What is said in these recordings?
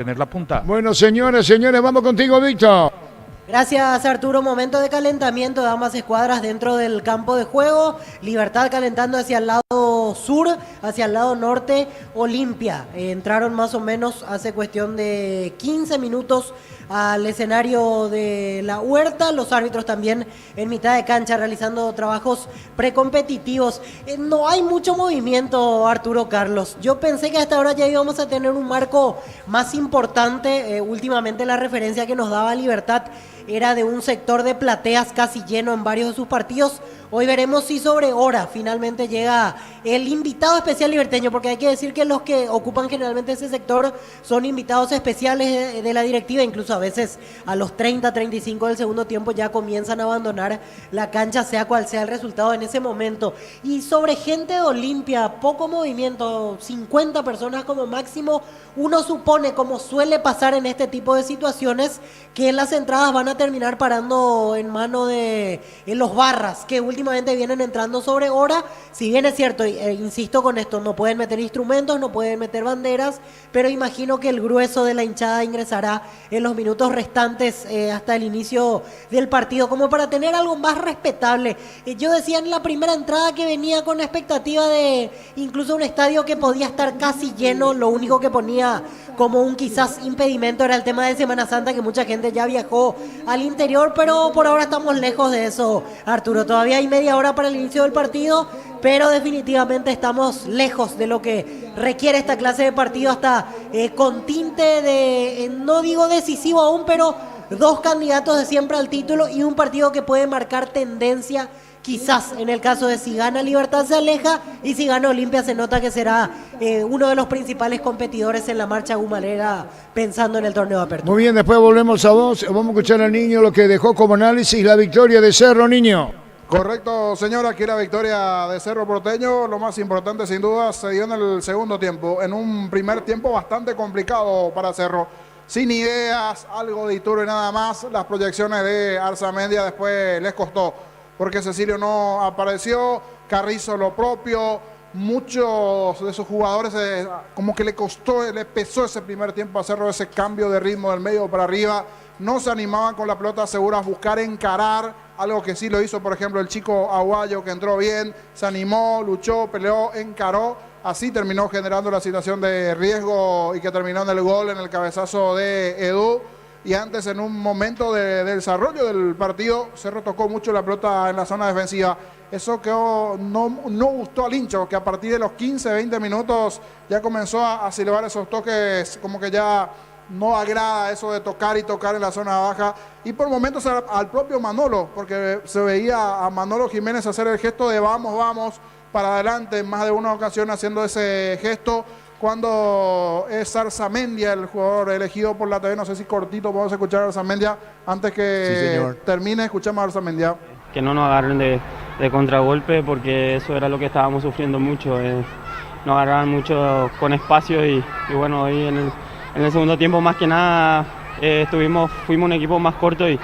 tener la punta. Bueno, señores, vamos contigo, Víctor. Gracias, Arturo. Momento de calentamiento de ambas escuadras dentro del campo de juego. Libertad calentando hacia el lado sur, hacia el lado norte. Olimpia entraron más o menos hace cuestión de 15 minutos al escenario de la Huerta. Los árbitros también en mitad de cancha realizando trabajos precompetitivos. No hay mucho movimiento, Arturo Carlos. Yo pensé que hasta ahora ya íbamos a tener un marco más importante. Últimamente la referencia que nos daba Libertad era de un sector de plateas casi lleno en varios de sus partidos. Hoy veremos si sobre hora finalmente llega el invitado especial liberteño, porque hay que decir que los que ocupan generalmente ese sector son invitados especiales de la directiva, incluso a veces a los 30, 35 del segundo tiempo ya comienzan a abandonar la cancha, sea cual sea el resultado en ese momento. Y sobre gente de Olimpia, poco movimiento, 50 personas como máximo. Uno supone, como suele pasar en este tipo de situaciones, que las entradas van a terminar parando en mano de los barras, que últimamente vienen entrando sobre hora. Si bien es cierto, insisto con esto, no pueden meter instrumentos, no pueden meter banderas, pero imagino que el grueso de la hinchada ingresará en los minutos restantes hasta el inicio del partido, como para tener algo más respetable. Yo decía en la primera entrada que venía con expectativa de incluso un estadio que podía estar casi lleno. Lo único que ponía como un quizás impedimento era el tema de Semana Santa, que mucha gente ya viajó al interior, pero por ahora estamos lejos de eso, Arturo. Todavía hay media hora para el inicio del partido, pero definitivamente estamos lejos de lo que requiere esta clase de partido, hasta con tinte de, no digo decisivo aún, pero dos candidatos de siempre al título y un partido que puede marcar tendencia. Quizás en el caso de si gana Libertad se aleja, y si gana Olimpia se nota que será uno de los principales competidores en la marcha gumalera pensando en el torneo de apertura. Muy bien, después volvemos a vos. Vamos a escuchar al niño lo que dejó como análisis la victoria de Cerro, niño. Correcto, señora, aquí la victoria de Cerro Porteño. Lo más importante sin duda se dio en el segundo tiempo, en un primer tiempo bastante complicado para Cerro. Sin ideas, algo de Iturbe nada más. Las proyecciones de Arzamendia después les costó, porque Cecilio no apareció, Carrizo lo propio, muchos de sus jugadores como que le costó, le pesó ese primer tiempo a Cerro, ese cambio de ritmo del medio para arriba. No se animaban con la pelota segura a buscar encarar, algo que sí lo hizo, por ejemplo, el chico Aguayo, que entró bien, se animó, luchó, peleó, encaró. Así terminó generando la situación de riesgo y que terminó en el gol, en el cabezazo de Edu. Y antes, en un momento de desarrollo del partido, Cerro tocó mucho la pelota en la zona defensiva. Eso quedó, no gustó al hincha, que a partir de los 15, 20 minutos ya comenzó a silbar esos toques, como que ya no agrada eso de tocar y tocar en la zona baja. Y por momentos al propio Manolo, porque se veía a Manolo Jiménez hacer el gesto de vamos, vamos, para adelante, en más de una ocasión haciendo ese gesto, cuando es Arzamendia el jugador elegido por la TV. No sé si cortito podemos escuchar a Arzamendia antes que termine. Escuchamos a Arzamendia. Que no nos agarren de contragolpe, porque eso era lo que estábamos sufriendo mucho. Nos agarraban mucho con espacio y bueno, hoy en el segundo tiempo más que nada fuimos un equipo más corto y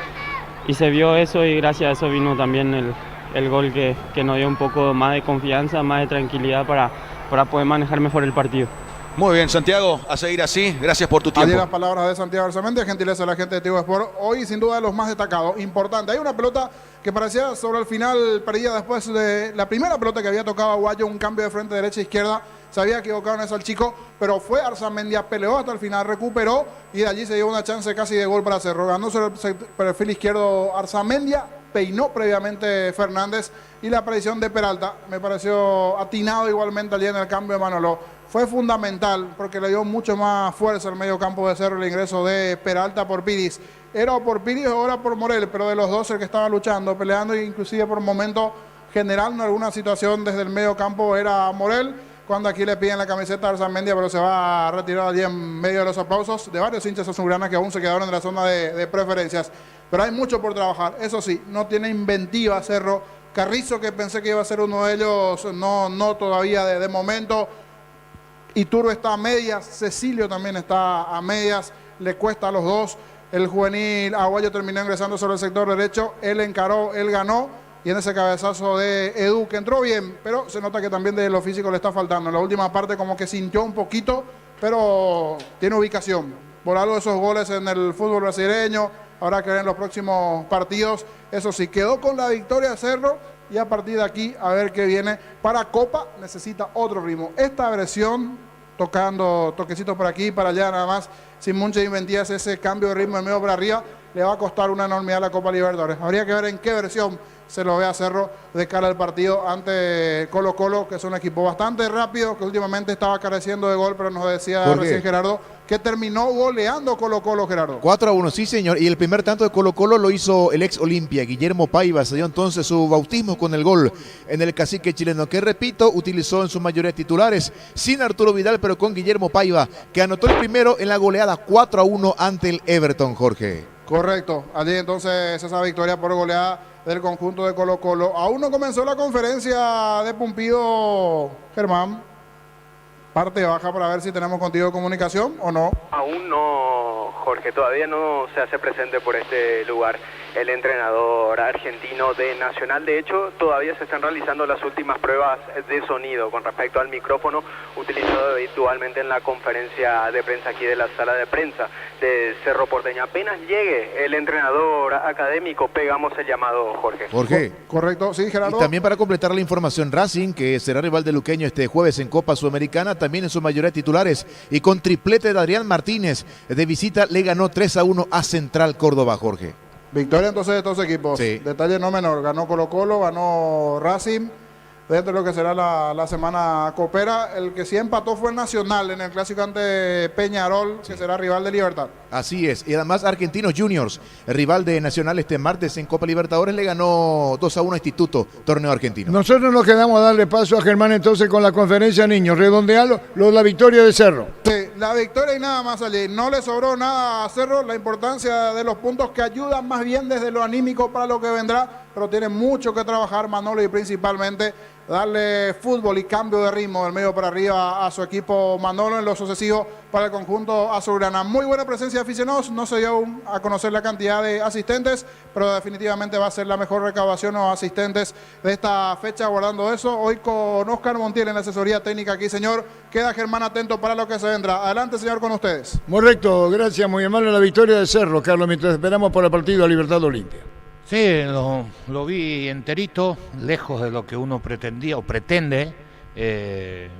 se vio eso, y gracias a eso vino también el gol que nos dio un poco más de confianza, más de tranquilidad para poder manejar mejor el partido. Muy bien, Santiago, a seguir así. Gracias por tu tiempo. Allí las palabras de Santiago Arzamendia, gentileza de la gente de Tigo Sport. Hoy, sin duda, de los más destacados. Importante. Hay una pelota que parecía sobre el final, perdida después de la primera pelota que había tocado Aguayo, un cambio de frente derecha a izquierda. Se había equivocado en eso el chico, pero fue Arzamendia, peleó hasta el final, recuperó y de allí se dio una chance casi de gol para Cerro. Ganó sobre el perfil izquierdo Arzamendia, peinó previamente Fernández, y la aparición de Peralta me pareció atinado igualmente allí en el cambio de Manolo. Fue fundamental porque le dio mucho más fuerza al medio campo de Cerro el ingreso de Peralta por Piris. Era por Piris o era por Morel, pero de los dos el que estaba luchando, peleando, e inclusive por un momento generando alguna situación desde el medio campo era Morel, cuando aquí le piden la camiseta a Arzamendia, pero se va a retirar allí en medio de los aplausos de varios hinchas azulgranas que aún se quedaron en la zona de preferencias. Pero hay mucho por trabajar. Eso sí, no tiene inventiva Cerro. Carrizo, que pensé que iba a ser uno de ellos, no todavía de momento. Iturbe está a medias, Cecilio también está a medias, le cuesta a los dos. El juvenil Aguayo terminó ingresando sobre el sector derecho, él encaró, él ganó, y en ese cabezazo de Edu, que entró bien, pero se nota que también de lo físico le está faltando. En la última parte como que sintió un poquito, pero tiene ubicación. por algo esos goles en el fútbol brasileño. Habrá que ver en los próximos partidos. Eso sí, quedó con la victoria Cerro y a partir de aquí a ver qué viene. Para Copa necesita otro ritmo. Esta versión, tocando toquecitos por aquí y para allá nada más, sin muchas inventivas, ese cambio de ritmo de medio para arriba, le va a costar una enormidad a la Copa Libertadores. Habría que ver en qué versión se lo ve a Cerro de cara al partido ante Colo Colo, que es un equipo bastante rápido, que últimamente estaba careciendo de gol, pero nos decía recién Gerardo que terminó goleando Colo Colo, Gerardo. 4-1, sí señor, y el primer tanto de Colo Colo lo hizo el ex Olimpia, Guillermo Paiva, se dio entonces su bautismo con el gol en el cacique chileno, que repito, utilizó en su mayoría titulares, sin Arturo Vidal, pero con Guillermo Paiva, que anotó el primero en la goleada 4-1 ante el Everton, Jorge. Correcto, allí entonces esa victoria por goleada del conjunto de Colo Colo. Aún no comenzó la conferencia de Pumpido, Germán. Parte baja para ver si tenemos contigo comunicación o no. Aún no, Jorge, todavía no se hace presente por este lugar el entrenador argentino de Nacional. De hecho, todavía se están realizando las últimas pruebas de sonido con respecto al micrófono utilizado habitualmente en la conferencia de prensa aquí de la sala de prensa de Cerro Porteño. Apenas llegue el entrenador académico, pegamos el llamado, Jorge. Jorge. Correcto, sí, Gerardo. Y también para completar la información, Racing, que será rival de Luqueño este jueves en Copa Sudamericana, también en su mayoría titulares y con triplete de Adrián Martínez de visita le ganó 3-1 a Central Córdoba, Jorge. Victoria entonces de estos equipos. Sí. Detalle no menor, ganó Colo Colo, ganó Racing. Dentro de lo que será la semana copera, el que sí empató fue Nacional en el clásico ante Peñarol, que será rival de Libertad. Así es, y además Argentinos Juniors, el rival de Nacional este martes en Copa Libertadores, le ganó 2-1 a Instituto, torneo argentino. Nosotros nos quedamos a darle paso a Germán entonces con la conferencia niños, redondealo, la victoria de Cerro. Sí, la victoria y nada más allí. No le sobró nada a Cerro, la importancia de los puntos que ayudan más bien desde lo anímico para lo que vendrá, pero tiene mucho que trabajar Manolo y principalmente darle fútbol y cambio de ritmo del medio para arriba a su equipo Manolo en lo sucesivo para el conjunto azulgrana. Muy buena presencia de aficionados, no se dio aún a conocer la cantidad de asistentes, pero definitivamente va a ser la mejor recaudación o asistentes de esta fecha, guardando eso. Hoy con Oscar Montiel en la asesoría técnica aquí, señor. Queda Germán atento para lo que se vendrá. Adelante, señor, con ustedes. Correcto, gracias, muy amable la victoria de Cerro, Carlos, mientras esperamos por el partido de Libertad Olimpia. Sí, lo vi enterito, lejos de lo que uno pretendía o pretende,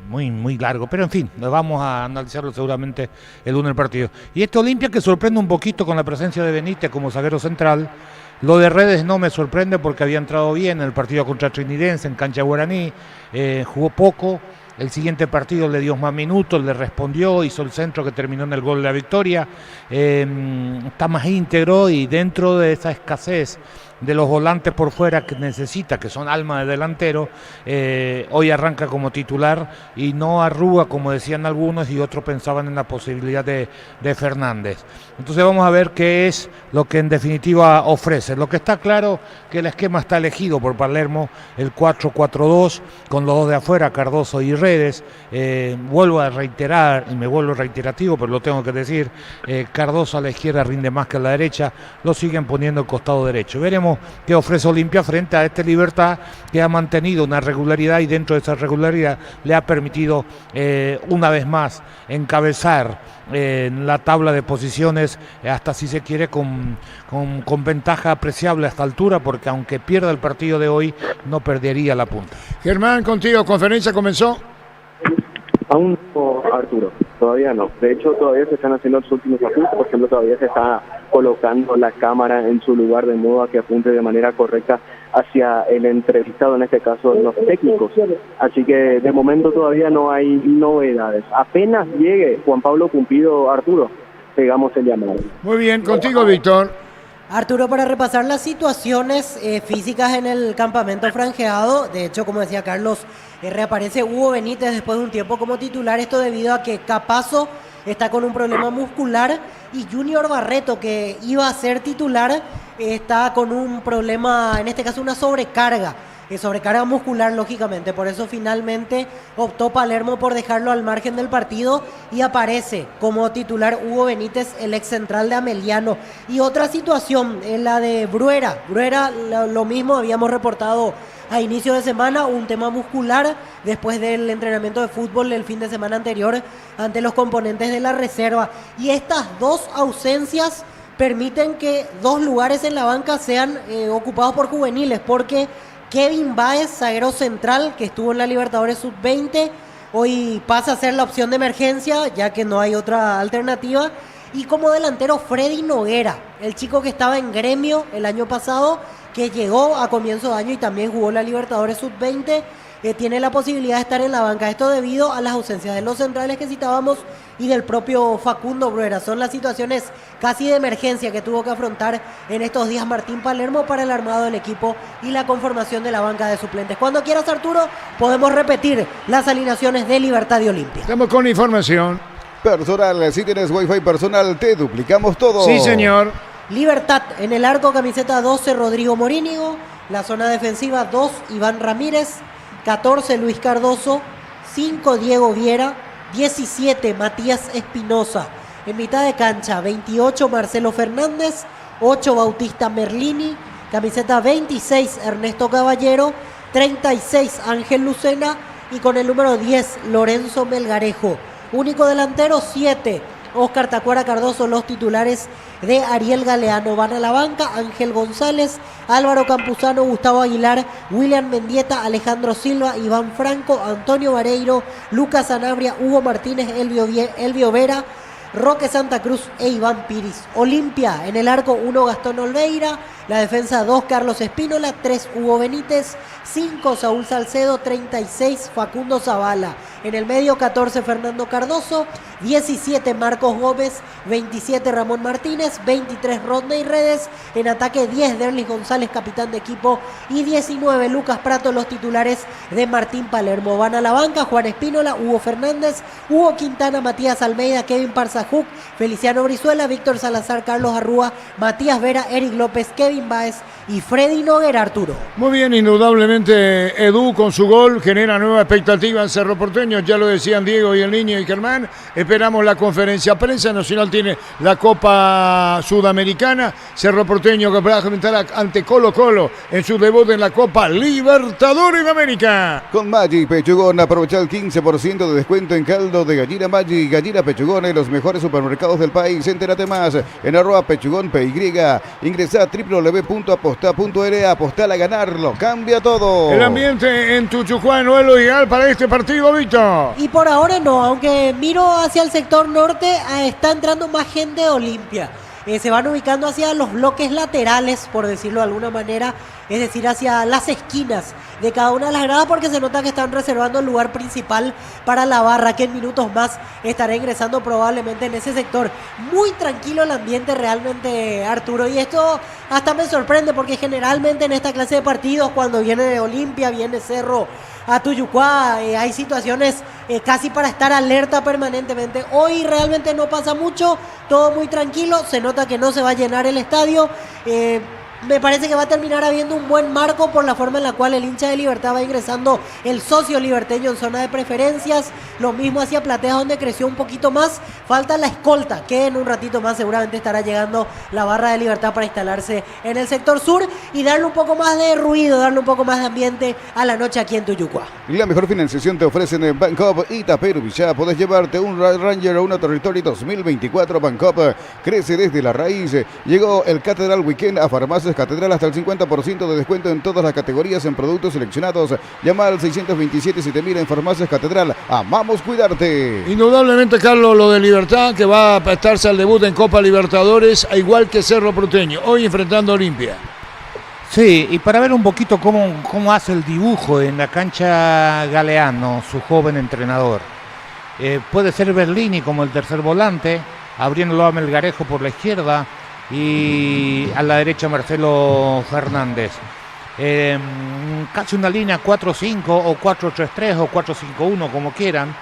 muy largo, pero en fin, vamos a analizarlo seguramente el lunes del partido. Y este Olimpia que sorprende un poquito con la presencia de Benítez como zaguero central. Lo de Redes no me sorprende porque había entrado bien en el partido contra Trinidense en cancha guaraní, jugó poco. El siguiente partido le dio más minutos, le respondió, hizo el centro que terminó en el gol de la victoria, está más íntegro y dentro de esa escasez de los volantes por fuera que necesita, que son alma de delantero, hoy arranca como titular y no arruga como decían algunos y otros pensaban en la posibilidad de Fernández. Entonces vamos a ver qué es lo que en definitiva ofrece. Lo que está claro que el esquema está elegido por Palermo, el 4-4-2 con los dos de afuera, Cardoso y Redes. Vuelvo a reiterar y me vuelvo reiterativo, pero lo tengo que decir, Cardoso a la izquierda rinde más que a la derecha, lo siguen poniendo al costado derecho. Veremos qué ofrece Olimpia frente a este Libertad que ha mantenido una regularidad y dentro de esa regularidad le ha permitido una vez más encabezar la tabla de posiciones, hasta si se quiere con ventaja apreciable a esta altura, porque aunque pierda el partido de hoy no perdería la punta. Germán, contigo, conferencia comenzó. Aún no, Arturo, todavía no. De hecho, todavía se están haciendo los últimos ajustes. Por ejemplo, todavía se está colocando la cámara en su lugar de modo a que apunte de manera correcta hacia el entrevistado, en este caso los técnicos. Así que de momento todavía no hay novedades. Apenas llegue Juan Pablo Pumpido, Arturo, pegamos el llamado. Muy bien, contigo, Víctor. Arturo, para repasar las situaciones físicas en el campamento franjeado, de hecho, como decía Carlos, reaparece Hugo Benítez después de un tiempo como titular, esto debido a que Capazo está con un problema muscular y Junior Barreto, que iba a ser titular, está con un problema, en este caso una sobrecarga sobrecarga muscular, lógicamente. Por eso finalmente optó Palermo por dejarlo al margen del partido y aparece como titular Hugo Benítez, el ex central de Ameliano. Y otra situación es la de Bruera. Bruera, lo mismo habíamos reportado a inicio de semana, un tema muscular después del entrenamiento de fútbol el fin de semana anterior ante los componentes de la reserva. Y estas dos ausencias permiten que dos lugares en la banca sean ocupados por juveniles, porque Kevin Báez, zaguero central, que estuvo en la Libertadores Sub-20, hoy pasa a ser la opción de emergencia, ya que no hay otra alternativa. Y como delantero, Freddy Noguera, el chico que estaba en Gremio el año pasado, que llegó a comienzo de año y también jugó la Libertadores Sub-20, tiene la posibilidad de estar en la banca. Esto debido a las ausencias de los centrales que citábamos y del propio Facundo Bruera. Son las situaciones casi de emergencia que tuvo que afrontar en estos días Martín Palermo para el armado del equipo y la conformación de la banca de suplentes. Cuando quieras, Arturo, podemos repetir las alineaciones de Libertad y Olimpia. Estamos con información. Personal, si tienes Wi-Fi personal, te duplicamos todo. Sí, señor. Libertad, en el arco, camiseta 12, Rodrigo Morínigo. La zona defensiva, 2, Iván Ramírez. 14, Luis Cardoso. 5, Diego Viera. 17, Matías Espinosa. En mitad de cancha, 28, Marcelo Fernández. 8, Bautista Merlini. Camiseta 26, Ernesto Caballero. 36, Ángel Lucena. Y con el número 10, Lorenzo Melgarejo. Único delantero, 7, Óscar Tacuara Cardoso. Los titulares de Ariel Galeano van a la banca: Ángel González, Álvaro Campuzano, Gustavo Aguilar, William Mendieta, Alejandro Silva, Iván Franco, Antonio Vareiro, Lucas Sanabria, Hugo Martínez, Elvio Vera, Roque Santa Cruz e Iván Piris. Olimpia, en el arco, 1, Gastón Olveira. La defensa, 2, Carlos Espínola. 3, Hugo Benítez. 5, Saúl Salcedo. 36, Facundo Zavala. En el medio, 14, Fernando Cardoso. 17, Marcos Gómez. 27, Ramón Martínez. 23, Rodney Redes. En ataque, 10, Derlis González, capitán de equipo. Y 19, Lucas Prato. Los titulares de Martín Palermo. Van a la banca: Juan Espínola, Hugo Fernández, Hugo Quintana, Matías Almeida, Kevin Parzajuc, Feliciano Brizuela, Víctor Salazar, Carlos Arrúa, Matías Vera, Eric López, Kevin Báez y Freddy Noguera, Arturo. Muy bien, indudablemente Edu con su gol genera nueva expectativa en Cerro Porteño. Ya lo decían Diego y el Niño y Germán. Esperamos la conferencia prensa. Nacional tiene la Copa Sudamericana. Cerro Porteño que va a enfrentar ante Colo Colo en su debut en la Copa Libertadores de América. Con Maggi Pechugón, aprovecha el 15% de descuento en caldo de gallina Maggi, gallina Pechugón en los mejores supermercados del país. Entérate más en @pechugón.py. Ingresa a www.aposta.r. Apostala a ganarlo, cambia todo. El ambiente en Tuchucuá no es lo ideal para este partido, Víctor. Y por ahora no, aunque miro hacia el sector norte, está entrando más gente de Olimpia. Se van ubicando hacia los bloques laterales, por decirlo de alguna manera, es decir, hacia las esquinas de cada una de las gradas, porque se nota que están reservando el lugar principal para la barra, que en minutos más estará ingresando probablemente en ese sector. Muy tranquilo el ambiente realmente, Arturo, y esto hasta me sorprende, porque generalmente en esta clase de partidos, cuando viene de Olimpia, viene Cerro a Tuyucuá, hay situaciones casi para estar alerta permanentemente. Hoy realmente no pasa mucho, todo muy tranquilo, se nota que no se va a llenar el estadio. Me parece que va a terminar habiendo un buen marco por la forma en la cual el hincha de Libertad va ingresando, el socio liberteño, en zona de preferencias. Lo mismo hacia Platea, donde creció un poquito más. Falta la escolta, que en un ratito más seguramente estará llegando la barra de Libertad para instalarse en el sector sur y darle un poco más de ruido, darle un poco más de ambiente a la noche aquí en Tuyucuá. La mejor financiación te ofrecen en Bancoop y Taperubichá. Podés llevarte un Ranger o una Territory 2024. Bancoop crece desde la raíz. Llegó el Catedral Weekend a Farmacias Catedral, hasta el 50% de descuento en todas las categorías en productos seleccionados. Llama al 627-7000 en Farmacias Catedral. Amamos cuidarte. Indudablemente, Carlos, lo de Libertad, que va a estarse al debut en Copa Libertadores, igual que Cerro Porteño, hoy enfrentando a Olimpia. Sí, y para ver un poquito cómo hace el dibujo en la cancha Galeano, su joven entrenador. Puede ser Berlini como el tercer volante, abriéndolo a Melgarejo por la izquierda y a la derecha Marcelo Fernández. Casi una línea 4-5 o 4-3-3 o 4-5-1, como quieran,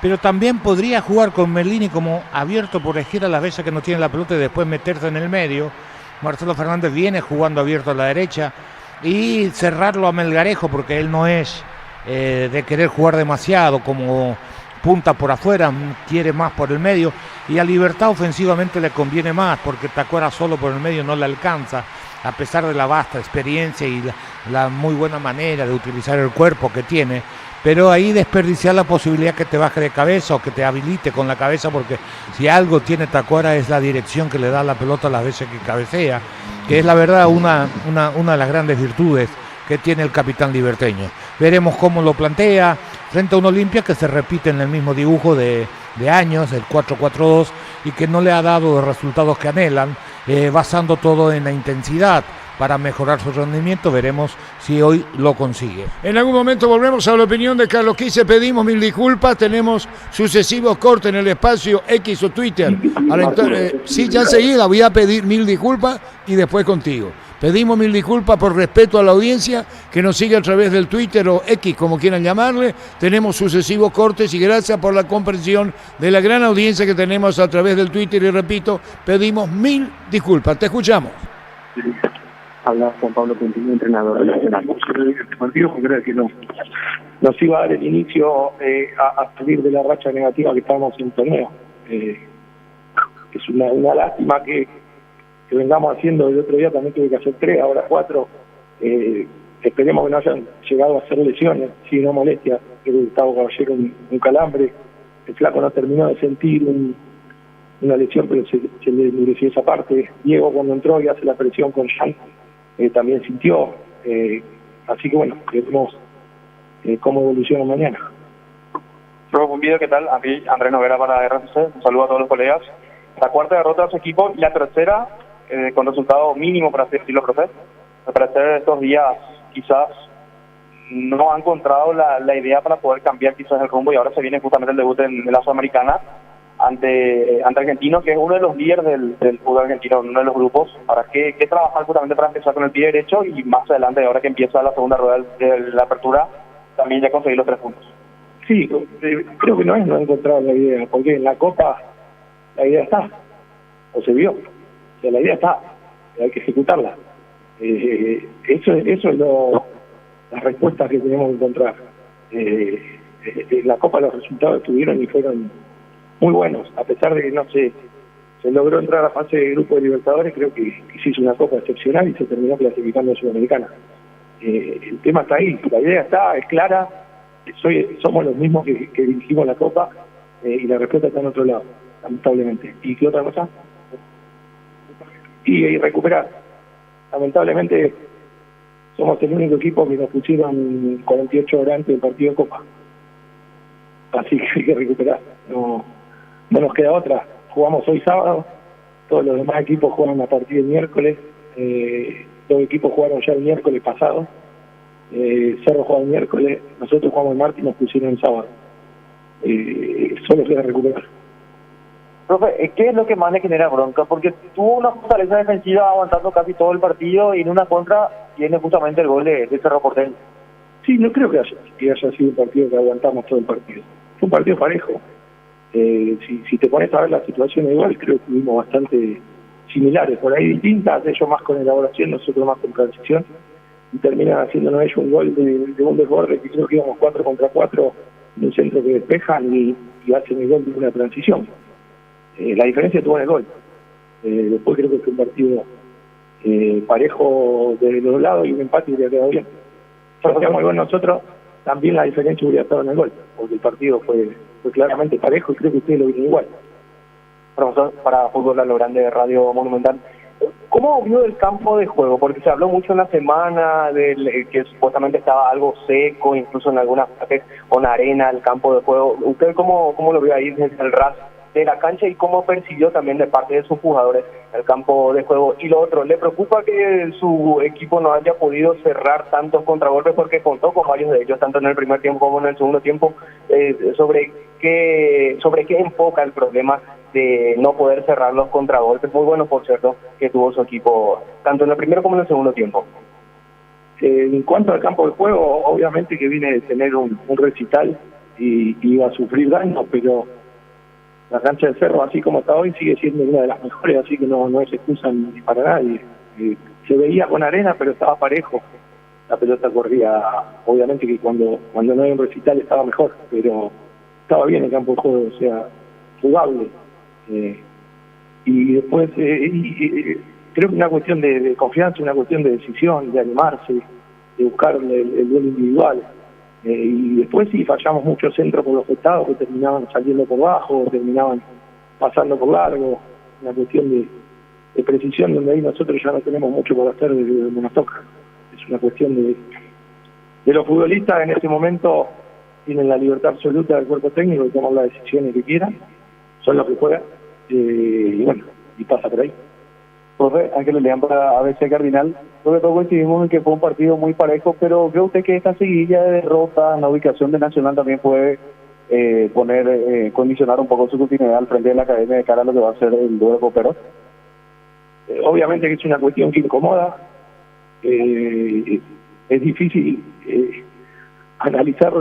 pero también podría jugar con Merlini como abierto por la izquierda las veces que no tiene la pelota y después meterse en el medio. Marcelo Fernández viene jugando abierto a la derecha y cerrarlo a Melgarejo, porque él no es de querer jugar demasiado como punta por afuera, quiere más por el medio, y a Libertad ofensivamente le conviene más, porque Tacuara solo por el medio no le alcanza, a pesar de la vasta experiencia y la muy buena manera de utilizar el cuerpo que tiene, pero ahí desperdiciar la posibilidad que te baje de cabeza o que te habilite con la cabeza, porque si algo tiene Tacuara es la dirección que le da la pelota las veces que cabecea, que es la verdad una de las grandes virtudes que tiene el capitán liberteño. Veremos cómo lo plantea frente a un Olimpia que se repite en el mismo dibujo de años, el 4-4-2, y que no le ha dado los resultados que anhelan, basando todo en la intensidad para mejorar su rendimiento. Veremos si hoy lo consigue. En algún momento volvemos a la opinión de Carlos Quise. Pedimos mil disculpas, tenemos sucesivos cortes en el espacio X o Twitter. Sí, ya enseguida voy a pedir mil disculpas y después contigo. Pedimos mil disculpas por respeto a la audiencia que nos sigue a través del Twitter o X, como quieran llamarle. Tenemos sucesivos cortes y gracias por la comprensión de la gran audiencia que tenemos a través del Twitter. Y repito, pedimos mil disculpas. Te escuchamos. Habla Juan Pablo Contino, entrenador nacional. Este partido creo que nos iba a dar el inicio a salir de la racha negativa que estábamos en el torneo. Es una lástima que vengamos haciendo. El otro día también tuve que hacer 3, ahora 4. Esperemos que no hayan llegado a hacer lesiones, si no molestias. Gustavo Caballero un calambre, el flaco no terminó de sentir una lesión, pero se le endureció esa parte. Diego cuando entró y hace la presión con Jan, también sintió, así que bueno, veremos cómo evoluciona mañana. Buen video, ¿qué tal? Aquí Andrés Noguera para RCC, un saludo a todos los colegas. La cuarta derrota de su equipo y la tercera con resultado mínimo, por así decirlo, profe. Me parece que estos días quizás no han encontrado la idea para poder cambiar quizás el rumbo, y ahora se viene justamente el debut en la Sudamericana ante Argentino, que es uno de los líderes del fútbol argentino, uno de los grupos. Ahora que trabajar justamente para empezar con el pie derecho, y más adelante, ahora que empieza la segunda rueda de la apertura, también ya conseguir los 3 puntos. Sí, creo que no han encontrado la idea, porque en la Copa la idea está, o se vio, o sea, la idea está, hay que ejecutarla. Eso es las respuestas que tenemos que encontrar. En la Copa los resultados estuvieron y fueron muy buenos, a pesar de que no se logró entrar a la fase de grupo de Libertadores. Creo que se hizo una Copa excepcional y se terminó clasificando a Sudamericana. El tema está ahí, la idea está, es clara, somos los mismos que dirigimos la Copa, y la respuesta está en otro lado, lamentablemente. ¿Y qué otra cosa? Y recuperar. Lamentablemente somos el único equipo que nos pusieron 48 horas antes del partido de Copa, así que hay que recuperar. No nos queda otra. Jugamos hoy sábado, todos los demás equipos juegan a partir del miércoles. 2 equipos jugaron ya el miércoles pasado. Cerro jugó el miércoles, nosotros jugamos el martes y nos pusieron el sábado. Solo queda recuperar. Profe, ¿qué es lo que más le genera bronca? Porque tuvo una fortaleza defensiva aguantando casi todo el partido, y en una contra tiene justamente el gol de Cerro Porteño. Sí, no creo que haya sido un partido que aguantamos todo el partido. Fue un partido parejo. Si te pones a ver la situación igual, creo que tuvimos bastante similares, por ahí distintas, ellos más con elaboración, nosotros más con transición, y terminan haciéndonos ellos un gol de un desborde, que creo que íbamos 4 contra 4, en un centro que despejan y hacen el gol de una transición. La diferencia estuvo en el gol. Después creo que fue un partido parejo de los lados, y un empate hubiera quedado bien. Si hacíamos el gol nosotros, también la diferencia hubiera estado en el gol, porque el partido fue claramente parejo, y creo que ustedes lo vieron igual. Profesor, para Fútbol a lo Grande de Radio Monumental, ¿cómo vio el campo de juego? Porque se habló mucho en la semana de que supuestamente estaba algo seco, incluso en algunas partes con arena el campo de juego. ¿Usted cómo lo vio ahí desde el ras de la cancha, y cómo percibió también de parte de sus jugadores el campo de juego? Y lo otro, ¿le preocupa que su equipo no haya podido cerrar tantos contragolpes? Porque contó con varios de ellos, tanto en el primer tiempo como en el segundo tiempo. ¿Sobre qué enfoca el problema de no poder cerrar los contragolpes, muy buenos por cierto, que tuvo su equipo, tanto en el primero como en el segundo tiempo? En cuanto al campo de juego, obviamente que viene de tener un recital y iba a sufrir daño, pero la cancha del Cerro, así como está hoy, sigue siendo una de las mejores, así que no es excusa ni para nadie. Se veía con arena, pero estaba parejo. la pelota corría, obviamente que cuando no hay un recital estaba mejor, pero estaba bien el campo de juego, o sea, jugable. Y después, creo que es una cuestión de confianza, una cuestión de decisión, de animarse, de buscar el duelo individual. Y después sí fallamos muchos centros por los costados que terminaban saliendo por bajo, terminaban pasando por largo, una cuestión de precisión donde ahí nosotros ya no tenemos mucho por hacer desde donde nos toca. Es una cuestión de los futbolistas en ese momento tienen la libertad absoluta del cuerpo técnico de tomar las decisiones que quieran, son los que juegan, y bueno, y pasa por ahí. Profe, Ángel Leán para ABC Cardinal. Sobre todo coincidimos en que fue un partido muy parejo, pero ¿cree usted que esta seguidilla de derrotas en la ubicación de Nacional también puede condicionar un poco su continuidad al frente de la academia de cara a lo que va a ser el duelo copero? Obviamente que es una cuestión que incomoda. Es difícil analizar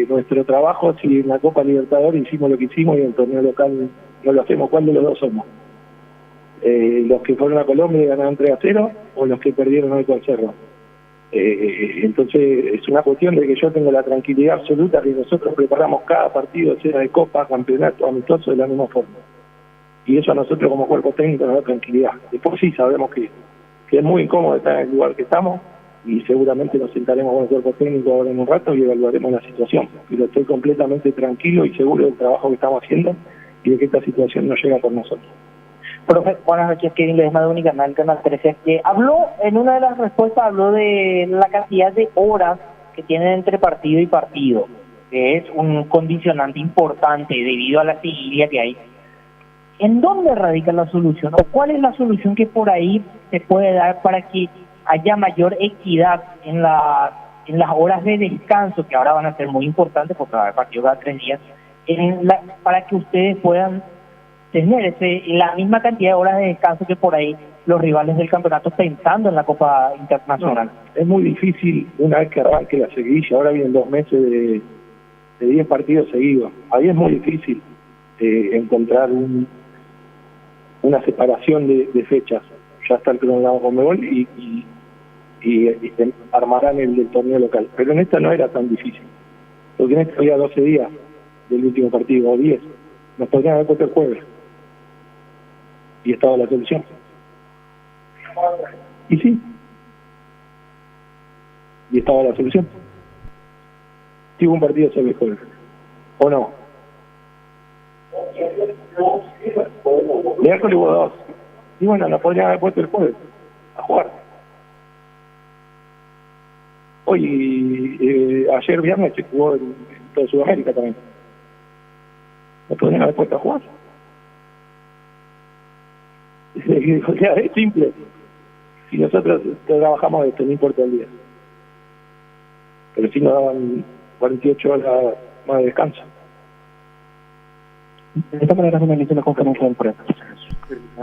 nuestro trabajo si en la Copa Libertadores hicimos lo que hicimos y en el torneo local no lo hacemos. ¿Cuál de los dos somos? ¿Los que fueron a Colombia y ganaron 3-0 o los que perdieron hoy con Cerro? Entonces es una cuestión de que yo tengo la tranquilidad absoluta que nosotros preparamos cada partido, sea de Copa, campeonato, amistoso, de la misma forma. Y eso a nosotros como cuerpo técnico nos da tranquilidad. Después sí sabemos que es muy incómodo estar en el lugar que estamos y seguramente nos sentaremos con el cuerpo técnico ahora en un rato y evaluaremos la situación. Pero estoy completamente tranquilo y seguro del trabajo que estamos haciendo y de que esta situación no llega por nosotros. Profe, buenas noches, Kevin Ledesma de Unicanal, Canal 13. Habló, en una de las respuestas, habló de la cantidad de horas que tienen entre partido y partido, que es un condicionante importante debido a la seguidilla que hay. ¿En dónde radica la solución? ¿O cuál es la solución que por ahí se puede dar para que haya mayor equidad en las horas de descanso, que ahora van a ser muy importantes porque va a haber partido cada 3 días, para que ustedes puedan tener la misma cantidad de horas de descanso que por ahí los rivales del campeonato pensando en la Copa Internacional? No, es muy difícil una vez que arranque la seguidilla. Ahora vienen 2 meses de 10 partidos seguidos. Ahí es muy difícil encontrar una separación de fechas. Ya está el cronograma Conmebol y armarán el del torneo local. Pero en esta no era tan difícil, porque en esta había 12 días del último partido, o 10. Nos podrían haber puesto el jueves y estaba la solución. Y sí, y estaba la solución. Si hubo un partido solo el jueves, ¿o no? Miércoles hubo 2. Y bueno, nos podrían haber puesto el jueves a jugar. Hoy, ayer viernes se jugó en toda Sudamérica también. Nos podrían haber puesto a jugar. O sea, es simple. Si nosotros trabajamos esto, no importa el día. Pero si nos daban 48 horas más de descanso. De esta manera se finaliza la conferencia de prensa.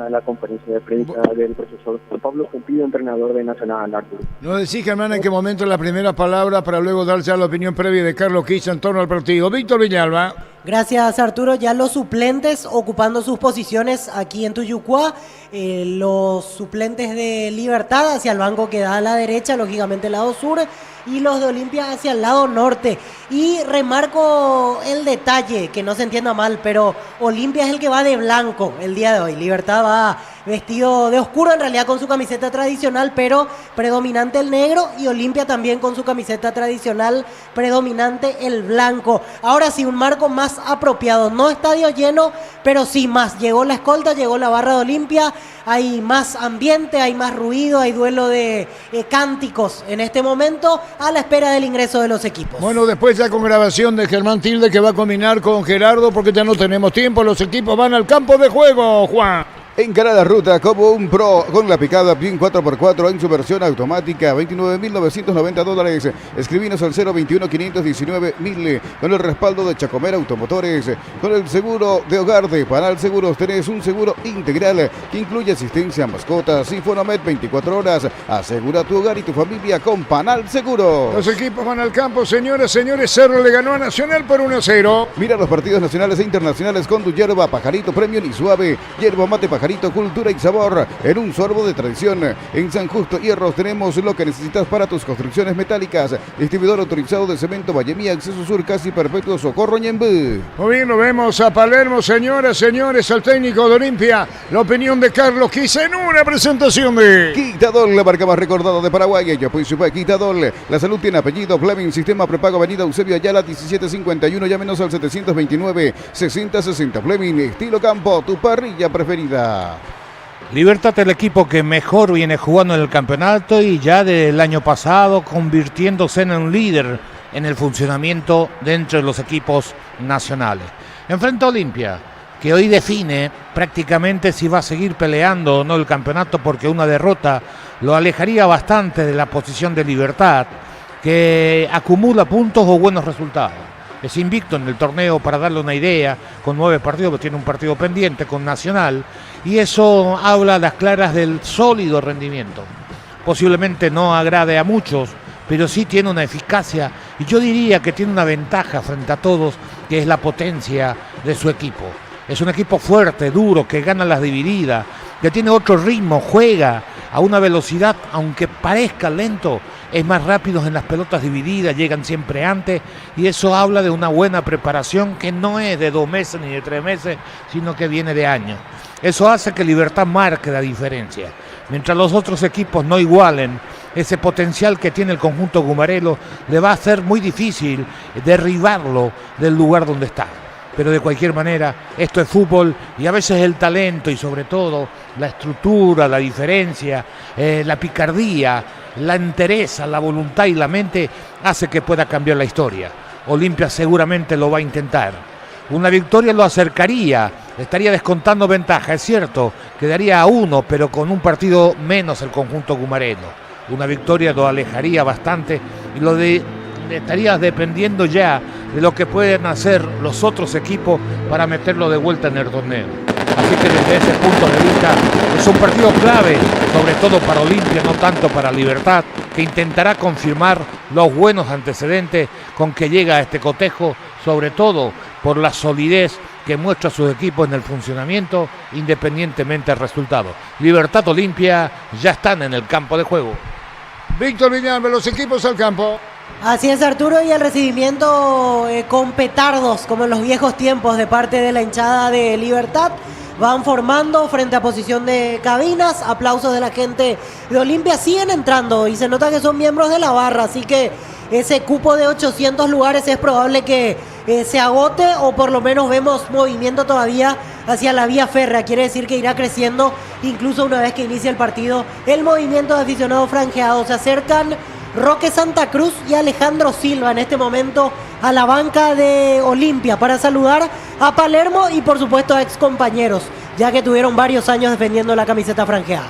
La conferencia de prensa del profesor Pablo Cumpido, entrenador de Nacional, Arturo. No decís, Germán, en qué momento la primera palabra para luego dar ya la opinión previa de Carlos Quisa en torno al partido. Víctor Villalba. Gracias, Arturo. Ya los suplentes ocupando sus posiciones aquí en Tuyucuá. Los suplentes de Libertad hacia el banco que da a la derecha, lógicamente el lado sur, y los de Olimpia hacia el lado norte. Y remarco el detalle, que no se entienda mal, pero Olimpia es el que va de blanco el día de hoy. Libertad va vestido de oscuro, en realidad con su camiseta tradicional, pero predominante el negro, y Olimpia también con su camiseta tradicional, predominante el blanco. Ahora sí, un marco más apropiado, no estadio lleno, pero sí más. Llegó la escolta, llegó la barra de Olimpia, hay más ambiente, hay más ruido, hay duelo de cánticos en este momento, a la espera del ingreso de los equipos. Bueno, después ya con grabación de Germán Tilde, que va a combinar con Gerardo, porque ya no tenemos tiempo, los equipos van al campo de juego, Juan. Encara la ruta como un pro con la picada PIN 4x4 en su versión automática, $29.990. Escribinos al 021-519-1000 con el respaldo de Chacomer Automotores. Con el seguro de hogar de Panal Seguros tenés un seguro integral que incluye asistencia a mascotas y Fonomet 24 horas. Asegura tu hogar y tu familia con Panal Seguros. Los equipos van al campo, señoras, señores. Cerro le ganó a Nacional por 1-0. Mira los partidos nacionales e internacionales con tu yerba Pajarito Premium y Suave, yerba mate Pajarito Pajarito, cultura y sabor en un sorbo de tradición. En San Justo Hierros tenemos lo que necesitas para tus construcciones metálicas. Distribuidor autorizado de cemento Vallemía, Acceso Sur, Casi Perpetuo, Socorro, Ñembú. Muy bien, lo vemos a Palermo, señoras, señores, al técnico de Olimpia. La opinión de Carlos Quisa en una presentación de Quitadol, la marca más recordada de Paraguay. Yo pues Quitadol. La salud tiene apellido. Fleming, sistema prepago, avenida Eusebio Ayala 1751. Llámenos al 729-6060. Fleming, estilo campo, tu parrilla preferida. Libertad es el equipo que mejor viene jugando en el campeonato y ya del año pasado convirtiéndose en un líder en el funcionamiento dentro de los equipos nacionales. Enfrenta a Olimpia, que hoy define prácticamente si va a seguir peleando o no el campeonato, porque una derrota lo alejaría bastante de la posición de Libertad, que acumula puntos o buenos resultados. Es invicto en el torneo, para darle una idea, con 9 partidos, pero tiene un partido pendiente con Nacional, y eso habla a las claras del sólido rendimiento. Posiblemente no agrade a muchos, pero sí tiene una eficacia, y yo diría que tiene una ventaja frente a todos, que es la potencia de su equipo. Es un equipo fuerte, duro, que gana las divididas, que tiene otro ritmo, juega a una velocidad, aunque parezca lento, es más rápido en las pelotas divididas, llegan siempre antes, y eso habla de una buena preparación que no es de 2 meses ni de 3 meses, sino que viene de años. Eso hace que Libertad marque la diferencia. Mientras los otros equipos no igualen ese potencial que tiene el conjunto gumarelo, le va a ser muy difícil derribarlo del lugar donde está. Pero de cualquier manera, esto es fútbol, y a veces el talento y sobre todo la estructura, la diferencia, la picardía, la entereza, la voluntad y la mente hace que pueda cambiar la historia. Olimpia seguramente lo va a intentar. Una victoria lo acercaría, estaría descontando ventaja, es cierto, quedaría a 1, pero con un partido menos el conjunto gumarelo. Una victoria lo alejaría bastante y estaría dependiendo ya de lo que pueden hacer los otros equipos para meterlo de vuelta en el torneo. Así que desde ese punto de vista es un partido clave, sobre todo para Olimpia, no tanto para Libertad, que intentará confirmar los buenos antecedentes con que llega a este cotejo, sobre todo por la solidez que muestra su equipo en el funcionamiento, independientemente del resultado. Libertad, Olimpia ya están en el campo de juego. Víctor Villalba, los equipos al campo. Así es, Arturo, y el recibimiento con petardos, como en los viejos tiempos, de parte de la hinchada de Libertad. Van formando frente a posición de cabinas, aplausos de la gente de Olimpia, siguen entrando y se nota que son miembros de la barra, así que ese cupo de 800 lugares es probable que se agote, o por lo menos vemos movimiento todavía hacia la vía férrea. Quiere decir que irá creciendo incluso una vez que inicie el partido el movimiento de aficionados franjeados. Se acercan Roque Santa Cruz y Alejandro Silva en este momento a la banca de Olimpia para saludar a Palermo y por supuesto a ex compañeros, ya que tuvieron varios años defendiendo la camiseta franjeada.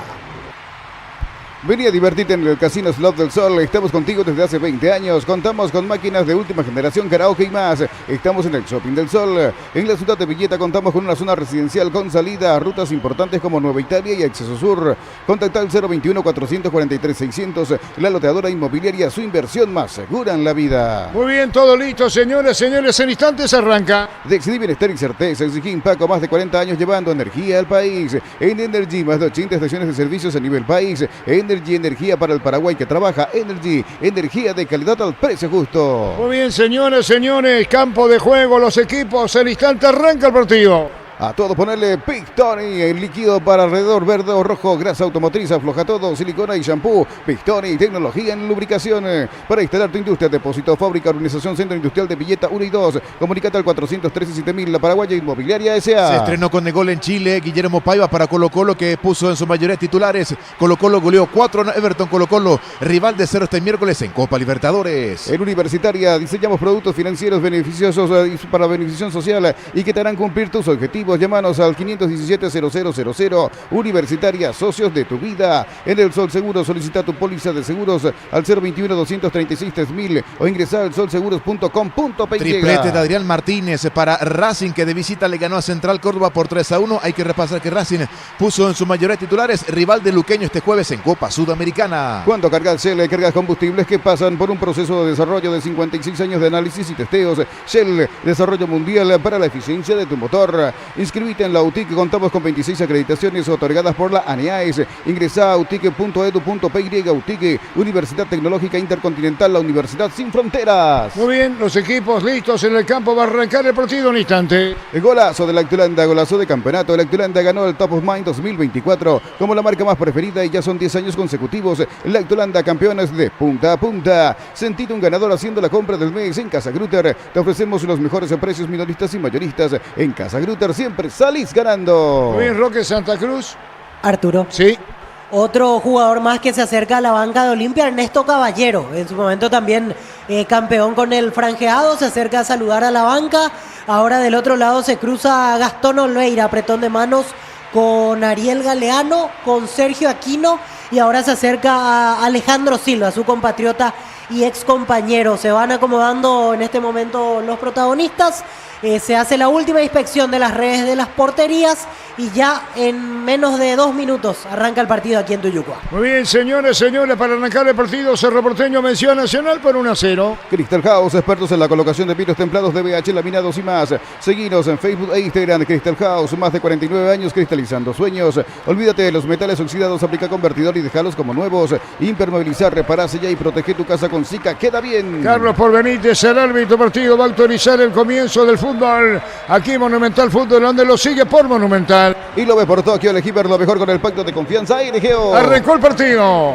Vení a divertirte en el Casino Slot del Sol. Estamos contigo desde hace 20 años. Contamos con máquinas de última generación, karaoke y más. Estamos en el Shopping del Sol. En la ciudad de Villeta contamos con una zona residencial con salida a rutas importantes como Nueva Italia y Acceso Sur. Contacta al 021-443-600. La loteadora inmobiliaria, su inversión más segura en la vida. Muy bien, todo listo, señores, señores. En instantes arranca. Decidí bienestar y certeza. Exigín Paco, más de 40 años llevando energía al país. En Energy, más de 80 estaciones de servicios a nivel país. Energy, energía para el Paraguay que trabaja. Energy, energía de calidad al precio justo. Muy bien, señores, señores, campo de juego, los equipos, en instante arranca el partido. A todo ponerle Pictoni, el líquido para alrededor verde o rojo, grasa automotriz, afloja todo, silicona y shampoo. Pictoni, tecnología en lubricación. Para instalar tu industria, depósito, fábrica, organización, centro industrial de Villeta 1 y 2. Comunicate al 413-7000, la Paraguaya Inmobiliaria S.A. Se estrenó con el gol en Chile Guillermo Paiva para Colo-Colo, que puso en su mayoría titulares. Colo-Colo goleó 4 a Everton. Colo-Colo, rival de 0 este miércoles en Copa Libertadores. En Universitaria diseñamos productos financieros beneficiosos para beneficio social y que te harán cumplir tus objetivos. Llámanos al 517-0000. Universitaria, socios de tu vida. En el Sol Seguro solicita tu póliza de seguros al 021-236-3000 o ingresa al solseguros.com.py. Triplete de Adrián Martínez para Racing, que de visita le ganó a Central Córdoba por 3-1. Hay que repasar que Racing puso en su mayoría titulares, rival de Luqueño este jueves en Copa Sudamericana. Cuando cargas Shell, cargas combustibles que pasan por un proceso de desarrollo de 56 años de análisis y testeos. Shell, desarrollo mundial para la eficiencia de tu motor. Inscribite en la UTIC, contamos con 26 acreditaciones otorgadas por la ANEAES. Ingresa a utic.edu.py. UTIC, Universidad Tecnológica Intercontinental, la Universidad sin fronteras. Muy bien, los equipos listos en el campo, va a arrancar el partido en un instante. El golazo de Lactulanda, golazo de campeonato. Lactulanda ganó el Top of Mind 2024 como la marca más preferida y ya son 10 años consecutivos. Lactulanda, campeones de punta a punta. Sentite un ganador haciendo la compra del mes en Casa Grutter. Te ofrecemos los mejores precios minoristas y mayoristas. En Casa Grutter siempre salís ganando. Muy bien, Roque Santa Cruz. Arturo. Sí. Otro jugador más que se acerca a la banca de Olimpia, Ernesto Caballero, en su momento también campeón con el franjeado, se acerca a saludar a la banca. Ahora del otro lado se cruza Gastón Olveira, apretón de manos con Ariel Galeano, con Sergio Aquino, y ahora se acerca a Alejandro Silva, su compatriota y ex compañero. Se van acomodando en este momento los protagonistas. Se hace la última inspección de las redes de las porterías y ya en menos de 2 minutos arranca el partido aquí en Tuyucua. Muy bien, señores, para arrancar el partido, Cerro Porteño venció a Nacional por 1-0. Crystal House, expertos en la colocación de pinos templados de BH, laminados y más. Seguinos en Facebook e Instagram. Crystal House, más de 49 años cristalizando sueños. Olvídate de los metales oxidados, aplica convertidor y dejalos como nuevos. Impermeabilizar, repará, sella y protege tu casa con Sica. Queda bien. Carlos Porbenítez, el árbitro partido, va a autorizar el comienzo del fútbol. Aquí Monumental Fútbol, donde lo sigue por Monumental. Y lo ve por Tokio, elegí ver lo mejor con el pacto de confianza. Geo. Arrancó el partido.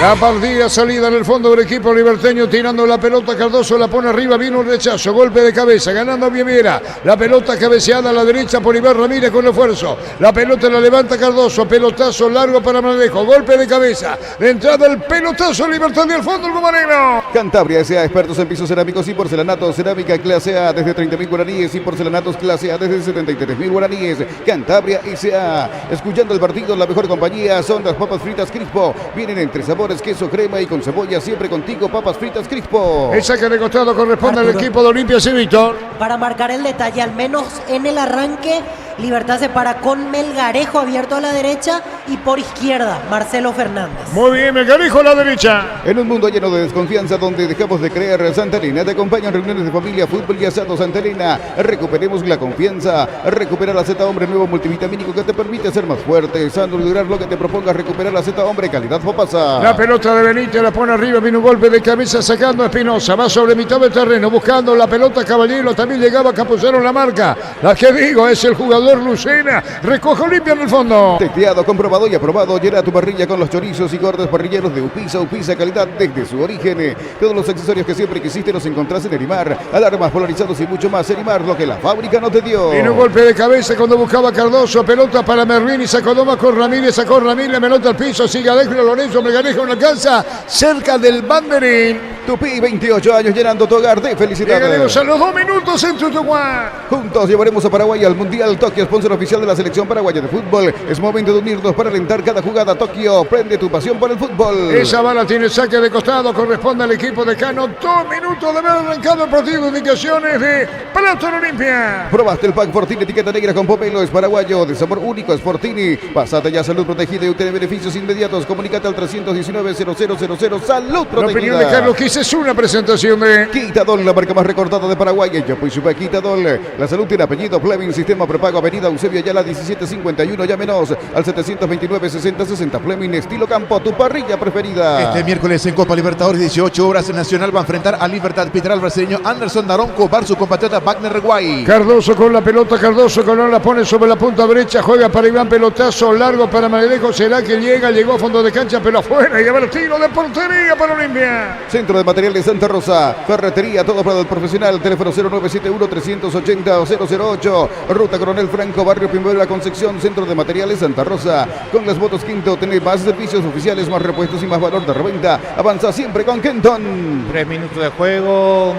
La partida, salida en el fondo del equipo liberteño, tirando la pelota. Cardoso la pone arriba, vino un rechazo, golpe de cabeza, ganando Viera. La pelota cabeceada a la derecha por Iván Ramírez con esfuerzo. La pelota la levanta Cardoso, pelotazo largo para Manejo, golpe de cabeza. De entrada el pelotazo, Libertad del fondo, el Guamarino. Cantabria S.A., expertos en pisos cerámicos y porcelanatos. Cerámica clase A desde 30.000 guaraníes y porcelanatos clase A desde 73.000 guaraníes. Cantabria S.A. Escuchando el partido, la mejor compañía son las papas fritas Crispo. Vienen entre sabores, queso, crema y con cebolla. Siempre contigo, papas fritas Crispo. El saque de costado corresponde al equipo de Olimpia, sí, Víctor. Para marcar el detalle, al menos en el arranque, Libertad se para con Melgarejo abierto a la derecha y por izquierda, Marcelo Fernández. Muy bien, Melgarejo a la derecha. En un mundo lleno de desconfianza donde dejamos de creer, Santa Elena te acompañan reuniones de familia, fútbol y asado. Santa Elena, recuperemos la confianza. Recupera la Z Hombre, nuevo multivitamínico que te permite ser más fuerte, sano y lograr lo que te propongas. Recuperar la Z Hombre, calidad Fopasa. La pelota de Benítez la pone arriba, vino un golpe de cabeza sacando a Espinosa, va sobre mitad del terreno buscando la pelota. Caballero también llegaba, Capucero la marca. La que digo es el jugador Lucena, recoge Olimpia en el fondo. Testeado, comprobado y aprobado. Llena tu parrilla con los chorizos y cortes parrilleros de Upisa. Upisa, calidad desde su origen. Todos los accesorios que siempre quisiste los encontrás en Erimar. Alarmas, polarizados y mucho más. Erimar, lo que la fábrica no te dio. Vino un golpe de cabeza cuando buscaba Cardoso, pelota para Merlín y sacó Doma con Ramírez, sacó Ramírez, pelota al piso, sigue Alejandro Lorenzo, Melgarejo no alcanza, cerca del banderín. Tupi, 28 años llenando tu hogar de felicidad. Llegaremos a los 2 minutos en Tutuguá. Juntos llevaremos a Paraguay al Mundial. Tokio, sponsor oficial de la selección paraguaya de fútbol. Es momento de unirnos para alentar cada jugada. Tokio, prende tu pasión por el fútbol. Esa bala tiene saque de costado, corresponde al equipo de Cano. 2 minutos de haber arrancado el partido. Indicaciones de Plato Olimpia. Probaste el pack Fortini, etiqueta negra con pomelo. Es paraguayo, de sabor único, es Fortini. Pasate ya, salud protegida y obtiene beneficios inmediatos. Comunícate al 319-0000. Salud protegida. La opinión de Carlos Quise es una presentación de Quitadol, la marca más recortada de Paraguay. Ella pues supe Quitadol. La salud tiene apellido Fleming, sistema prepago, avenida Eusebio Ayala 1751. Llámenos al 729-6060. Fleming, estilo campo, tu parrilla preferida. Este miércoles en Copa Libertadores, 18 horas, el Nacional va a enfrentar a Libertad Pitral, al brasileño Anderson Daronco, bar su compatriota Wagner Guay. Cardoso con la pelota, Cardoso con la pone sobre la punta derecha, juega para Iván, pelotazo largo para Manejo. Será que llegó a fondo de cancha, pero afuera, y a ver, tiro de portería para Olimpia. Centro de Materiales Santa Rosa, ferretería, todo para el profesional. Teléfono 0971-380-008. Ruta Coronel Franco, barrio Primavera Concepción. Centro de Materiales Santa Rosa. Con las motos Quinto, tenés más servicios oficiales, más repuestos y más valor de reventa. Avanza siempre con Kenton. 3 minutos de juego,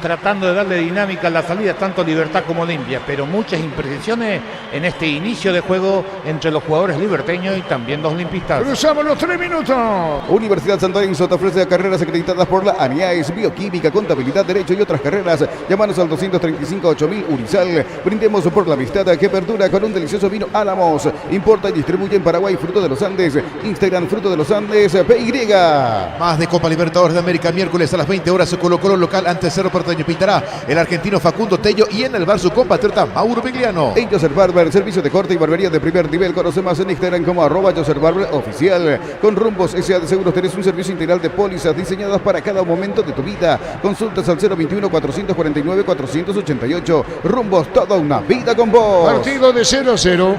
tratando de darle dinámica a la salida, tanto Libertad como Olimpia, pero muchas imprecisiones en este inicio de juego entre los jugadores liberteños y también los olimpistas. Cruzamos los 3 minutos. Universidad San Lorenzo te ofrece carreras acreditadas por la ANIAES, bioquímica, contabilidad, derecho y otras carreras. Llámanos al 235-8000 Urizal. Brindemos por la amistad que perdura con un delicioso vino Álamos. Importa y distribuye en Paraguay Fruto de los Andes. Instagram Fruto de los Andes, PY. Más de Copa Libertadores de América, miércoles a las 20 horas, Colo Colo local ante Cerro Porteño. Porteño. Pitará el argentino Facundo Tello y en el bar su compatriota Mauro Vigliano. En Joseph Barber, servicio de corte y barbería de primer nivel. Conoce más en Instagram como @JosephBarberOficial. Con Rumbos S.A. de Seguros tenés un servicio integral de pólizas diseñadas para cada momento de tu vida. Consultas al 021-449-488. Rumbos, toda una vida con vos. Partido de 0-0.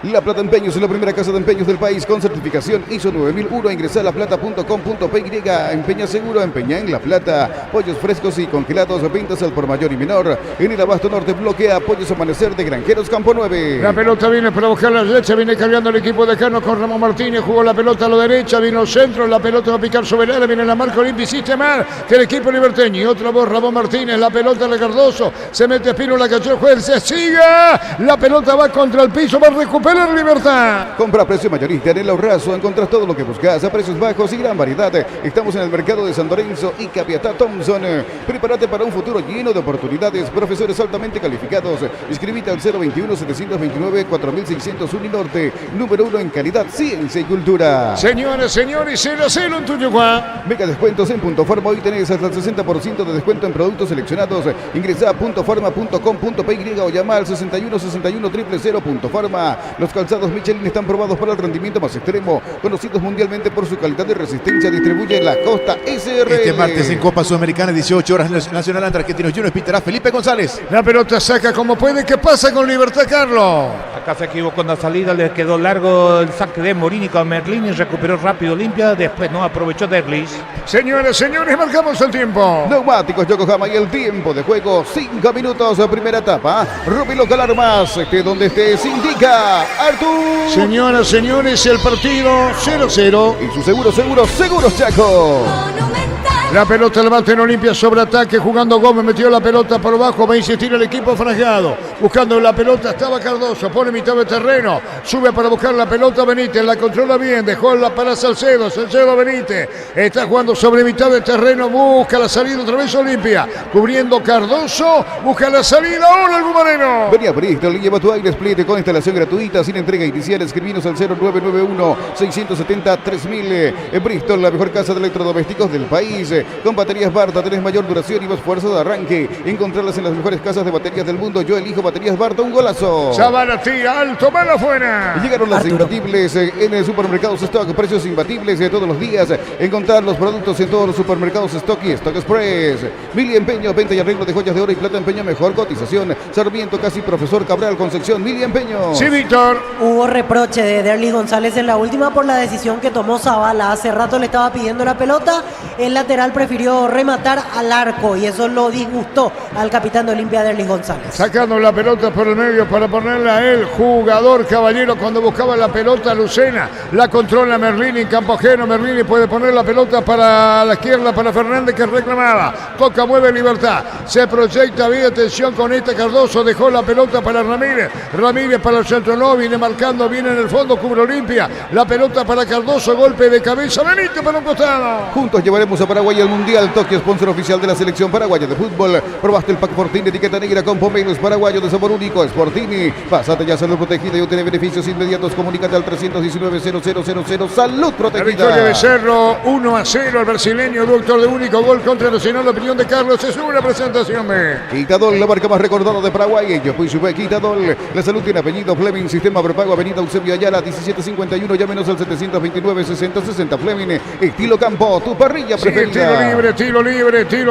La Plata Empeños es la primera casa de empeños del país con certificación ISO 9001. Ingresa a laplata.com.py. Empeña seguro, empeña en La Plata. Pollos frescos y congelados, ventas al por mayor y menor. En el Abasto Norte bloquea Pollos Amanecer de Granjeros Campo 9. La pelota viene para buscar la derecha, viene cargando el equipo de Cano con Ramón Martínez. Jugó la pelota a la derecha, vino al centro, la pelota va a picar sobre el área, viene la marca Olimpia, hiciste mal que el equipo liberteño. Y otra voz, Ramón Martínez, la pelota de Cardoso, se mete Espino, la cachó el juez, se sigue. La pelota va contra el piso, va a recuperar Libertad. Compra a precio mayorista en el Ahorrazo. Encontrás todo lo que buscas a precios bajos y gran variedad. Estamos en el mercado de San Lorenzo y Capiatá Thompson. Prepárate para un futuro lleno de oportunidades. Profesores altamente calificados. Inscribite al 021-729-4601 y Norte. Número 1 en calidad, ciencia y cultura. Señores, 0-0 en Tuyucuá. Mega descuentos en Punto Forma. Hoy tenés hasta el 60% de descuento en productos seleccionados. Ingresá a puntoforma.com.py o llama al 61-61-000. Punto Forma. Los calzados Michelin están probados para el rendimiento más extremo, conocidos mundialmente por su calidad y resistencia. Distribuye en la Costa SR. Este martes en Copa Sudamericana, 18 horas, Nacional ante Argentinos Juniors. Pitará Felipe González. La pelota saca como puede. ¿Qué pasa con Libertad, Carlos? Acá se equivocó en la salida, le quedó largo el saque de Morini con Merlini, recuperó rápido Olimpia, después no aprovechó Derlis. Señores, marcamos el tiempo. Neumáticos Yokohama y el tiempo de juego, 5 minutos, primera etapa. Rubi Local Armas, donde estés, indica Artur. Señoras, señores, el partido 0-0. Y su seguros Chaco. La pelota levanta en Olimpia sobre ataque, jugando Gómez, metió la pelota por abajo, va a insistir el equipo frasgado. Buscando la pelota estaba Cardoso, pone mitad de terreno, sube para buscar la pelota Benítez, la controla bien, dejó la para Salcedo Benítez, está jugando sobre mitad de terreno, busca la salida otra vez Olimpia, cubriendo Cardoso, busca la salida, ahora el Bumareno. Venía Bristol, lleva tu aire split con instalación gratuita, sin entrega inicial, escribinos al 0991-670-3000. En Bristol, la mejor casa de electrodomésticos del país. Con baterías Barta tenés mayor duración y más fuerza de arranque. Encontrarlas en las mejores casas de baterías del mundo. Yo elijo baterías Barta, un golazo. Zabala tira alto, mala afuera. Llegaron las imbatibles en el supermercados Stock. Precios imbatibles de todos los días. Encontrar los productos en todos los supermercados Stock y Stock Express. Mili Empeño, venta y arreglo de joyas de oro y plata. Empeño, mejor cotización. Sarmiento, casi Profesor Cabral, Concepción. Mili Empeño. Sí, Víctor. Hubo reproche de Derlis González en la última por la decisión que tomó Zabala. Hace rato le estaba pidiendo la pelota. El lateral prefirió rematar al arco y eso lo disgustó al capitán de Olimpia, Derlis González. Sacando la pelota por el medio para ponerla a él, jugador Caballero, cuando buscaba la pelota Lucena, la controla Merlini en campo ajeno. Merlini puede poner la pelota para la izquierda para Fernández, que reclamaba, toca, mueve Libertad, se proyecta bien, atención con esta Cardoso, dejó la pelota para Ramírez para el centro, no, viene marcando, viene en el fondo, cubre Olimpia, la pelota para Cardoso, golpe de cabeza, Benítez para un costado. Juntos llevaremos a Paraguay al Mundial. Tokio, sponsor oficial de la selección paraguaya de fútbol. Probaste el pack Fortini, etiqueta negra con pomelos paraguayo de sabor único. Sportini, pásate ya, salud protegida y obtiene beneficios inmediatos. Comunícate al 319-0000. Salud protegida. La victoria de Cerro, 1-0 al brasileño, doctor de único gol contra Nacional. La opinión de Carlos es una presentación de Quitadol, la marca más recordada de Paraguay. Yo fui sube Quitadol. La salud tiene apellido Fleming, sistema prepago, avenida Eusebio Ayala, 1751. Llámenos al 729-6060. Fleming, estilo campo, tu parrilla preferida. Tiro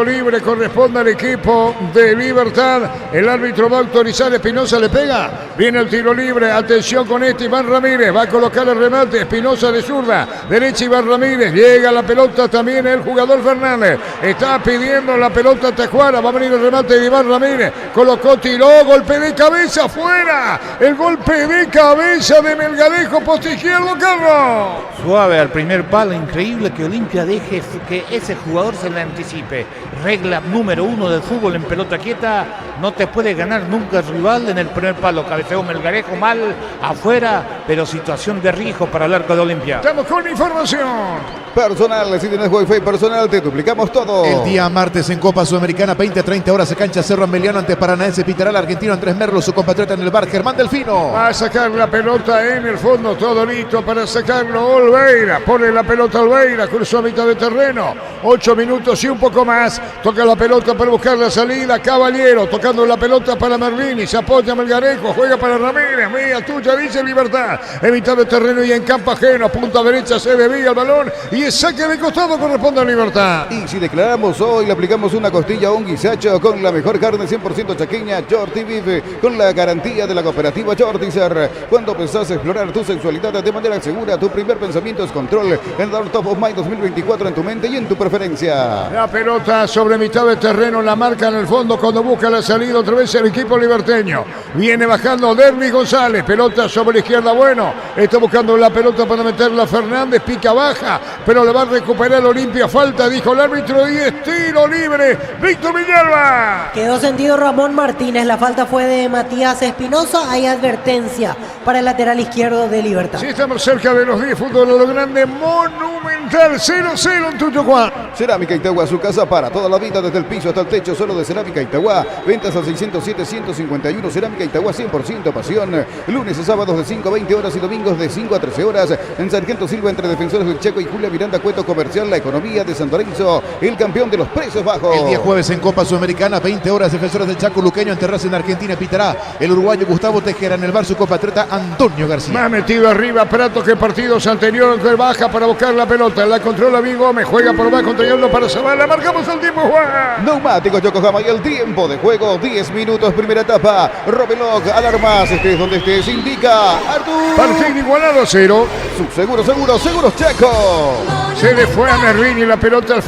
libre, corresponde al equipo de Libertad. El árbitro va a autorizar, Espinosa le pega. Viene el tiro libre, atención con este Iván Ramírez, va a colocar el remate, Espinosa de zurda, derecha Iván Ramírez, llega la pelota también el jugador Fernández, está pidiendo la pelota Tajuara, va a venir el remate de Iván Ramírez, colocó, tiró, golpe de cabeza, fuera, el golpe de cabeza de Melgarejo, poste izquierdo, Carlos. Suave al primer palo, increíble que Olimpia deje que ese jugador se le anticipe. Regla número 1 del fútbol en pelota quieta, no te puede ganar nunca el rival en el primer palo. Cabeceo Melgarejo mal, afuera, pero situación de riesgo para el arco de Olimpia. Estamos con información. Personal, si tienes Wi-Fi personal, te duplicamos todo. El día martes en Copa Sudamericana, 20-30 horas, se cancha Cerro Ameliano ante Paranaense. Pitará el argentino Andrés Merlo, su compatriota en el bar, Germán Delfino. Va a sacar la pelota en el fondo, todo listo para sacarlo Olveira. Pone la pelota Olveira, cruzó a mitad de terreno. 8 minutos y un poco más. Toca la pelota para buscar la salida. Caballero tocando la pelota para Merlini. Se apoya Melgarejo, juega para Ramírez. Mía tuya, dice Libertad. En mitad de terreno y en campo ajeno. Punta derecha se desvía el balón. Y es saque de costado, corresponde a Libertad. Y si declaramos hoy, le aplicamos una costilla o un guisacho con la mejor carne 100% chaqueña, Yorti Beef, con la garantía de la cooperativa Yortizar. Cuando pensás explorar tu sexualidad de manera segura, tu primer pensamiento es control. El Top of Mind 2024 en tu mente y en tu preferencia. La pelota sobre mitad de terreno, la marca en el fondo cuando busca la salida otra vez el equipo liberteño. Viene bajando Derby González, pelota sobre la izquierda, bueno, está buscando la pelota para meterla Fernández, pica baja, pero le va a recuperar Olimpia, falta, dijo el árbitro, y es tiro libre, Víctor Villalba. Quedó sentido Ramón Martínez, la falta fue de Matías Espinosa, hay advertencia para el lateral izquierdo de Libertad. Sí, estamos cerca de los 10, fútbol de lo grande, Monumental, 0-0 en Tuyocuá. Cerámica Itagua, su casa para toda la vida, desde el piso hasta el techo, solo de Cerámica Itagua. Ventas al 607-151, Cerámica Itagua, 100% pasión. Lunes a sábados de 5 a 20 horas y domingos de 5 a 13 horas. En Sargento Silva, entre Defensores del Chaco y Julia Miranda, Cueto Comercial, la economía de San Lorenzo, el campeón de los precios bajos. El día jueves en Copa Sudamericana, 20 horas, Defensores del Chaco Luqueño ante Racing Argentina. Pitará el uruguayo Gustavo Tejera, en el bar su compatriota Antonio García. Más metido arriba Prato que partidos anteriores, que baja para buscar la pelota, la controla bien Gómez, juega por abajo, entregando para Zavala, marcamos el tiempo, Juan. Neumáticos Yokohama y el tiempo de juego, 10 minutos, primera etapa. Robelog, alarmas, estés donde estés, indica Artur. Partido igualado a 0. Seguros Chaco. Se le fue a Merlini, la pelota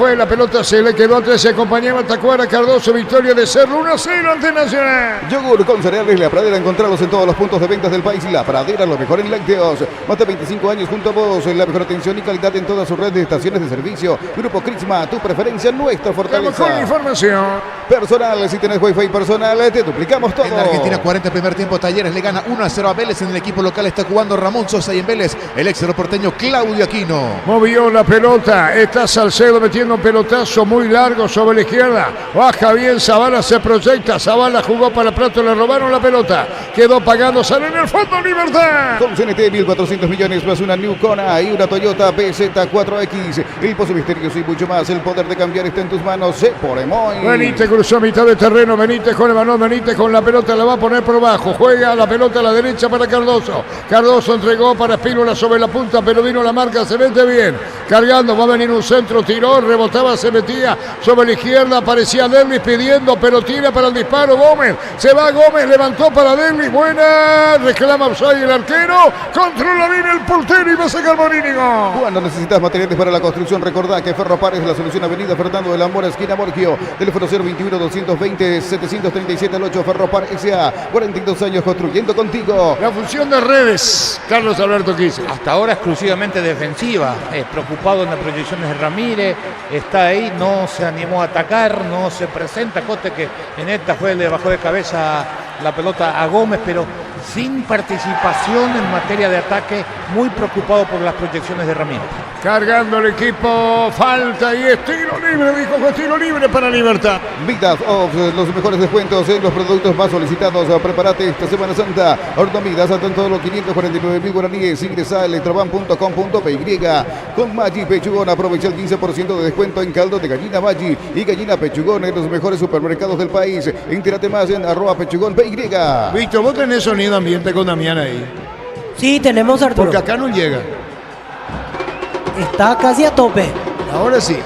se le quedó atrás, se acompañaba a Tacuara Cardoso, victoria de Cerro, 1-0 ante Nacional. Yogur con cereales La Pradera, encontrarlos en todos los puntos de ventas del país. La Pradera, lo mejor en lácteos. Más de 25 años junto a vos, la mejor atención y calidad en toda su red de estaciones de servicio. Grupo Crisma, tu preferencia, nuestra fortaleza. Con información. Personal, si tenés Wi-Fi personal, te duplicamos todo. En Argentina, 40 primer tiempo, Talleres le gana 1-0 a Vélez. En el equipo local está jugando Ramón Sosa y en Vélez el ex porteño Claudio Aquino. Movió la pelota, está Salcedo metiendo un pelotazo muy largo sobre la izquierda. Baja bien, Zavala se proyecta, Zavala jugó para Prato, le robaron la pelota. Quedó pagando, sale en el fondo Libertad. Con CNT, 1.400 millones más una New Kona y una Toyota BZ4X. El pozo misterioso y mucho más. El poder de cambiar está en tus manos. Poremón. Benítez cruzó a mitad de terreno. Benítez con el balón. Benítez con la pelota. La va a poner por abajo. Juega la pelota a la derecha para Cardoso. Cardoso entregó para Espínola sobre la punta, pero vino la marca. Se mete bien. Cargando. Va a venir un centro. Tiró. Rebotaba. Se metía sobre la izquierda. Aparecía Derlis pidiendo, pero tira para el disparo. Gómez. Se va Gómez. Levantó para Derlis. Buena. Reclama Usay el arquero. Controla bien el portero y va a sacar Morínigo. Cuando necesitas materiales para la construcción, recordá que Ferropar es la solución. Avenida Fernando de la Mora, esquina Borgio. Teléfono 021-220-737 al 8. Ferropar S.A. 42 años construyendo contigo. La función de redes, Carlos Alberto Quise. Hasta ahora exclusivamente defensiva. Preocupado en las proyecciones de Ramírez. Está ahí, no se animó a atacar, no se presenta. Cote que en esta fue, le bajó de cabeza la pelota a Gómez, pero sin participación en materia de ataque, muy preocupado por las proyecciones de Ramírez. Cargando el equipo, falta y es tiro libre, dijo que tiro libre para Libertad. Midas of, los mejores descuentos en los productos más solicitados. Prepárate esta Semana Santa. Horno Midas, hasta en todos los 549.000 guaraníes. Ingresa a electroban.com.py. Con Maggi Pechugón, aprovecha el 15% de descuento en caldo de gallina Maggi y gallina Pechugón en los mejores supermercados del país. Entérate más en @pechugónPY. Víctor, ¿vos tenés sonido ambiente con Damián ahí? Sí, tenemos, Arturo. Porque acá no llega. Está casi a tope. Ahora sí,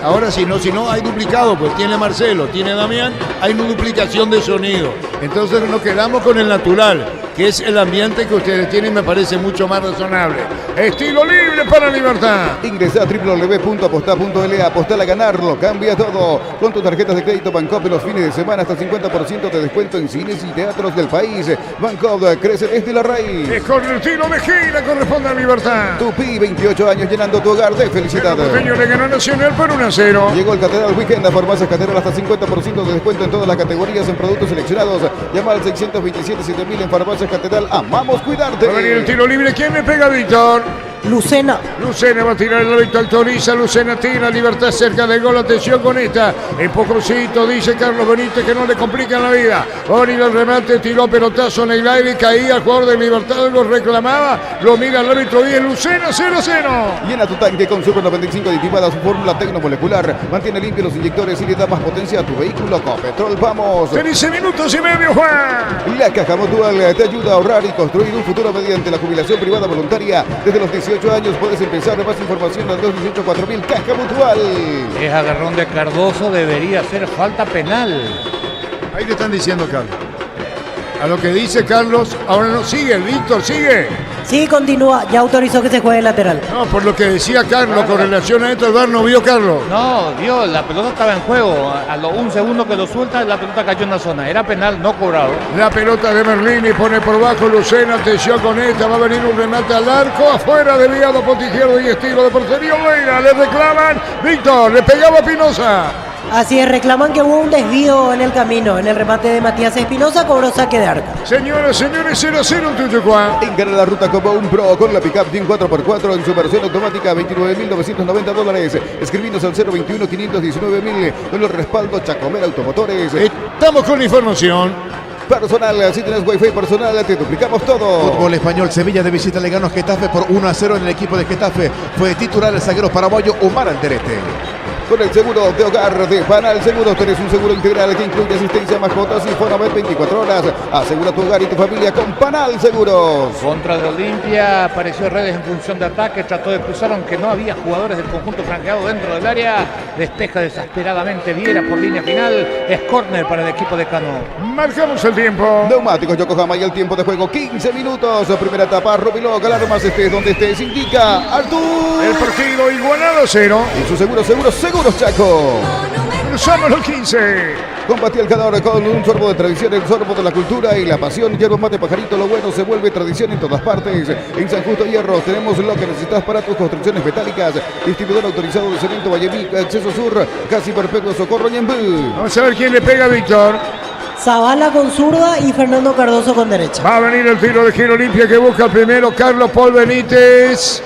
no, si no hay duplicado, pues tiene Marcelo, tiene Damián, hay una duplicación de sonido. Entonces nos quedamos con el natural, que es el ambiente que ustedes tienen, me parece mucho más razonable. Estilo libre para Libertad. Ingresa a www.aposta.la, apostar a ganarlo, cambia todo. Con tus tarjetas de crédito Bancopp en los fines de semana hasta 50% de descuento en cines y teatros del país. Bancopp crece desde la raíz. Es con el tiro de gira, corresponde a Libertad. Tupi, 28 años llenando tu hogar de felicidad. El porteño le ganó Nacional por 1-0. Llegó el Catedral Weekend a Farmacias Catedral, hasta 50% de descuento en todas las categorías en productos seleccionados. Llama al 627-7000 en Farmacias Catedral. Amamos cuidarte. Va a venir el tiro libre. ¿Quién le pega, Víctor? Lucena. Lucena va a tirar el árbitro, autoriza. Lucena tira, Libertad cerca del gol. Atención con esta. Empujocito, dice Carlos Benítez, que no le complican la vida. Va a venir el remate, tiró pelotazo en el aire, caía el jugador de Libertad, algo reclamaba. Lo mira el árbitro bien. Lucena 0-0. Llena tu tanque con Super 95 aditivada, su fórmula tecnomolecular. Mantiene limpio los inyectores y le da más potencia a tu vehículo. Copetrol, vamos. 13 minutos y medio, Juan. La Caja Mutual te ayuda a ahorrar y construir un futuro mediante la jubilación privada voluntaria. Desde los 18 años puedes empezar. Más información al 218-4000. Caja Mutual. Es agarrón de Cardoso, debería ser falta penal. Ahí le están diciendo, Carlos. A lo que dice Carlos, ahora no sigue, Víctor, sigue. Sí, continúa, ya autorizó que se juegue el lateral. No, por lo que decía Carlos con relación a esto, el VAR no vio Carlos. No, vio, la pelota estaba en juego. A lo un segundo que lo suelta, la pelota cayó en la zona. Era penal, no cobrado. La pelota de Merlini pone por bajo Lucena, atención con esta, va a venir un remate al arco, afuera, desviado por izquierdo y estilo de portería. Oleira, le reclaman, Víctor, le pegaba a Pinoza. Así es, reclaman que hubo un desvío en el camino. En el remate de Matías Espinosa cobró saque de arco. Señoras, señores, 0-0 tuyo, Juan. Encara la ruta como un pro con la pickup Jeep 4x4 en su versión automática, $29.990. Escribinos al 021-519.000 con el respaldo Chacomer Automotores. Estamos con la información. Personal, si tienes wifi personal, te duplicamos todo. Fútbol español, Sevilla de visita le ganó a Getafe por 1-0 en el equipo de Getafe. Fue titular el zaguero paraguayo Omar Alderete. Con el seguro de hogar de Panal Seguros tenés un seguro integral que incluye asistencia a mascotas y Fonavet 24 horas. Asegura tu hogar y tu familia con Panal Seguros. Contra de Olimpia, apareció Redes en función de ataque, trató de cruzar aunque no había jugadores del conjunto franqueado dentro del área. Despeja desesperadamente Viera por línea final. Es córner para el equipo de Cano. Marcamos el tiempo. Neumáticos Yokohama y el tiempo de juego 15 minutos. Primera etapa, Rubiló, Galarmas, estés donde estés, indica Artur. El partido igualado a 0. Y su seguros Chaco. Cruzamos los 15. Combatí el calor con un sorbo de tradición, el sorbo de la cultura y la pasión. Hierro mate pajarito, lo bueno se vuelve tradición en todas partes. En San Justo Hierro tenemos lo que necesitas para tus construcciones metálicas. Distribuidor autorizado de cemento Vallevic, Acceso Sur, Casi Perpetuo Socorro Ñembú. Vamos a ver quién le pega a Víctor. Zavala con zurda y Fernando Cardoso con derecha. Va a venir el tiro de Giro Olimpia que busca el primero Carlos Paul Benítez.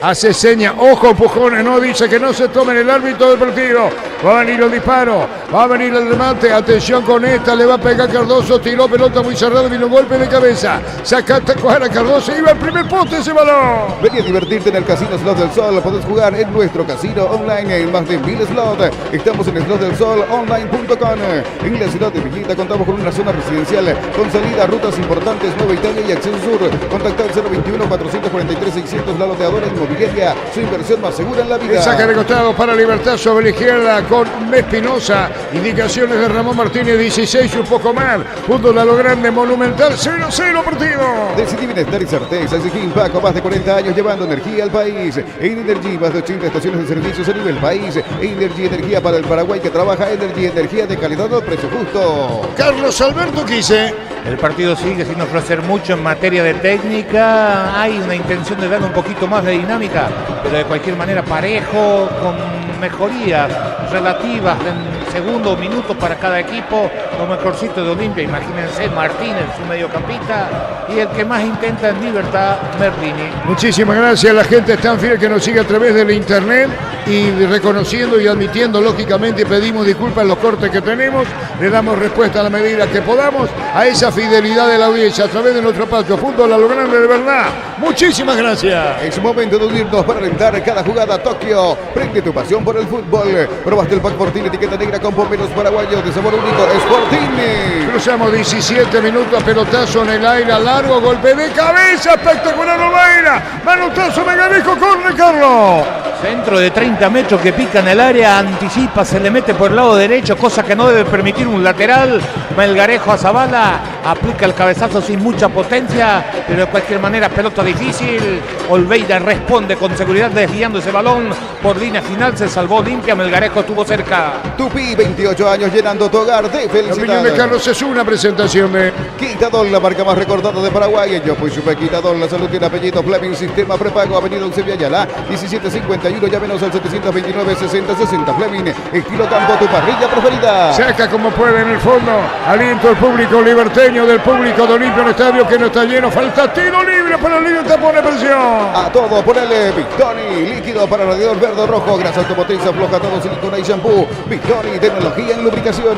Hace seña, ojo, empujones, no dice que no se tomen el árbitro del partido. Va a venir el disparo, va a venir el remate, atención con esta, le va a pegar Cardoso, tiró pelota muy cerrada, vino un golpe de cabeza. Saca a cuadra Cardoso, iba al primer poste ese balón. Vení a divertirte en el Casino Slot del Sol, podés jugar en nuestro casino online en más de 1000 slots. Estamos en slotdelsolonline.com. En la ciudad de Villita contamos con una zona residencial con salida a rutas importantes, Nueva Italia y Acceso Sur. Contactar 021-443-600, la loteadora inmobiliaria, su inversión más segura en la vida. Saca de costado para Libertad sobre la izquierda con Espinosa. Indicaciones de Ramón Martínez, 16 y un poco más. Fútbol a lo grande, Monumental, 0-0 partido. Decidí bienestar y certeza. Exigí Paco, más de 40 años llevando energía al país. Energy, más de 80 estaciones de servicios a nivel país. Energy, energía para el Paraguay que trabaja. Energy, energía de calidad al precio justo. Carlos Alberto Quise. El partido sigue sin ofrecer mucho en materia de técnica. Hay una intención de darle un poquito más de dinámica, pero de cualquier manera parejo, con mejorías relativas en segundos, minutos para cada equipo. Lo mejorcito de Olimpia, imagínense, Martínez, su mediocampista, y el que más intenta en Libertad, Merlini. Muchísimas gracias a la gente tan fiel que nos sigue a través del internet y reconociendo y admitiendo, lógicamente, pedimos disculpas en los cortes que tenemos, le damos respuesta a la medida que podamos a esa fidelidad de la audiencia a través de nuestro patio Fútbol a lo grande de verdad. Muchísimas gracias. Es momento de unirnos para alentar cada jugada. Tokio, prende tu pasión por el fútbol. Probaste el pack Fortín, etiqueta negra con pommeros paraguayos de sabor único. Es Fortín. Cruzamos 17 minutos, pelotazo en el aire, largo, golpe de cabeza, espectacular Oleira. Manotazo, Meganejo, corre Carlos. Centro de 30 metros que pica en el área, anticipa, se le mete por el lado derecho, cosa que no debe permitir un lateral. Melgarejo a Zavala, aplica el cabezazo sin mucha potencia, pero de cualquier manera pelota difícil. Olveira responde con seguridad desviando ese balón por línea final, se salvó limpia, Melgarejo estuvo cerca. Tupi, 28 años llenando tu hogar de La opinión felicidad. de Carlos es una presentación de Quitadol, la marca más recordada de Paraguay. Yo fui Super Quitadol, la salud tiene apellido Fleming, sistema prepago, avenida Eusebio Ayala, 1751, llámenos al 729-6060. Fleming, estilo campo, tu parrilla preferida. Saca como puede en el fondo, aliento el público liberteño, del público de Olimpia, un estadio que no está lleno, falta tiro libre para el Libertad, pone presión. A todo, ponele Victoni, líquido para radiador verde o rojo, grasa automotriz, afloja todo, silicona y shampoo. Victoni, tecnología en lubricación.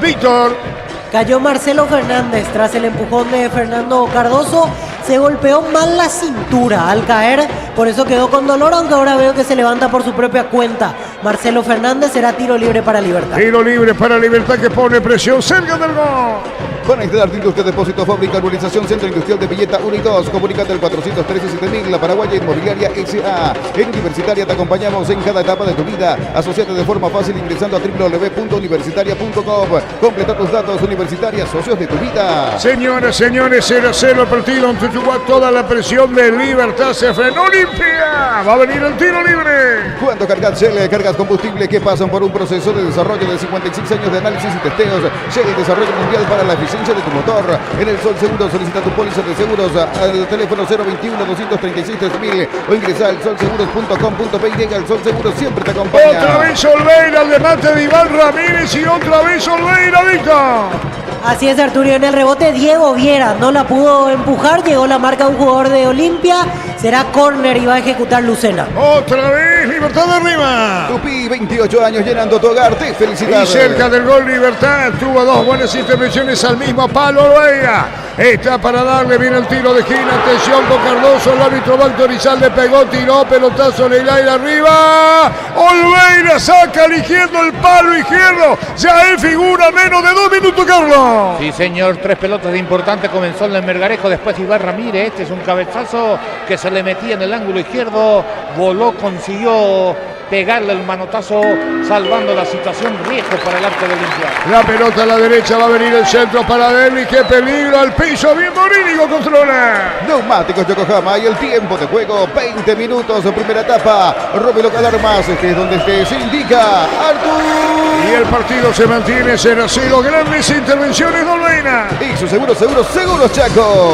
Víctor. Cayó Marcelo Fernández tras el empujón de Fernando Cardoso. Se golpeó mal la cintura al caer, por eso quedó con dolor, aunque ahora veo que se levanta por su propia cuenta. Marcelo Fernández, será tiro libre para Libertad. Tiro libre para Libertad que pone presión cerca del gol. Van a instalar Industria Depósito, Fábrica, Urbanización, Centro Industrial de Villeta 1 y 2. Comunicate al 413-7000, La Paraguaya Inmobiliaria S.A. En Universitaria te acompañamos en cada etapa de tu vida. Asociate de forma fácil ingresando a www.universitaria.com. Completa tus datos. Universitaria, socios de tu vida. Señoras, señores, 0-0 el partido. En Tuchugua, toda la presión de Libertad se frenó. Olimpia, va a venir el tiro libre. Cuando cargas Shell, cargas combustible que pasan por un proceso de desarrollo de 56 años de análisis y testeos. Shell, desarrollo mundial para la eficiencia de tu motor. En el Sol Seguro solicita tu póliza de seguros al teléfono 021-236-3000 o ingresa al solseguros.com.pe y llega al Sol Seguro, siempre te acompaña. Otra vez Olveira, el remate de Iván Ramírez y otra vez Olveira, Víctor. Así es, Arturio, en el rebote Diego Viera no la pudo empujar, llegó la marca de un jugador de Olimpia, será córner y va a ejecutar Lucena. Otra vez Libertad de arriba. Tupi, 28 años llenando tu hogar, te felicitamos. Y cerca del gol Libertad, tuvo dos buenas intervenciones al mismo palo. Olveira está para darle bien el tiro de esquina, atención con Cardoso, el árbitro va a autorizar, le pegó, tiró, pelotazo en el aire arriba. Olveira saca eligiendo el palo izquierdo, ya es figura, menos de 2 minutos, Carlos. Sí, señor, 3 pelotas de importante, comenzó en el Melgarejo, después Iván Ramírez, este es un cabezazo que se le metía en el ángulo izquierdo, voló, consiguió pegarle el manotazo, salvando la situación, riesgo para el arco de Olimpia. La pelota a la derecha, va a venir el centro para Deli, qué peligro, al piso, bien Morínigo, controla. Neumáticos Yokohama y el tiempo de juego, 20 minutos en primera etapa. Rómelo Calarmas, este es donde se indica Artur. Y el partido se mantiene 0-0, grandes intervenciones de Olveira. Y su seguro, Chaco.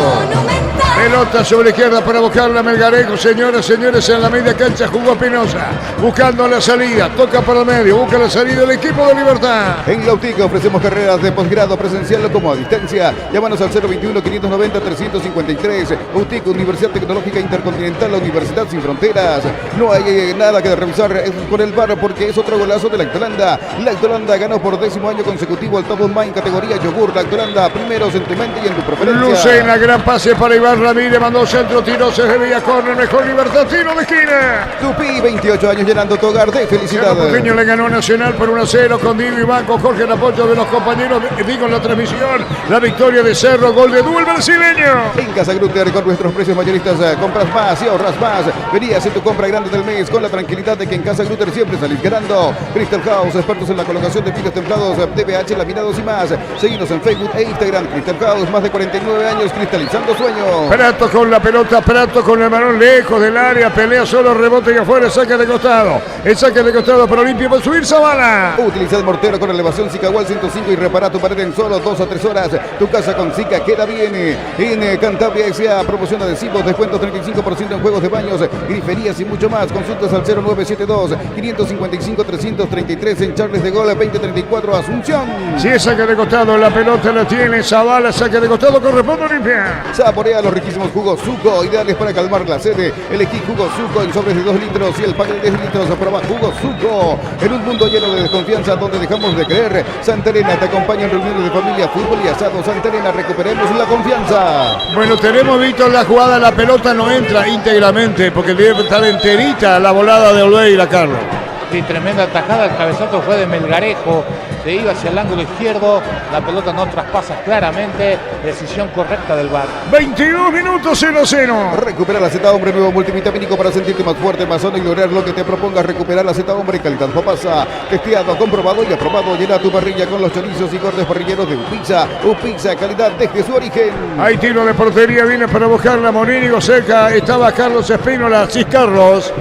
Pelota sobre la izquierda para buscarla Melgarejo, señoras, señores, en la media cancha jugó Penosa, buscando la salida, toca para el medio, busca la salida del equipo de Libertad. En la UTIC ofrecemos carreras de posgrado presencial como a distancia. Llámanos al 021-590-353. UTIC, Universidad Tecnológica Intercontinental, la Universidad Sin Fronteras. No hay nada que revisar con el VAR porque es otro golazo de la Lactolanda. La Lactolanda ganó por 10º año consecutivo al Top of Mind categoría yogur. Lactolanda, primeros en tu mente y en tu preferencia. Lucena, gran pase para Iván Ramírez, mandó centro, tiró, se debía córner, mejor Libertad, tiro de esquina. Tupi, 28 años llenando tu hogar de felicidad. Cerro Porteño le ganó Nacional por 1-0 con Diego Iván, con Jorge el apoyo de los compañeros, digo en la transmisión, la victoria de Cerro, gol de Duel brasileño. En Casa Grutter con nuestros precios mayoristas compras más y ahorras más. Vení a hacer tu compra grande del mes con la tranquilidad de que en Casa Grutter siempre salís ganando. Crystal House, expertos en la colocación de vidrios templados, DBH, laminados y más. Seguinos en Facebook e Instagram. Crystal House, más de 49 años cristalizando sueños. Prato con la pelota, Prato con el balón lejos del área, pelea solo, rebote y afuera, saca de costado. El saque de costado para Olimpia, va a subir Zavala. Utiliza el mortero con elevación Sicagual 105 y repara tu pared en solo 2 a 3 horas. Tu casa con Sica queda bien. En Cantabria S.A. promoción adhesivos, descuento 35% en juegos de baños, griferías y mucho más. Consultas al 0972-555-333 en Charles de Gol 2034 Asunción. Si es saque de costado, la pelota la tiene Zavala, saque de costado, corresponde a Olimpia. Saborea los riquísimos jugos Suco, ideales para calmar la sed. Elegí jugo Suco en sobres de 2 litros y el pack de 10 litros. Prueba jugo Suco. En un mundo lleno de desconfianza donde dejamos de creer, Santa Elena te acompaña en reuniones de familia, fútbol y asado. Santa Elena, recuperemos la confianza. Bueno, tenemos visto la jugada, la pelota no entra íntegramente porque debe estar enterita la volada de Olveira, Carlos. Sí, tremenda atajada, el cabezazo fue de Melgarejo, se iba hacia el ángulo izquierdo, la pelota no traspasa claramente, decisión correcta del VAR. 22 minutos 0-0. Recupera la Z Hombre, nuevo multivitamínico para sentirte más fuerte, más sano y lograr lo que te propongas. Recuperar la Z Hombre, calidad Papasa, testeado, comprobado y aprobado. Llena tu parrilla con los chorizos y cortes parrilleros de Upizza, calidad desde su origen. Hay tiro de portería, viene para buscarla Morínigo, cerca estaba Carlos Espínola. Sí, Carlos.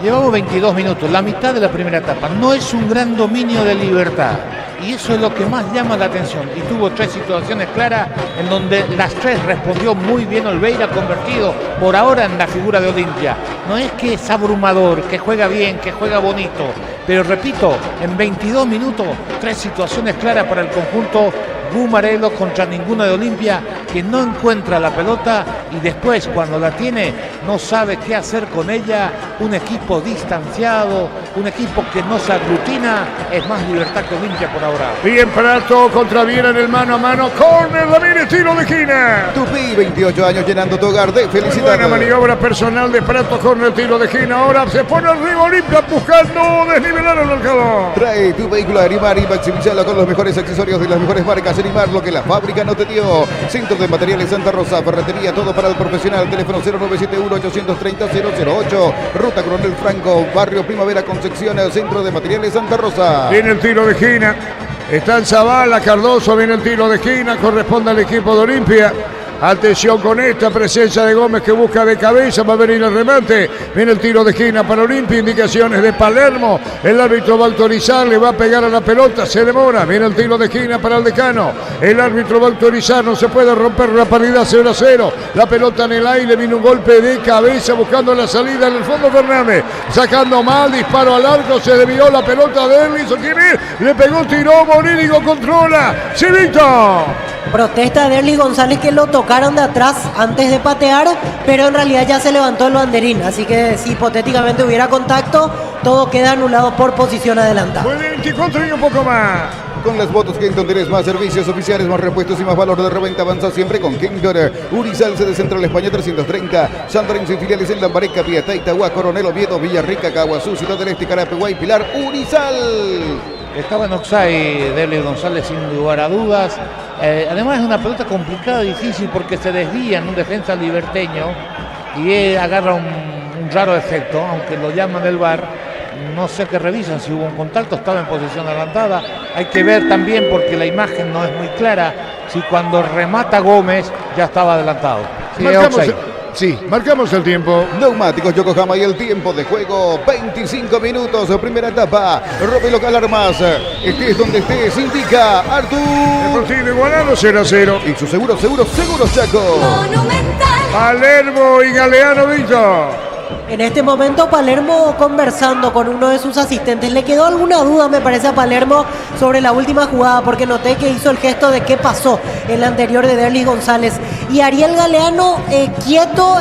Llevamos 22 minutos, la mitad de la primera etapa. No es un gran dominio de Libertad. y eso es lo que más llama la atención. Y tuvo 3 situaciones claras en donde las 3 respondió muy bien Olveira, convertido por ahora en la figura de Olimpia. No es que es abrumador, que juega bien, que juega bonito, pero repito, en 22 minutos 3 situaciones claras para el conjunto Gumarelo contra ninguna de Olimpia, que no encuentra la pelota y después cuando la tiene no sabe qué hacer con ella. Un equipo distanciado, un equipo que no se aglutina, es más Libertad que Olimpia por ahora. Bien Prato contra Viera en el mano a mano, córner, Ramírez, tiro de esquina. Tupi, 28 años llenando tu hogar de felicidad. Buena maniobra personal de Prato, córner, tiro de esquina. Ahora se pone arriba Olimpia buscando desnivelar al marcador. Trae tu vehículo a Arimar y maximizalo con los mejores accesorios de las mejores marcas. Arimar, lo que la fábrica no te dio. Centro de Materiales Santa Rosa, ferretería, todo para el profesional. Teléfono 0971-830-008. Ruta Coronel Franco, Barrio Primavera, Concepción, Centro de Materiales Santa Rosa. Viene el tiro de esquina. Está en Zavala, Cardoso, viene el tiro de esquina. Corresponde al equipo de Olimpia. Atención con esta presencia de Gómez que busca de cabeza, va a venir el remate, viene el tiro de esquina para Olimpia, indicaciones de Palermo, el árbitro va a autorizar, le va a pegar a la pelota, se demora, viene el tiro de esquina para el decano, el árbitro va a autorizar, no se puede romper la paridad 0-0, la pelota en el aire, viene un golpe de cabeza buscando la salida en el fondo Fernández, sacando mal, disparo al arco, se desvió la pelota de Erlis, le pegó, tiró, Morínigo controla, Civito. Protesta de Erlis González que lo tocaron de atrás antes de patear, pero en realidad ya se levantó el banderín, así que si hipotéticamente hubiera contacto, todo queda anulado por posición adelantada. Muy bien, Ticontra y un poco más. Con las motos Kenton tienes más servicios oficiales, más repuestos y más valor de reventa. Avanza siempre con Kenton. Urizal, sede Central España 330. Santorín sin filiales en Lambaré, Piatá, Itagua, Coronel Oviedo, Villarrica, Caguazú, Ciudad del Este, Carapeguay, Pilar, Urizal. Estaba en Oxay Derlis González sin lugar a dudas. Además es una pelota complicada, difícil, porque se desvía en un defensa liberteño y él agarra un raro efecto, aunque lo llaman del VAR. No sé qué revisan, si hubo un contacto, estaba en posición adelantada. Hay que ver también, porque la imagen no es muy clara, si cuando remata Gómez ya estaba adelantado. Sí, marcamos el tiempo. Neumáticos Yokohama y el tiempo de juego, 25 minutos, primera etapa. Robe local Armas. Estés donde estés, indica Artur. Deportivo igualado 0-0. Y su seguro Chaco. Monumental. Palermo y Galeano Víctor. En este momento Palermo conversando con uno de sus asistentes. Le quedó alguna duda, me parece, a Palermo sobre la última jugada, porque noté que hizo el gesto de qué pasó en la anterior de Derlis González. Y Ariel Galeano quieto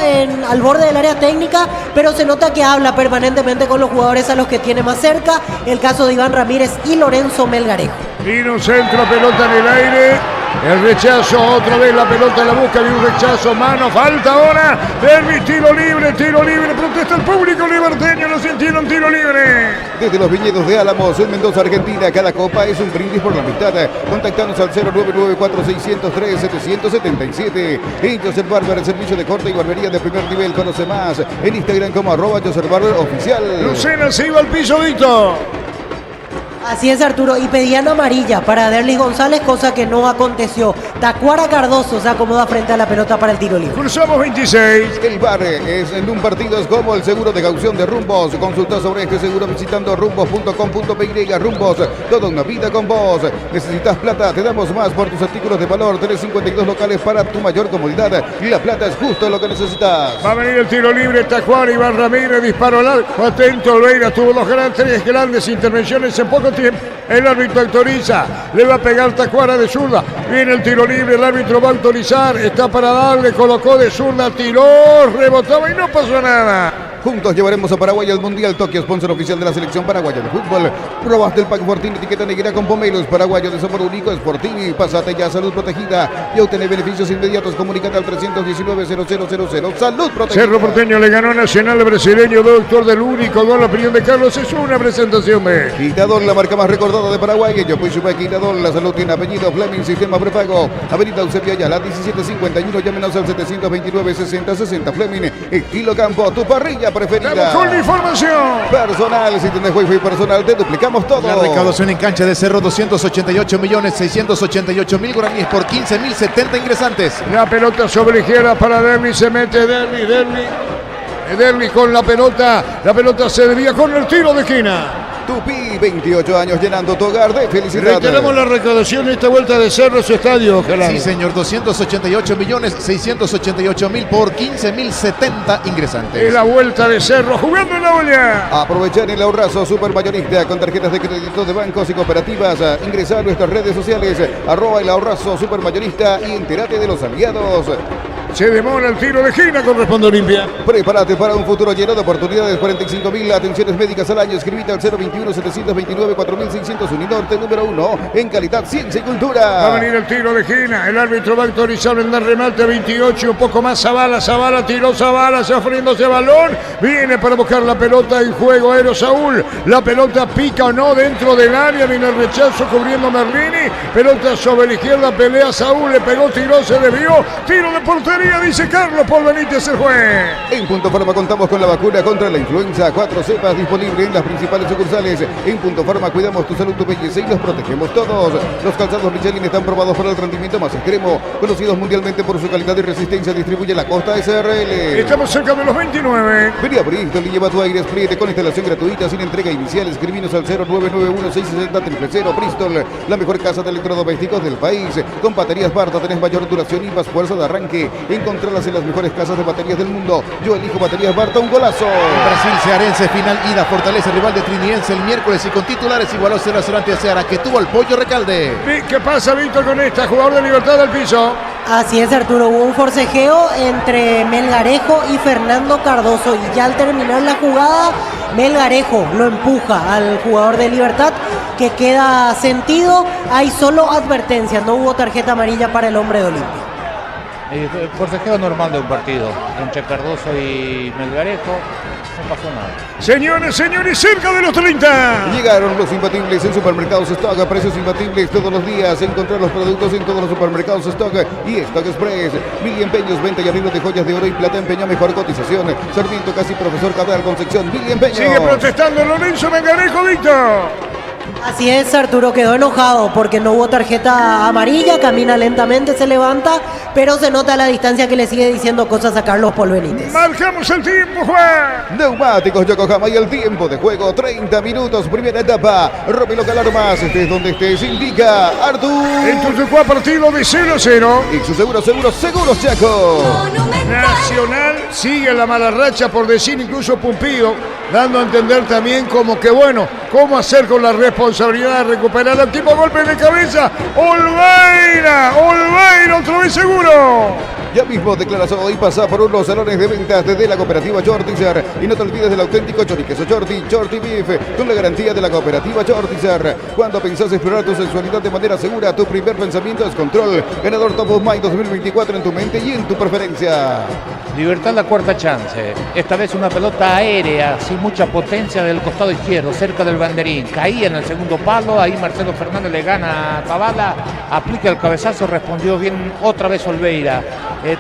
al borde del área técnica, pero se nota que habla permanentemente con los jugadores a los que tiene más cerca. El caso de Iván Ramírez y Lorenzo Melgarejo. Vino un centro, pelota en el aire. El rechazo, otra vez la pelota la busca, y un rechazo, mano, falta ahora. Derlis, tiro libre, protesta el público liberteño, lo sintieron, tiro libre. Desde los viñedos de Álamos, en Mendoza, Argentina, cada copa es un brindis por la amistad. Contactanos al 0994-603-777. En Joseph Barber, servicio de corte y barbería de primer nivel. Conoce más en Instagram como @JosephBarberOficial. Lucena se iba al piso, Víctor. Así es, Arturo, y pedían amarilla para Derlis González, cosa que no aconteció. Tacuara Cardoso se acomoda frente a la pelota para el tiro libre. Cruzamos 26. El VAR es en un partido, es como el seguro de caución de Rumbos. Consulta sobre este seguro visitando rumbos.com.py. Rumbos, toda una vida con vos. Necesitas plata, te damos más por tus artículos de valor. Tenés 52 locales para tu mayor comodidad. La plata es justo lo que necesitas. Va a venir el tiro libre, Tacuara, Iván Ramírez, disparo al arco. Atento, Olveira, tuvo tres grandes intervenciones en poco tiempo. El árbitro autoriza, le va a pegar Tacuara de zurda. Viene el tiro libre, el árbitro va a autorizar. Está para darle, colocó de zurda, tiró, rebotaba y no pasó nada. Juntos llevaremos a Paraguay al Mundial. Tokio, sponsor oficial de la selección paraguaya de fútbol. Probas del Pack Fortini, etiqueta negra con pomelos. Paraguayo de sabor único, es Fortini. Pásate ya, salud protegida y obtener beneficios inmediatos. Comunicate al 319-0000. Salud protegida. Cerro Porteño le ganó a Nacional Brasileño, doctor del único gol. La opinión de Carlos es una presentación de Quitador, la marca más recordada de Paraguay. Yo fui Super Quitador, la salud tiene apellido. Fleming, sistema prepago. Avenida Eusebio Ayala, 1751. Llámenos al 729-6060. Fleming, estilo campo, tu parrilla preferida. Vamos con la información. Personal, si tenés wifi personal, te duplicamos todo. La recaudación en cancha de Cerro, 288.688.000 guaraníes por 15.070 ingresantes. La pelota sobre izquierda para Derlis, se mete Derlis con la pelota se desvía con el tiro de esquina. Tupí, 28 años llenando tu hogar de felicidad. Reiteramos la recaudación de esta vuelta de Cerro a su estadio, ojalá. Sí, señor, 288.688.000 por 15.070 ingresantes. Es la vuelta de Cerro jugando en la olla. Aprovechar el ahorrazo supermayorista con tarjetas de crédito de bancos y cooperativas. Ingresa a nuestras redes sociales, @el ahorrazo supermayorista y entérate de los aliados. Se demora el tiro de esquina, corresponde a Olimpia. Prepárate para un futuro lleno de oportunidades. 45.000 atenciones médicas al año. Escribite al 021-729-4600. Uninorte número 1 en calidad, ciencia y cultura. Va a venir el tiro de esquina. El árbitro va a autorizar el remate 28. Un poco más Zavala. Zavala tiró Zavala. Se ofriéndose balón. Viene para buscar la pelota en juego aéreo Saúl. La pelota pica o no dentro del área. Viene el rechazo cubriendo Merlini. Pelota sobre la izquierda. Pelea Saúl. Le pegó, tiró, se desvió. Tiro de portería. Dice Carlos Paul Benítez, el juez. En Punto Farma contamos con la vacuna contra la influenza. 4 cepas disponible en las principales sucursales. En Punto Farma cuidamos tu salud, tu belleza y los protegemos todos. Los calzados Michelin están probados para el rendimiento más extremo. Conocidos mundialmente por su calidad y resistencia. Distribuye la Costa SRL. Estamos cerca de los 29. Vení a Bristol y lleva tu aire Split con instalación gratuita sin entrega inicial. Escribinos al 0991-660-000. Bristol, la mejor casa de electrodomésticos del país. Con baterías Barta tenés mayor duración y más fuerza de arranque. Encontrarlas en las mejores casas de baterías del mundo. Yo elijo baterías Barta, un golazo. Brasil Cearense, final ida, Fortaleza, rival de Trinidense el miércoles y con titulares igualó 0-0 ante Ceará, que tuvo al Pollo Recalde. ¿Qué pasa, Víctor, con esta? Jugador de Libertad al piso. Así es, Arturo, hubo un forcejeo entre Melgarejo y Fernando Cardoso y ya al terminar la jugada, Melgarejo lo empuja al jugador de Libertad, que queda sentido. Hay solo advertencia, no hubo tarjeta amarilla para el hombre de Olimpia. Forcejeo normal de un partido entre Cardoso y Melgarejo, no pasó nada. Señores, cerca de los 30. Llegaron los imbatibles en Supermercados Stock a precios imbatibles todos los días. Encontrar los productos en todos los supermercados Stock y Stock Express. Mil empeños, venta y arreglo de joyas de oro y plata. Empeña, mejor cotización. Sarmiento, casi profesor Cabral, Concepción. Mil empeños. Sigue protestando Lorenzo Melgarejo, Víctor. Así es, Arturo quedó enojado porque no hubo tarjeta amarilla, camina lentamente, se levanta, pero se nota a la distancia que le sigue diciendo cosas a Carlos Paul Benítez. Marcamos el tiempo, Juan. Neumáticos Yokohama y el tiempo de juego, 30 minutos, primera etapa. Rópelo Calarmas, estés donde estés, indica Artur. Entonces fue a partido de 0-0. Y su seguros Chaco. Nacional sigue la mala racha, por decir incluso Pumpido, dando a entender también como que bueno, cómo hacer con la responsabilidad de recuperar el tipo. Golpe de cabeza, Olveira, otra vez seguro. Ya mismo declaras hoy, pasa por unos salones de ventas de la cooperativa Chortizer y no te olvides del auténtico choriqueso Chorty Beef con la garantía de la cooperativa Chortizer. Cuando pensás explorar tu sexualidad de manera segura, tu primer pensamiento es Control. Ganador Top of Mind 2024 en tu mente y en tu preferencia. Libertad, la cuarta chance. Esta vez una pelota aérea sin mucha potencia del costado izquierdo, cerca del banderín. Caía en el segundo palo, ahí Marcelo Fernández le gana a Zavala, aplica el cabezazo, respondió bien otra vez Olveira.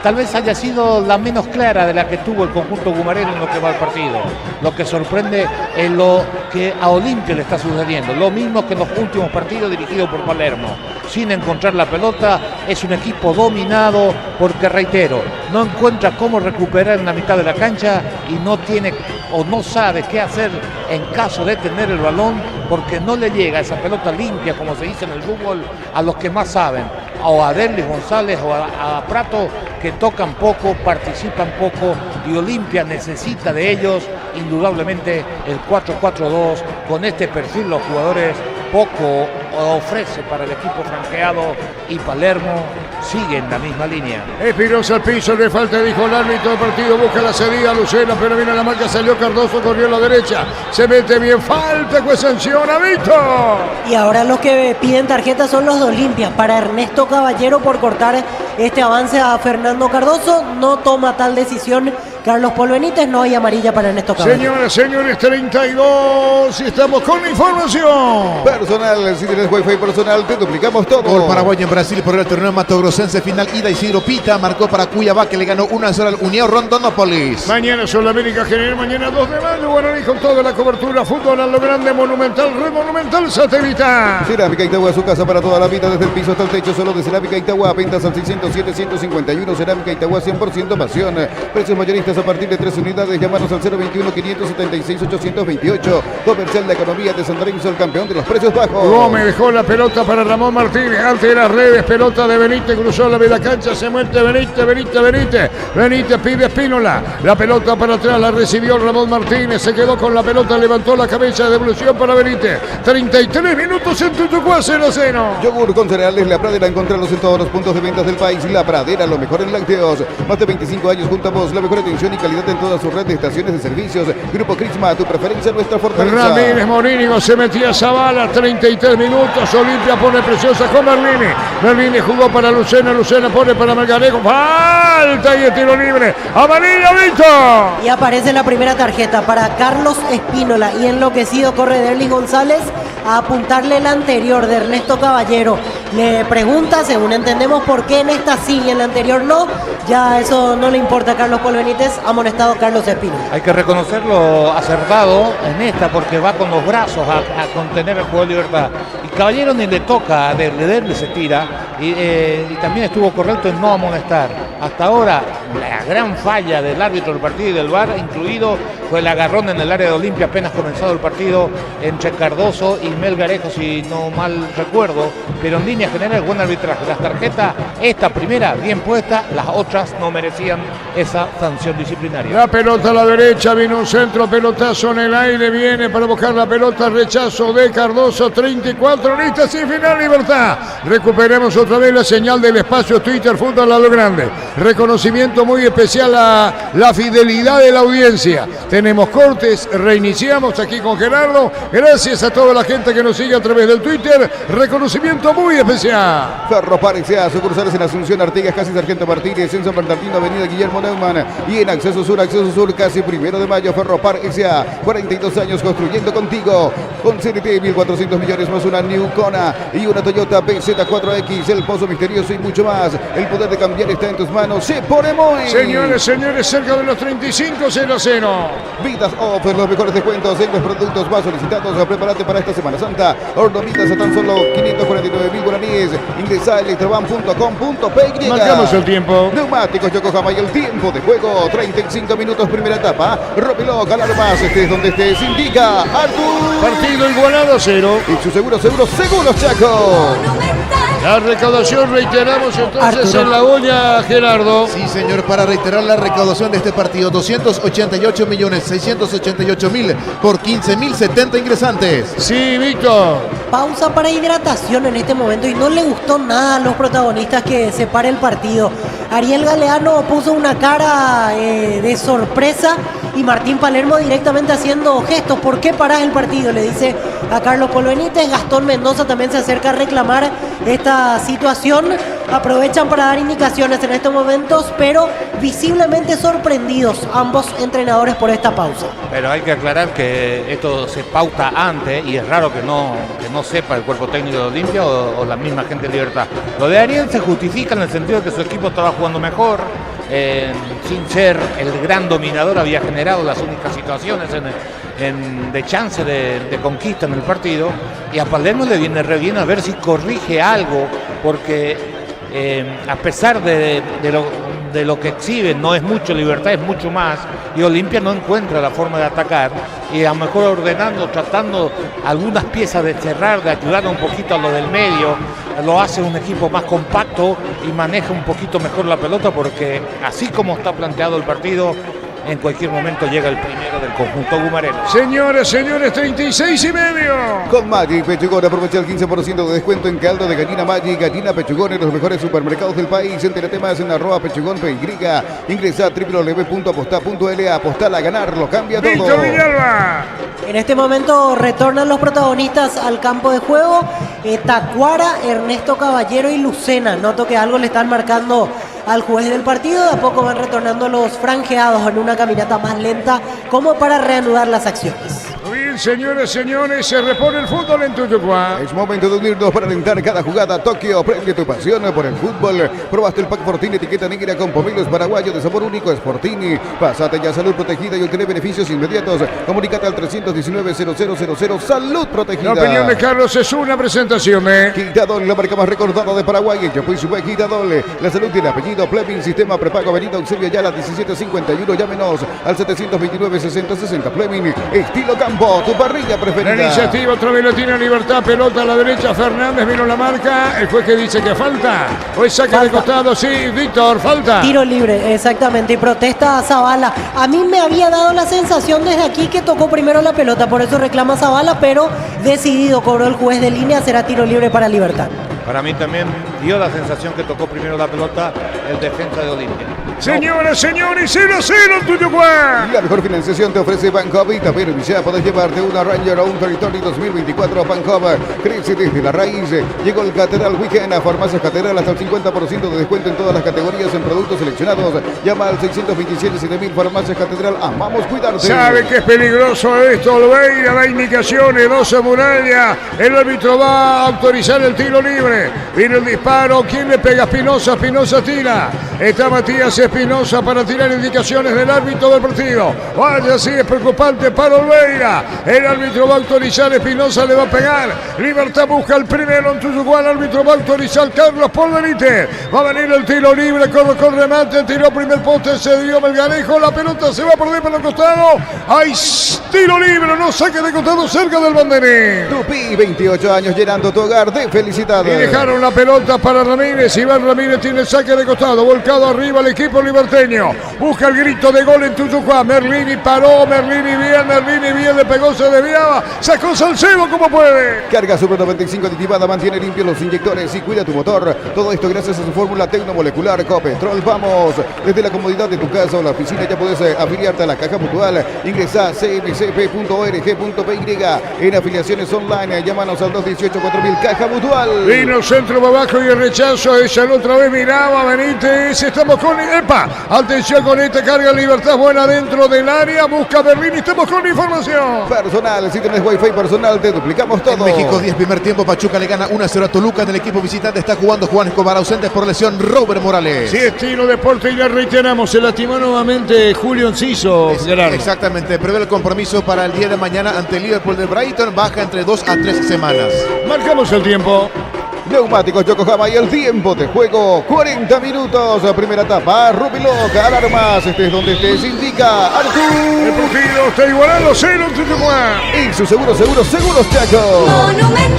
Tal vez haya sido la menos clara de la que tuvo el conjunto gumarero en lo que va al partido. Lo que sorprende es lo que a Olimpia le está sucediendo. Lo mismo que en los últimos partidos dirigidos por Palermo. Sin encontrar la pelota, es un equipo dominado porque, reitero, no encuentra cómo recuperar en la mitad de la cancha y no tiene o no sabe qué hacer en caso de tener el balón, porque no le llega esa pelota limpia, como se dice en el fútbol, a los que más saben, o a Derlis González o a Prato, que tocan poco, participan poco, y Olimpia necesita de ellos. Indudablemente el 4-4-2, con este perfil los jugadores poco ofrece para el equipo franqueado, y Palermo sigue en la misma línea. Espinosa al piso, le falta, dijo el árbitro del partido, busca la salida Lucena, pero viene la marca, salió Cardoso, corrió a la derecha, se mete bien, falta, pues sanciona Víctor. Y ahora los que piden tarjeta son los de Olimpia, para Ernesto Caballero por cortar este avance a Fernando Cardoso. No toma tal decisión Carlos Paul Benítez, no hay amarilla para Ernesto Caballero. Señores, 32, y estamos con la información. Personal, si tienes wifi personal, te duplicamos todo. Gol paraguayo en Brasil por el torneo matogrossense, final ida. Isidro Pita marcó para Cuiabá, que le ganó 1-0 al Unión Rondonópolis. Mañana son la América General, mañana 2 de mayo, Guaraní con toda la cobertura, fútbol a lo grande, Monumental, Red Monumental Satélite. Cerámica Itagua, su casa para toda la vida, desde el piso hasta el techo, solo de Cerámica Itagua, ventas al 607-151, Cerámica Itagua, 100% pasión, precios mayoristas a partir de 3 unidades. Llámanos al 021-576-828. Comercial de Economía de San Lorenzo, el campeón de los precios bajos. Gómez dejó la pelota para Ramón Martínez. Ante de las redes, pelota de Benítez. Cruzó la media cancha, se muerte Benítez. Benítez pide Espínola. La pelota para atrás, la recibió Ramón Martínez. Se quedó con la pelota, levantó la cabeza. Devolución para Benítez. 33 minutos en Tutucuá, 0-0. Yogur con cereales La Pradera, encontrarlos en todos los puntos de ventas del país. La Pradera, lo mejor en lácteos. Más de 25 años junto a vos, la mejor atención y calidad en toda su red de estaciones de servicios. Grupo Crisma, tu preferencia, nuestra fortaleza. Ramírez Morínigo se metía a Zavala, 33 minutos. Olimpia pone preciosa con Merlini. Merlini jugó para Lucena pone para Melgarejo. Falta y el tiro libre. Amarilla, Víctor. Y aparece la primera tarjeta para Carlos Espínola. Y enloquecido corre Derlis González a apuntarle la anterior de Ernesto Caballero. Le pregunta, según entendemos, por qué en esta sí y en la anterior no. Ya eso no le importa a Carlos Paul Benítez, amonestado Carlos Espínola. Hay que reconocerlo acertado en esta porque va con los brazos a contener el juego de Libertad. Y Caballero ni le toca a Derlis, se tira y también estuvo correcto en no amonestar. Hasta ahora la gran falla del árbitro del partido y del VAR incluido fue el agarrón en el área de Olimpia apenas comenzado el partido entre Cardoso y Melgarejo, si no mal recuerdo, pero en línea general buen arbitraje. Las tarjetas, esta primera bien puesta, las otras no merecían esa sanción disciplinaria. La pelota a la derecha, vino un centro, pelotazo en el aire, viene para buscar la pelota, rechazo de Cardoso, 34, lista sin final, Libertad. Recuperemos otra vez la señal del espacio Twitter Fútbol a lo grande. Reconocimiento muy especial a la fidelidad de la audiencia. Tenemos cortes, reiniciamos aquí con Gerardo. Gracias a toda la gente que nos sigue a través del Twitter. Reconocimiento muy especial. Ferropar S.A. sucursales en Asunción, Artigas, casi Sargento Martínez, en San Bernardino, Avenida Guillermo Neumann y en Acceso Sur, casi 1 de mayo. Ferropar S.A. 42 años construyendo contigo. Con CNT 1.400 millones más una New Kona y una Toyota BZ4X, el pozo misterioso y mucho más. El poder de cambiar está en tus manos. Se pone muy. Señores, cerca de los 35, 0-0. Vidas Offer, los mejores descuentos en los productos más solicitados. Prepárate para esta Semana Santa. Horno Vidas a tan solo 549.000 guaraníes. Ingresa a electroban.com.py. Marcamos el tiempo. Neumáticos Yokohama y el tiempo de juego. 35 minutos, primera etapa. Rópelo, ganar más. Estés donde estés. Indica Artur. Partido igualado, 0. Y su seguros Chaco. La recaudación, reiteramos entonces Arturo. En la olla, Gerardo. Sí, señor, para reiterar la recaudación de este partido, 288.688.000 por 15.070 ingresantes. Sí, Víctor. Pausa para hidratación en este momento y no le gustó nada a los protagonistas que se pare el partido. Ariel Galeano puso una cara de sorpresa y Martín Palermo directamente haciendo gestos. ¿Por qué parás el partido? Le dice a Carlos Paul Benítez. Gastón Mendoza también se acerca a reclamar esta situación. Aprovechan para dar indicaciones en estos momentos, pero visiblemente sorprendidos ambos entrenadores por esta pausa. Pero hay que aclarar que esto se pauta antes y es raro que no sepa el cuerpo técnico de Olimpia o la misma gente de Libertad. Lo de Ariel se justifica en el sentido de que su equipo estaba jugando mejor, sin ser el gran dominador, había generado las únicas situaciones de chance de conquista en el partido, y a Palermo le viene re bien a ver si corrige algo, porque a pesar de lo que exhibe, no es mucho Libertad, es mucho más, y Olimpia no encuentra la forma de atacar, y a lo mejor ordenando, tratando algunas piezas de cerrar, de ayudar un poquito a lo del medio, lo hace un equipo más compacto y maneja un poquito mejor la pelota, porque así como está planteado el partido, en cualquier momento llega el primero del conjunto gumareno. Señores, 36,5. Con Magic Pechugón aprovecha el 15% de descuento en caldo de gallina Magic, gallina Pechugón en los mejores supermercados del país. Entérate más en @pechugón.py. Ingresa a www.aposta.la. Apostar a ganar, lo cambia todo. Víctor Villalba. En este momento retornan los protagonistas al campo de juego. Tacuara, Ernesto Caballero y Lucena. Noto que algo le están marcando al juez del partido. De a poco van retornando los franjeados en una caminata más lenta como para reanudar las acciones. bien, señores, señores, se repone el fútbol en Tuyucuá. Es momento de unirnos para alentar cada jugada. Tokio, prende tu pasión por el fútbol. Probaste el pack Fortini, etiqueta negra con pomelos paraguayos de sabor único. Sportini. Pásate ya Salud Protegida y obtener beneficios inmediatos. Comunícate al 319-0000. Salud Protegida. La opinión de Carlos es una presentación de Quitadol, la marca más recordada de Paraguay. El Chapuy Subay Quitadol. La salud tiene apellido. Plebin, sistema prepago, avenida Auxilio Ayala 1751. Llámenos al 729-6060. Plebin, estilo campo, tu parrilla preferida. La iniciativa otra vez la tiene Libertad, pelota a la derecha, Fernández, vino la marca, el juez que dice que falta, hoy saca de costado, sí, Víctor, falta. Tiro libre, exactamente, y protesta a Zavala. A mí me había dado la sensación desde aquí que tocó primero la pelota, por eso reclama Zavala, pero decidido cobró el juez de línea, será tiro libre para Libertad. Para mí también dio la sensación que tocó primero la pelota el defensa de Olimpia. Señoras, señores, 0-0 en Tuyucuá. La mejor financiación te ofrece Bancob y Tapero Villa. Podés llevarte una Ranger o un Territory 2024. Bancob crece desde la raíz. Llegó el Catedral Weekend a Farmacias Catedral hasta el 50% de descuento en todas las categorías en productos seleccionados. Llama al 627-7000 Farmacias Catedral. Amamos cuidarte. Sabe que es peligroso esto, Olveira da indicaciones, 12 muralla. El árbitro va a autorizar el tiro libre. Viene el disparo, ¿quién le pega? Espinosa, Espinosa tira. Está Matías Espinosa para tirar indicaciones del árbitro del partido. Vaya, sí, es preocupante para Olveira. El árbitro va a autorizar, Espinosa le va a pegar. Libertad busca el primero en Tuyucuá. El árbitro va a autorizar, Carlos por Benítez. Va a venir el tiro libre, colocó el remate, tiró primer poste, se dio Melgarejo. La pelota se va a perder por el costado. Hay tiro libre, no saque de costado cerca del banderín. Tupi, 28 años llenando tu hogar de felicidades. Y dejaron la pelota para Ramírez. Iván Ramírez tiene el saque de costado. Volcado arriba el equipo liberteño. Busca el grito de gol en Tuyucuá. Merlini paró. Merlini bien. Le pegó, se desviaba. Sacó Salcedo como puede. Carga Super 95 aditivada. Mantiene limpios los inyectores y cuida tu motor. Todo esto gracias a su fórmula tecnomolecular Copetrol. Vamos. Desde la comodidad de tu casa o la oficina ya puedes afiliarte a la Caja Mutual. Ingresa a cmcp.org.py. En afiliaciones online. Llámanos al 218-4000 Caja Mutual. Vino el centro va abajo y el rechazo. Esa la otra vez miraba Benítez. Estamos con... ¡Epa! Atención con esta carga. Libertad buena dentro del área. Busca Berlín. Estamos con información. Personal. Si tenés wifi personal te duplicamos todo. En México 10 primer tiempo. Pachuca le gana 1-0 a Toluca. En el equipo visitante está jugando Juan Escobar. Ausentes por lesión Robert Morales. Sí, estilo deporte y le reiteramos. Se lastimó nuevamente Julio Enciso. Exactamente. Prevé el compromiso para el día de mañana ante el Liverpool de Brighton. Baja entre 2 a 3 semanas. Marcamos el tiempo. Neumáticos Yokohama y el tiempo de juego 40 minutos, primera etapa, Rubiloc, alarmas, estés donde estés, indica Artur. El partido está igualado, 0 en Tuyucuá. Y su seguros Chaco.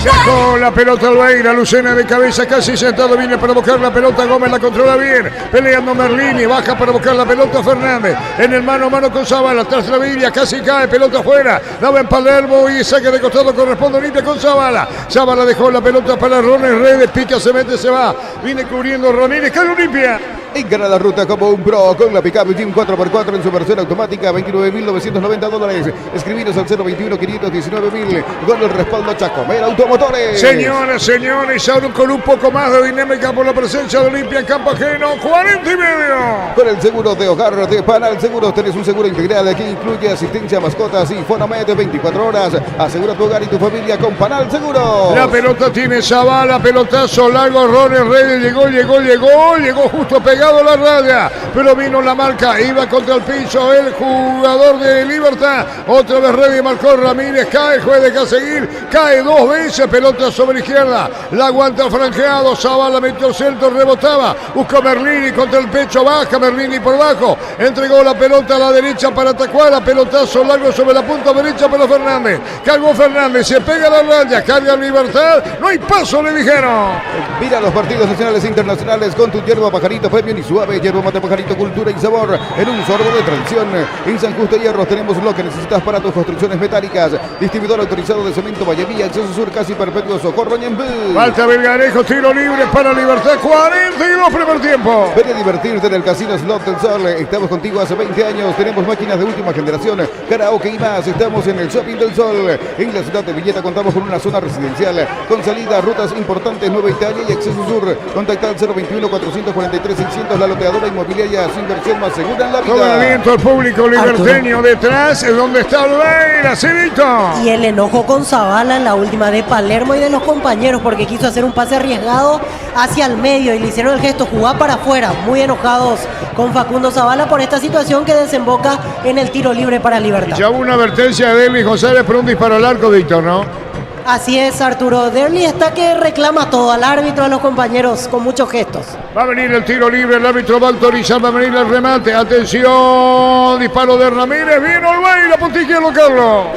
Chaco, la pelota Alveira, Lucena de cabeza casi sentado, viene para buscar la pelota, Gómez la controla bien, peleando Merlini, baja para buscar la pelota Fernández, en el mano a mano con Zavala, tras la Biblia, casi cae, pelota afuera, daba en Palermo y saque de costado, corresponde Olimpia con Zavala. Zavala dejó la pelota para Rones Redes, pica, se mete, se va, viene cubriendo Ramírez, cae Olimpia. Encara la ruta como un pro con la pickup Jim 4x4 en su versión automática, $29.990. Escribinos al 021-519.000. Con el respaldo Chacomer Automotores. Señoras, señores, ahora con un poco más de dinámica por la presencia de Olimpia en campo ajeno, 40 y medio. Con el seguro de hogar de Panal Seguros tenés un seguro integral que incluye asistencia a mascotas y Fonomed 24 horas. Asegura tu hogar y tu familia con Panal Seguros. La pelota tiene Zavala, pelotazo largo, Rones Redes, llegó justo pegado a la raya, pero vino la marca, iba contra el piso el jugador de Libertad, otra vez Redes marcó Ramírez, cae, juez deja seguir, cae dos veces, pelota sobre izquierda, la aguanta franqueado, Zavala metió el centro, rebotaba, buscó Merlini contra el pecho, baja Merlini por bajo, entregó la pelota a la derecha para Tacuara, pelotazo largo sobre la punta derecha para Fernández, cargó Fernández, se pega a la raya, carga Libertad, no hay paso, le dijeron. Mira los partidos nacionales e internacionales con tu hierba pajarito premium y suave, hierba mate pajarito, cultura y sabor en un sorbo de tradición. En San Justo Hierros tenemos lo que necesitas para tus construcciones metálicas. Distribuidor autorizado de cemento Vallavía, acceso sur casi perpetuo, Socorro Ñembú. Falta Vergarejo, tiro libre para Libertad, 42 primer tiempo. Ven a divertirte en el Casino Slot del Sol. Estamos contigo hace 20 años, tenemos máquinas de última generación, karaoke y más. Estamos en el Shopping del Sol. En la ciudad de Villeta contamos con una zona residencial con salida a rutas importantes, Nueva Italia y acceso sur. Contacta al 021-443-600 300, la loteadora inmobiliaria sin inversión más segura en la Todo el vida. aliento al público liberteño detrás, es donde está Olveira, Cevito. Y el enojo con Zavala en la última de Palermo y de los compañeros porque quiso hacer un pase arriesgado hacia el medio y le hicieron el gesto, jugar para afuera. Muy enojados con Facundo Zavala por esta situación que desemboca en el tiro libre para Libertad. Ya hubo una advertencia de Derlis González por un disparo al arco, Víctor, ¿no? Así es, Arturo. Derlis está que reclama todo al árbitro, a los compañeros, con muchos gestos. Va a venir el tiro libre, el árbitro va a autorizar, va a venir el remate. Atención, disparo de Ramírez, viene Olveira, punta izquierdo, Carlos.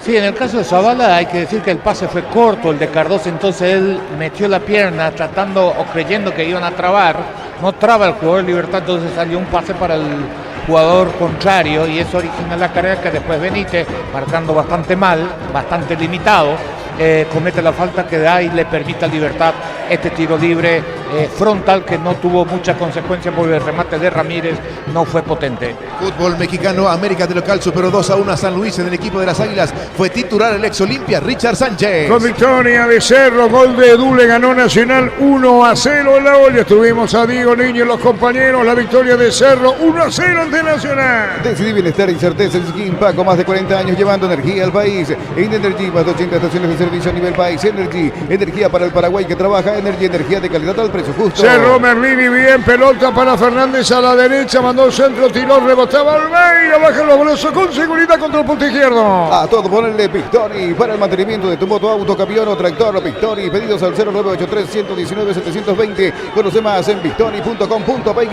Sí, en el caso de Zavala hay que decir que el pase fue corto, el de Cardoso, entonces él metió la pierna tratando o creyendo que iban a trabar, no traba el jugador de Libertad, entonces salió un pase para el jugador contrario y eso origina la carrera que después Benítez, marcando bastante mal, bastante limitado, comete la falta que da y le permite a Libertad este tiro libre frontal que no tuvo mucha consecuencia porque el remate de Ramírez no fue potente. Fútbol mexicano, América de local superó 2-1 a San Luis en el equipo de las Águilas. Fue titular el ex Olimpia, Richard Sánchez. Con victoria de Cerro, gol de Edu, le ganó Nacional 1-0 en la olla. Estuvimos a Diego Niño y los compañeros, la victoria de Cerro 1-0 ante Nacional. Decidí bienestar y certeza en Skin Paco, más de 40 años llevando energía al país. En Energy, más de 80 estaciones de servicio a nivel país. Energy, energía para el Paraguay que trabaja. Energía de calidad al precio justo. Cerró Merlini bien, pelota para Fernández a la derecha, mandó el centro, tiró, rebotaba Olveira, baja los brazos con seguridad contra el punto izquierdo. A todo ponerle Pictori para el mantenimiento de tu moto, auto, camión o tractor. Pictori, pedidos al 0983-119-720. Conoce más en pictori.com.py.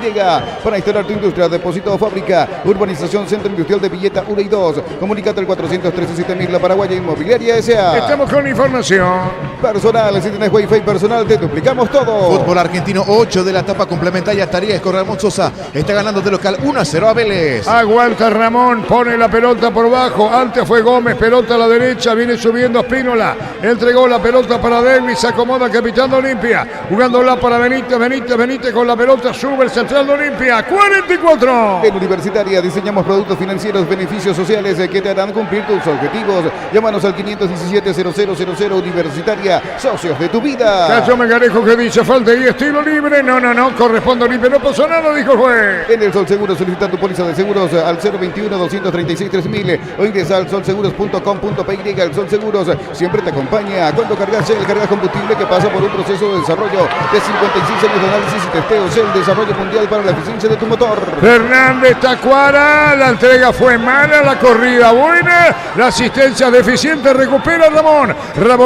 Para instalar tu industria, depósito o fábrica, urbanización Centro Industrial de Villeta 1 y 2. Comunícate al 413-7000, La Paraguaya Inmobiliaria S.A. Estamos con información. Personal, si tienes Wi-Fi personal, te duplicamos todo. Fútbol argentino, 8 de la etapa complementaria. Tarías con Ramón Sosa. Está ganando de local 1-0 a Vélez. Aguanta Ramón, pone la pelota por bajo. Antes fue Gómez, pelota a la derecha. Viene subiendo Espínola. Entregó la pelota para Derlis. Se acomoda Capitán de Olimpia. Jugándola para Benítez con la pelota. Sube el central de Olimpia. 44. En Universitaria diseñamos productos financieros, beneficios sociales que te harán cumplir tus objetivos. Llámanos al 517-0000 Universitaria. Socios de tu vida. Cacho Megarejo que dice falta y estilo libre. No, corresponde a Olimpia. No pasó nada, dijo el juez. En el Sol Seguros solicita tu póliza de seguros al 021-236-3000 o ingresa al solseguros.com.py. El Sol Seguros siempre te acompaña cuando cargas combustible que pasa por un proceso de desarrollo de 56 años de análisis y testeos. El desarrollo mundial para la eficiencia de tu motor. Fernández Tacuara, la entrega fue mala, la corrida buena, la asistencia deficiente, recupera Ramón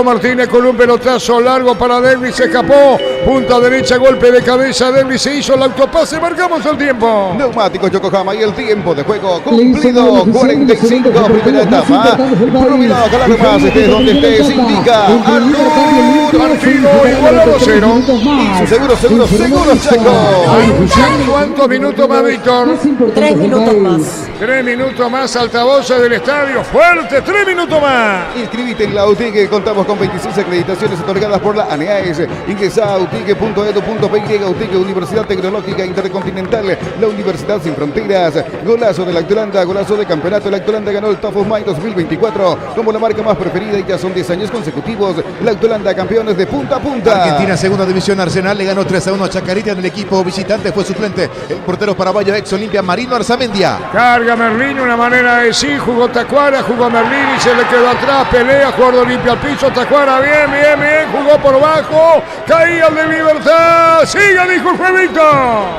Martínez con un pelotazo largo para Derlis, se escapó, punta derecha, golpe de cabeza, Derlis se hizo el autopase, marcamos el tiempo. Neumáticos Yokohama y el tiempo de juego cumplido, 45, primera etapa. Rubino, Calarmas, estés donde estés, indica partido igualado 0. Y su seguro Chaco. ¿Cuántos minutos más, Víctor? 3 minutos más. 3 minutos más, altavoces del estadio, fuerte, 3 minutos más. Inscribite en la UTIC, contamos con 26 acreditaciones otorgadas por la ANEAES. Ingresa a utic.edu.py. UTIC, Universidad Tecnológica Intercontinental, la Universidad Sin Fronteras. Golazo de Lactolanda, golazo de campeonato. Lactolanda ganó el Top of Mind 2024 como la marca más preferida y ya son 10 años consecutivos. Lactolanda, campeones de punta a punta. Argentina, segunda división. Arsenal le ganó 3-1 a Chacarita. En el equipo visitante fue suplente el portero paraguayo ex Olimpia, Marino Arzamendia. Carga Merlín, una manera de sí, jugó Tacuara, jugó Merlín y se le quedó atrás, pelea, jugador de Olimpia al piso, Tacuara, bien, jugó por bajo, caía el de Libertad, siga, dijo el jueguito.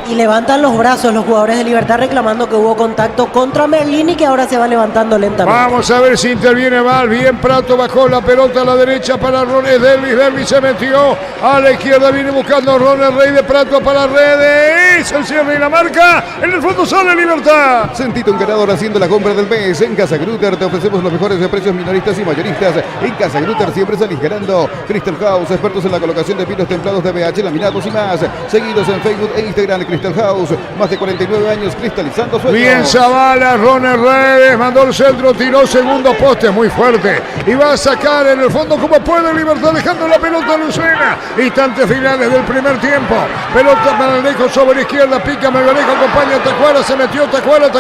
Y levantan los brazos los jugadores de Libertad reclamando que hubo contacto contra Merlín y que ahora se va levantando lentamente. Vamos a ver si interviene mal, bien Prato, bajó la pelota a la derecha para Rones, Derlis se metió, a la izquierda viene buscando Rones, Rey de Prato para Redes, el cierre y la marca, en el fondo sale Libertad. Sentite un ganador haciendo la compra del mes. En Casa Grutter te ofrecemos los mejores precios minoristas y mayoristas. En Casa Grutter siempre salís ganando. Crystal House, expertos en la colocación de pinos templados de BH, laminados y más. Seguidos en Facebook e Instagram, Crystal House. Más de 49 años cristalizando sueños. Bien Zavala, Roner Redes, mandó el centro, tiró segundo poste, muy fuerte. Y va a sacar en el fondo como puede Libertad, dejando la pelota a Lucena. Instantes finales del primer tiempo. Pelota para Alejo sobre la izquierda, pica Melgarejo, acompaña a Tacuara, se metió Tacuara.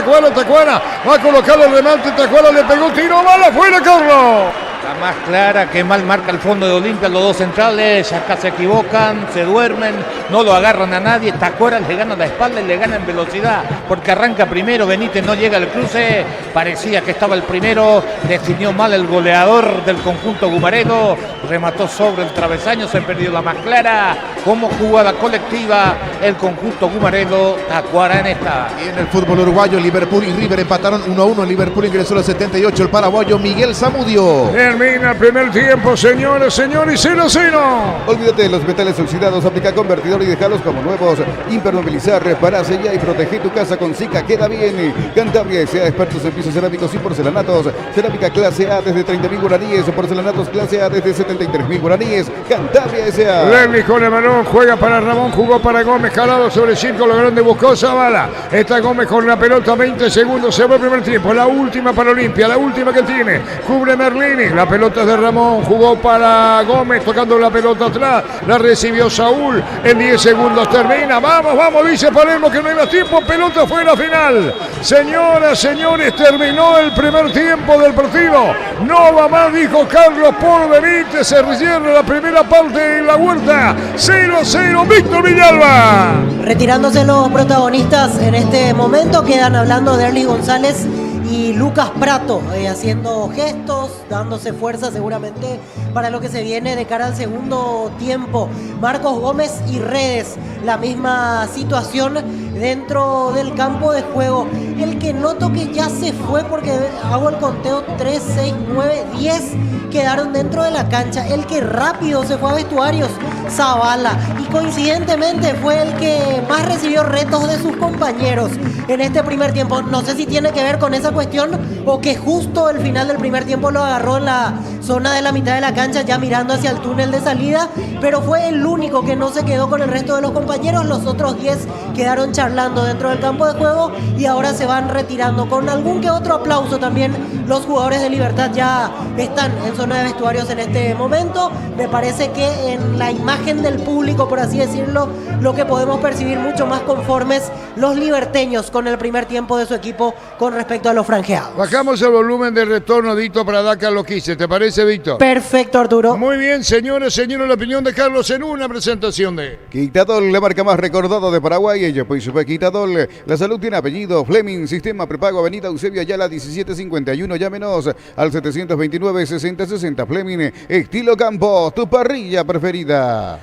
Va a colocar el remate, Tacuara le pegó, tiro, bala afuera, Carlos. La más clara, que mal marca el fondo de Olimpia, los dos centrales, acá se equivocan, se duermen, no lo agarran a nadie, Tacuara le gana la espalda y le gana en velocidad, porque arranca primero, Benítez no llega al cruce, parecía que estaba el primero, definió mal el goleador del conjunto gumarelo, remató sobre el travesaño, se perdió la más clara, como jugada colectiva el conjunto gumarelo, Tacuara en esta. Y en el fútbol uruguayo, Liverpool y River empataron 1-1, Liverpool ingresó a los 78, el paraguayo Miguel Zamudio. Termina el primer tiempo, señores, señores, 0-0. Olvídate de los metales oxidados, aplica convertidor y déjalos como nuevos. Impermeabilizar, repara, sella y protege tu casa con Sika, queda bien. Cantabria S.A., expertos en pisos cerámicos y porcelanatos. Cerámica clase A desde 30.000 guaraníes, porcelanatos clase A desde 73.000 guaraníes. Cantabria S.A. Lerli con el balón, juega para Ramón, jugó para Gómez, calado sobre el círculo grande, buscó Zavala. Está Gómez con la pelota, 20 segundos, se va el primer tiempo. La última para Olimpia, la última que tiene. Cubre Merlini, la pelota de Ramón, jugó para Gómez, tocando la pelota atrás, la recibió Saúl, en 10 segundos termina, vamos, dice Palermo que no hay más tiempo, pelota fuera final. Señoras, señores, terminó el primer tiempo del partido, no va más, dijo Carlos por Benítez, se cierra la primera parte en la Huerta, 0-0, Víctor Villalba. Retirándose los protagonistas en este momento, quedan hablando de Erly González y Lucas Prato, haciendo gestos, dándose fuerza seguramente para lo que se viene de cara al segundo tiempo. Marcos Gómez y Redes, la misma situación dentro del campo de juego. El que noto que ya se fue, porque hago el conteo, 3, 6, 9, 10 quedaron dentro de la cancha. El que rápido se fue a vestuarios, Zavala, y coincidentemente fue el que más recibió retos de sus compañeros en este primer tiempo. No sé si tiene que ver con esa cuestión o que justo el final del primer tiempo lo agarró en la zona de la mitad de la cancha, ya mirando hacia el túnel de salida, pero fue el único que no se quedó con el resto de los compañeros. Los otros 10 quedaron charlando dentro del campo de juego y ahora se van retirando con algún que otro aplauso. También los jugadores de Libertad ya están en zona de vestuarios en este momento. Me parece que en la imagen del público, por así decirlo, lo que podemos percibir mucho más conformes los liberteños con el primer tiempo de su equipo con respecto a los franjeados. Bajamos el volumen de retorno, Dito, para dar Carlos Quise. ¿Te parece, Víctor? Perfecto, Arturo. Muy bien, señores, la opinión de Carlos en una presentación de Quitadol, la marca más recordada de Paraguay. Ella pues fue Quitadol. La salud tiene apellido. Fleming, sistema prepago, Avenida Eusebio Ayala 1751. Llámenos al 729-6060. Fleming, estilo campo, tu parrilla preferida.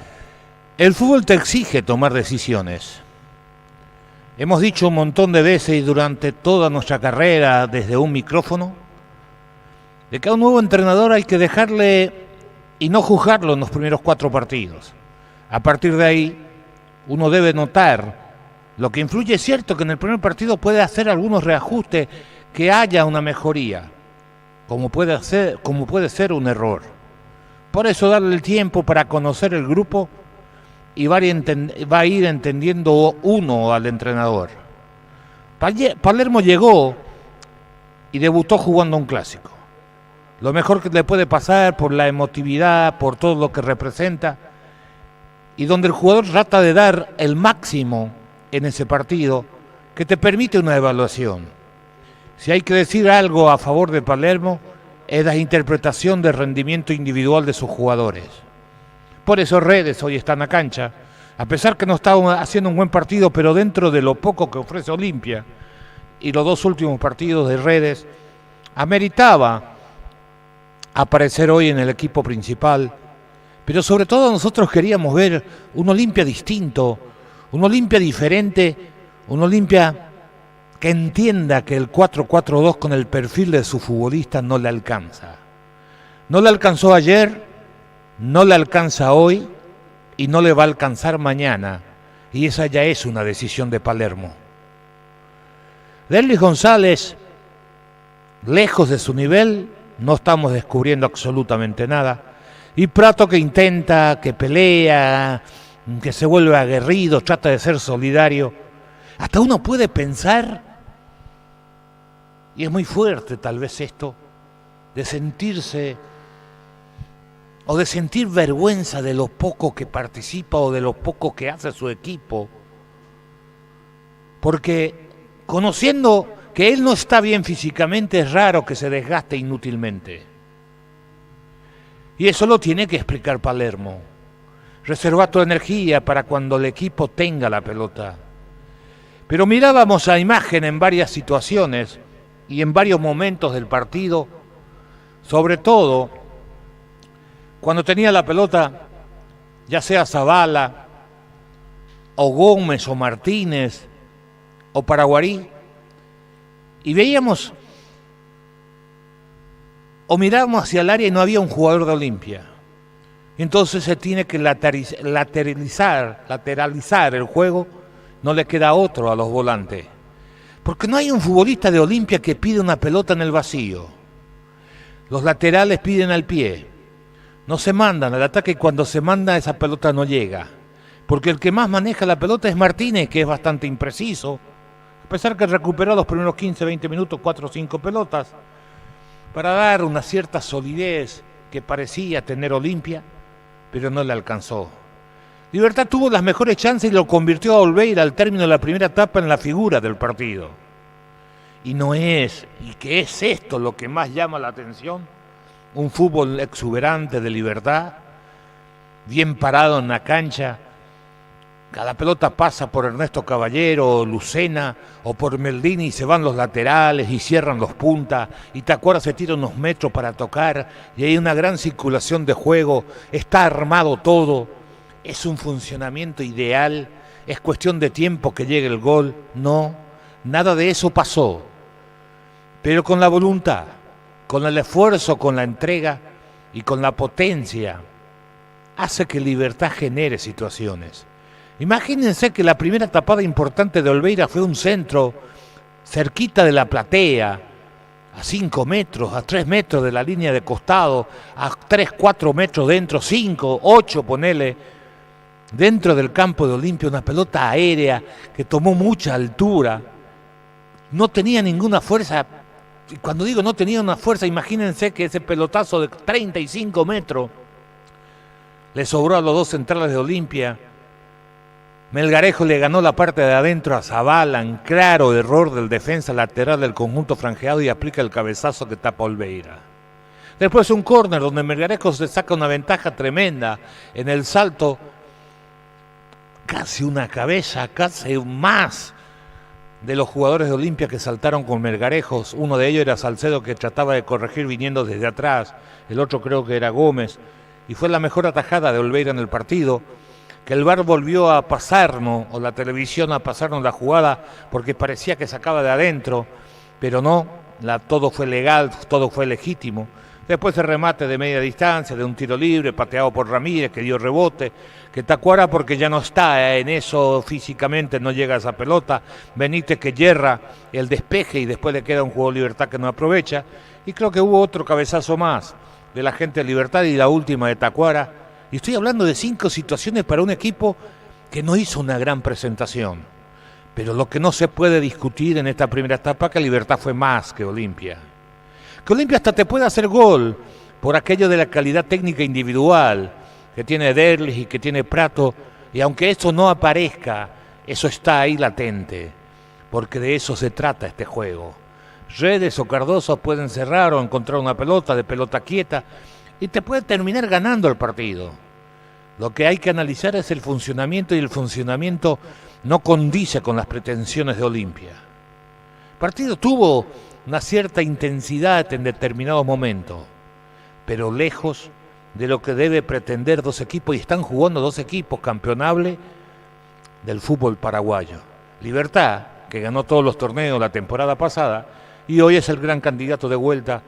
El fútbol te exige tomar decisiones. Hemos dicho un montón de veces durante toda nuestra carrera desde un micrófono de que a un nuevo entrenador hay que dejarle y no juzgarlo en los primeros 4 partidos. A partir de ahí, uno debe notar lo que influye. Es cierto que en el primer partido puede hacer algunos reajustes, que haya una mejoría, como puede ser un error. Por eso darle el tiempo para conocer el grupo y va a ir entendiendo uno al entrenador. Palermo llegó y debutó jugando un clásico. Lo mejor que le puede pasar por la emotividad, por todo lo que representa, y donde el jugador trata de dar el máximo en ese partido, que te permite una evaluación. Si hay que decir algo a favor de Palermo, es la interpretación del rendimiento individual de sus jugadores. Por eso Redes hoy está en la cancha, a pesar que no está haciendo un buen partido, pero dentro de lo poco que ofrece Olimpia, y los 2 últimos partidos de Redes, ameritaba aparecer hoy en el equipo principal. Pero sobre todo nosotros queríamos ver un Olimpia distinto, un Olimpia diferente, un Olimpia que entienda que el 4-4-2 con el perfil de su futbolista no le alcanza. No le alcanzó ayer, no le alcanza hoy y no le va a alcanzar mañana. Y esa ya es una decisión de Palermo. Erly González, lejos de su nivel, no estamos descubriendo absolutamente nada. Y Prato, que intenta, que pelea, que se vuelve aguerrido, trata de ser solidario. Hasta uno puede pensar, y es muy fuerte tal vez esto, de sentirse o de sentir vergüenza de lo poco que participa o de lo poco que hace su equipo. Porque conociendo que él no está bien físicamente, es raro que se desgaste inútilmente. Y eso lo tiene que explicar Palermo. Reserva tu energía para cuando el equipo tenga la pelota. Pero mirábamos a Imagen en varias situaciones y en varios momentos del partido, sobre todo cuando tenía la pelota, ya sea Zavala, o Gómez, o Martínez, o Paraguarí, y veíamos o mirábamos hacia el área y no había un jugador de Olimpia. Entonces se tiene que lateralizar el juego, no le queda otro a los volantes. Porque no hay un futbolista de Olimpia que pide una pelota en el vacío. Los laterales piden al pie. No se mandan al ataque y cuando se manda esa pelota no llega. Porque el que más maneja la pelota es Martínez, que es bastante impreciso. A pesar que recuperó los primeros 15, 20 minutos 4 o 5 pelotas para dar una cierta solidez que parecía tener Olimpia, pero no le alcanzó. Libertad tuvo las mejores chances y lo convirtió a Olveira al término de la primera etapa en la figura del partido. Y que es esto lo que más llama la atención, un fútbol exuberante de Libertad, bien parado en la cancha. Cada pelota pasa por Ernesto Caballero, Lucena o por Meldini y se van los laterales y cierran los puntas y Tacuara se tira unos metros para tocar y hay una gran circulación de juego, está armado todo, es un funcionamiento ideal, es cuestión de tiempo que llegue el gol. No, nada de eso pasó, pero con la voluntad, con el esfuerzo, con la entrega y con la potencia hace que Libertad genere situaciones. Imagínense que la primera tapada importante de Olveira fue un centro cerquita de la platea, a 5 metros, a 3 metros de la línea de costado, a 3, 4 metros dentro, 5, 8, ponele, dentro del campo de Olimpia, una pelota aérea que tomó mucha altura, no tenía ninguna fuerza. Y cuando digo no tenía una fuerza, imagínense que ese pelotazo de 35 metros le sobró a los dos centrales de Olimpia. Melgarejo le ganó la parte de adentro a Zavala, en claro error del defensa lateral del conjunto franjeado y aplica el cabezazo que tapa Olveira. Después un córner donde Melgarejo se saca una ventaja tremenda en el salto, casi una cabeza, casi más de los jugadores de Olimpia que saltaron con Melgarejos. Uno de ellos era Salcedo, que trataba de corregir viniendo desde atrás, el otro creo que era Gómez, y fue la mejor atajada de Olveira en el partido, que el VAR volvió a pasarnos, o la televisión a pasarnos la jugada, porque parecía que sacaba de adentro, pero no, todo fue legal, todo fue legítimo. Después el remate de media distancia, de un tiro libre, pateado por Ramírez, que dio rebote, que Tacuara, porque ya no está en eso físicamente, no llega a esa pelota. Benítez, que yerra el despeje y después le queda un juego de Libertad que no aprovecha. Y creo que hubo otro cabezazo más de la gente de Libertad y la última de Tacuara. Y estoy hablando de 5 situaciones para un equipo que no hizo una gran presentación. Pero lo que no se puede discutir en esta primera etapa es que Libertad fue más que Olimpia. Que Olimpia hasta te puede hacer gol por aquello de la calidad técnica individual que tiene Derlis y que tiene Prato. Y aunque eso no aparezca, eso está ahí latente. Porque de eso se trata este juego. Redes o Cardoso pueden cerrar o encontrar una pelota de pelota quieta y te puede terminar ganando el partido. Lo que hay que analizar es el funcionamiento, y el funcionamiento no condice con las pretensiones de Olimpia. El partido tuvo una cierta intensidad en determinados momentos, pero lejos de lo que debe pretender dos equipos, y están jugando dos equipos campeonables del fútbol paraguayo. Libertad, que ganó todos los torneos la temporada pasada, y hoy es el gran candidato de vuelta.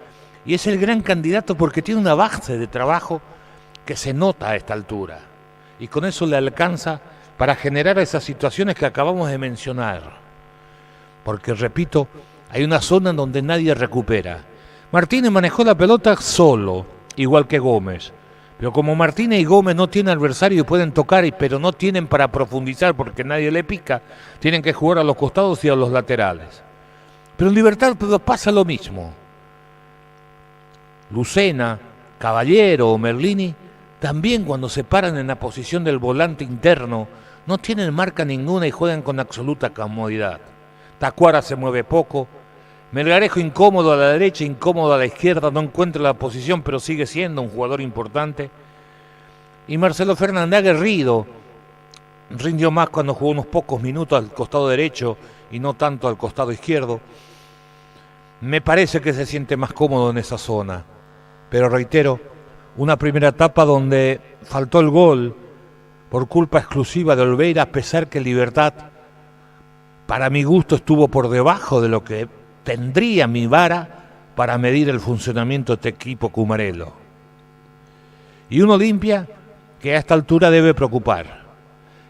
Y es el gran candidato porque tiene una base de trabajo que se nota a esta altura. Y con eso le alcanza para generar esas situaciones que acabamos de mencionar. Porque, repito, hay una zona en donde nadie recupera. Martínez manejó la pelota solo, igual que Gómez. Pero como Martínez y Gómez no tienen adversario y pueden tocar, pero no tienen para profundizar porque nadie le pica, tienen que jugar a los costados y a los laterales. Pero en Libertad pasa lo mismo. Lucena, Caballero o Merlini, también cuando se paran en la posición del volante interno, no tienen marca ninguna y juegan con absoluta comodidad. Tacuara se mueve poco, Melgarejo incómodo a la derecha, incómodo a la izquierda, no encuentra la posición, pero sigue siendo un jugador importante. Y Marcelo Fernández aguerrido, rindió más cuando jugó unos pocos minutos al costado derecho y no tanto al costado izquierdo. Me parece que se siente más cómodo en esa zona. Pero reitero, una primera etapa donde faltó el gol por culpa exclusiva de Olveira, a pesar que Libertad, para mi gusto, estuvo por debajo de lo que tendría mi vara para medir el funcionamiento de este equipo cumarelo. Y un Olimpia que a esta altura debe preocupar.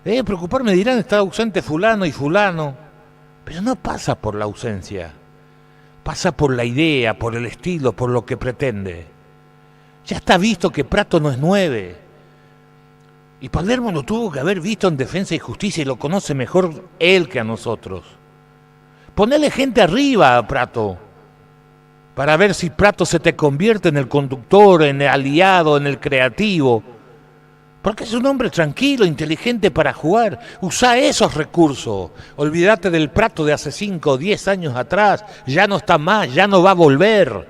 Debe preocupar, me dirán, está ausente fulano y fulano, pero no pasa por la ausencia, pasa por la idea, por el estilo, por lo que pretende. Ya está visto que Pratto no es 9. Y Palermo lo tuvo que haber visto en Defensa y Justicia y lo conoce mejor él que a nosotros. Ponele gente arriba a Pratto para ver si Pratto se te convierte en el conductor, en el aliado, en el creativo. Porque es un hombre tranquilo, inteligente para jugar. Usa esos recursos. Olvídate del Pratto de hace 5 o 10 años atrás. Ya no está más, ya no va a volver.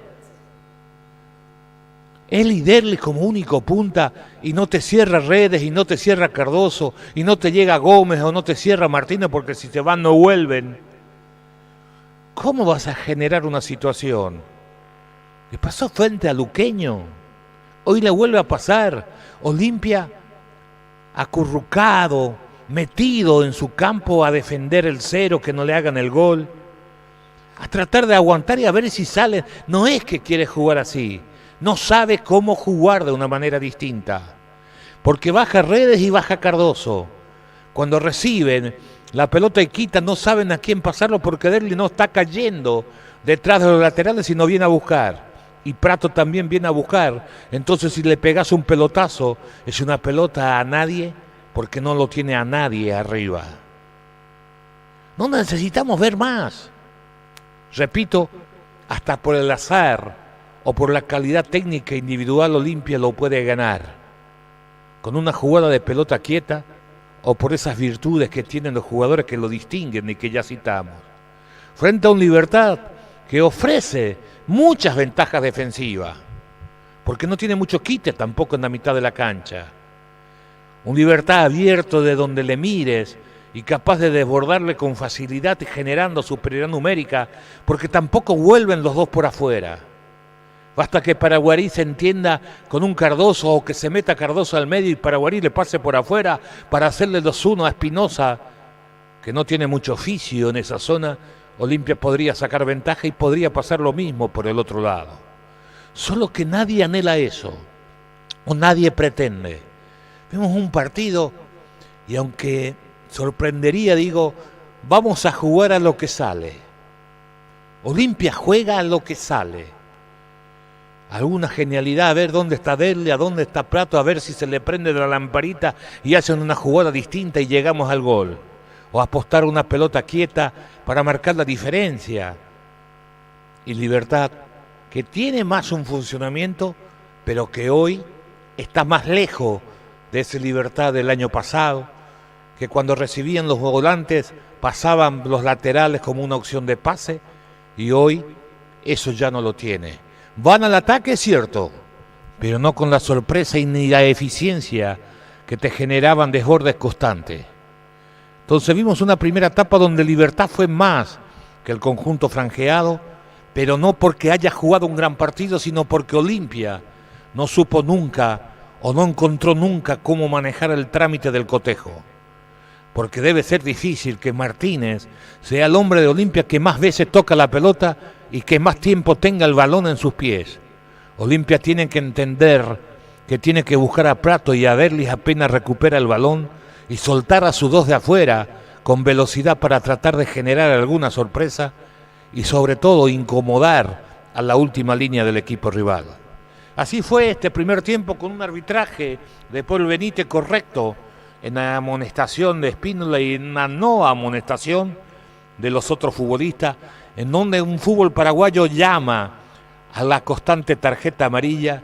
Él y Derli como único punta y no te cierra Redes y no te cierra Cardoso y no te llega Gómez o no te cierra Martínez porque si se van no vuelven. ¿Cómo vas a generar una situación? Le pasó frente a Luqueño. Hoy le vuelve a pasar. Olimpia acurrucado, metido en su campo a defender el 0, que no le hagan el gol. A tratar de aguantar y a ver si sale. No es que quiere jugar así. No sabe cómo jugar de una manera distinta. Porque baja Redes y baja Cardoso. Cuando reciben la pelota y quitan, no saben a quién pasarlo porque Derli no está cayendo detrás de los laterales y no viene a buscar. Y Pratto también viene a buscar. Entonces si le pegas un pelotazo, es una pelota a nadie porque no lo tiene a nadie arriba. No necesitamos ver más. Repito, hasta por el azar o por la calidad técnica individual Olimpia lo puede ganar. Con una jugada de pelota quieta o por esas virtudes que tienen los jugadores que lo distinguen y que ya citamos. Frente a un Libertad que ofrece muchas ventajas defensivas, porque no tiene mucho quite tampoco en la mitad de la cancha. Un Libertad abierto de donde le mires y capaz de desbordarle con facilidad y generando superioridad numérica, porque tampoco vuelven los dos por afuera. Basta que Paraguarí se entienda con un Cardoso o que se meta Cardoso al medio y Paraguarí le pase por afuera para hacerle 2-1 a Espinosa, que no tiene mucho oficio en esa zona. Olimpia podría sacar ventaja y podría pasar lo mismo por el otro lado. Solo que nadie anhela eso, o nadie pretende. Vemos un partido y aunque sorprendería, digo, vamos a jugar a lo que sale. Olimpia juega a lo que sale. Alguna genialidad, a ver dónde está Derli, a dónde está Pratto, a ver si se le prende la lamparita y hacen una jugada distinta y llegamos al gol. O apostar una pelota quieta para marcar la diferencia. Y Libertad, que tiene más un funcionamiento, pero que hoy está más lejos de ese Libertad del año pasado, que cuando recibían los volantes pasaban los laterales como una opción de pase, y hoy eso ya no lo tiene. Van al ataque, es cierto, pero no con la sorpresa y ni la eficiencia que te generaban desbordes constantes. Entonces vimos una primera etapa donde Libertad fue más que el conjunto franjeado, pero no porque haya jugado un gran partido, sino porque Olimpia no supo nunca o no encontró nunca cómo manejar el trámite del cotejo. Porque debe ser difícil que Martínez sea el hombre de Olimpia que más veces toca la pelota y que más tiempo tenga el balón en sus pies. Olimpia tiene que entender que tiene que buscar a Pratto y a Derli apenas recupera el balón y soltar a sus dos de afuera con velocidad para tratar de generar alguna sorpresa y sobre todo incomodar a la última línea del equipo rival. Así fue este primer tiempo con un arbitraje de Paul Benítez correcto en la amonestación de Espínola y en la no amonestación de los otros futbolistas, en donde un fútbol paraguayo llama a la constante tarjeta amarilla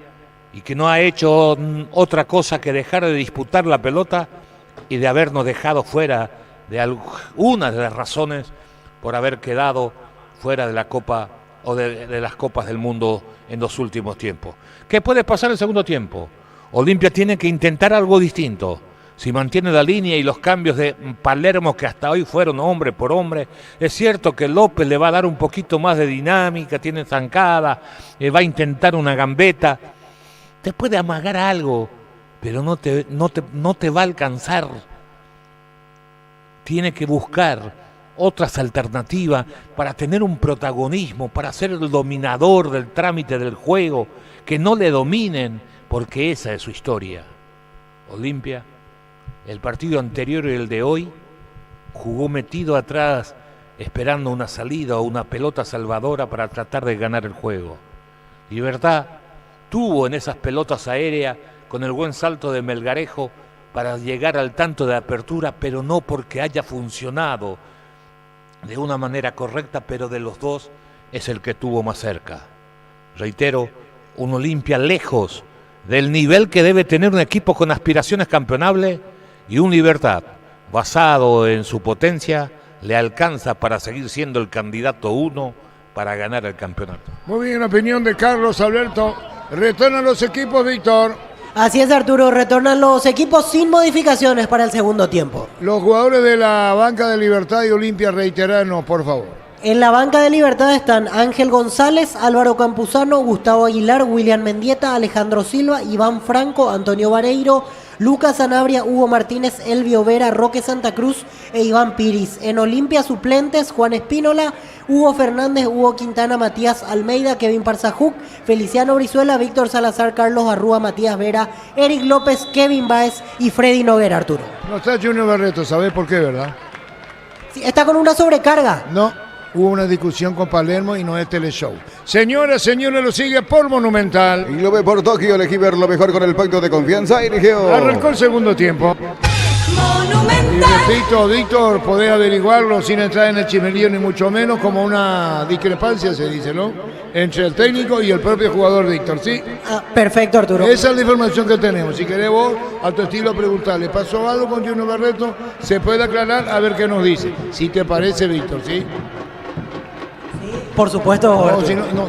y que no ha hecho otra cosa que dejar de disputar la pelota y de habernos dejado fuera de algunas de las razones por haber quedado fuera de la Copa o de las Copas del Mundo en los últimos tiempos. ¿Qué puede pasar en el segundo tiempo? Olimpia tiene que intentar algo distinto. Si mantiene la línea y los cambios de Palermo, que hasta hoy fueron hombre por hombre, es cierto que López le va a dar un poquito más de dinámica, tiene zancada, va a intentar una gambeta, te puede amagar algo, pero no te va a alcanzar. Tiene que buscar otras alternativas para tener un protagonismo, para ser el dominador del trámite del juego, que no le dominen, porque esa es su historia. Olimpia, el partido anterior y el de hoy, jugó metido atrás, esperando una salida o una pelota salvadora para tratar de ganar el juego. Libertad tuvo en esas pelotas aéreas, con el buen salto de Melgarejo, para llegar al tanto de apertura, pero no porque haya funcionado de una manera correcta, pero de los dos es el que tuvo más cerca. Reitero, un Olimpia lejos del nivel que debe tener un equipo con aspiraciones campeonables, y un Libertad, basado en su potencia, le alcanza para seguir siendo el candidato 1 para ganar el campeonato. Muy bien, opinión de Carlos Alberto. Retornan los equipos, Víctor. Así es, Arturo, retornan los equipos sin modificaciones para el segundo tiempo. Los jugadores de la banca de Libertad y Olimpia, reiteranos, por favor. En la banca de Libertad están Ángel González, Álvaro Campuzano, Gustavo Aguilar, William Mendieta, Alejandro Silva, Iván Franco, Antonio Vareiro, Lucas Sanabria, Hugo Martínez, Elvio Vera, Roque Santa Cruz e Iván Piris. En Olimpia suplentes, Juan Espínola, Hugo Fernández, Hugo Quintana, Matías Almeida, Kevin Parzajuc, Feliciano Brizuela, Víctor Salazar, Carlos Arrúa, Matías Vera, Eric López, Kevin Baez y Freddy Noguera, Arturo. No está Junior Barreto, ¿sabés por qué, verdad? Sí, está con una sobrecarga. No. Hubo una discusión con Palermo y no es teleshow. Señora, lo sigue por Monumental. Y lo ve por Tokio, elegí ver lo mejor con el pacto de confianza. Eligió. Arrancó el segundo tiempo. Monumental. Y repito, Víctor, podés averiguarlo sin entrar en el chimerío ni mucho menos, como una discrepancia, se dice, ¿no? Entre el técnico y el propio jugador, Víctor, ¿sí? Perfecto, Arturo. Esa es la información que tenemos. Si querés vos, a tu estilo, preguntarle, ¿pasó algo con Junior Barreto? Se puede aclarar, a ver qué nos dice. Si te parece, Víctor, ¿sí? Por supuesto. No,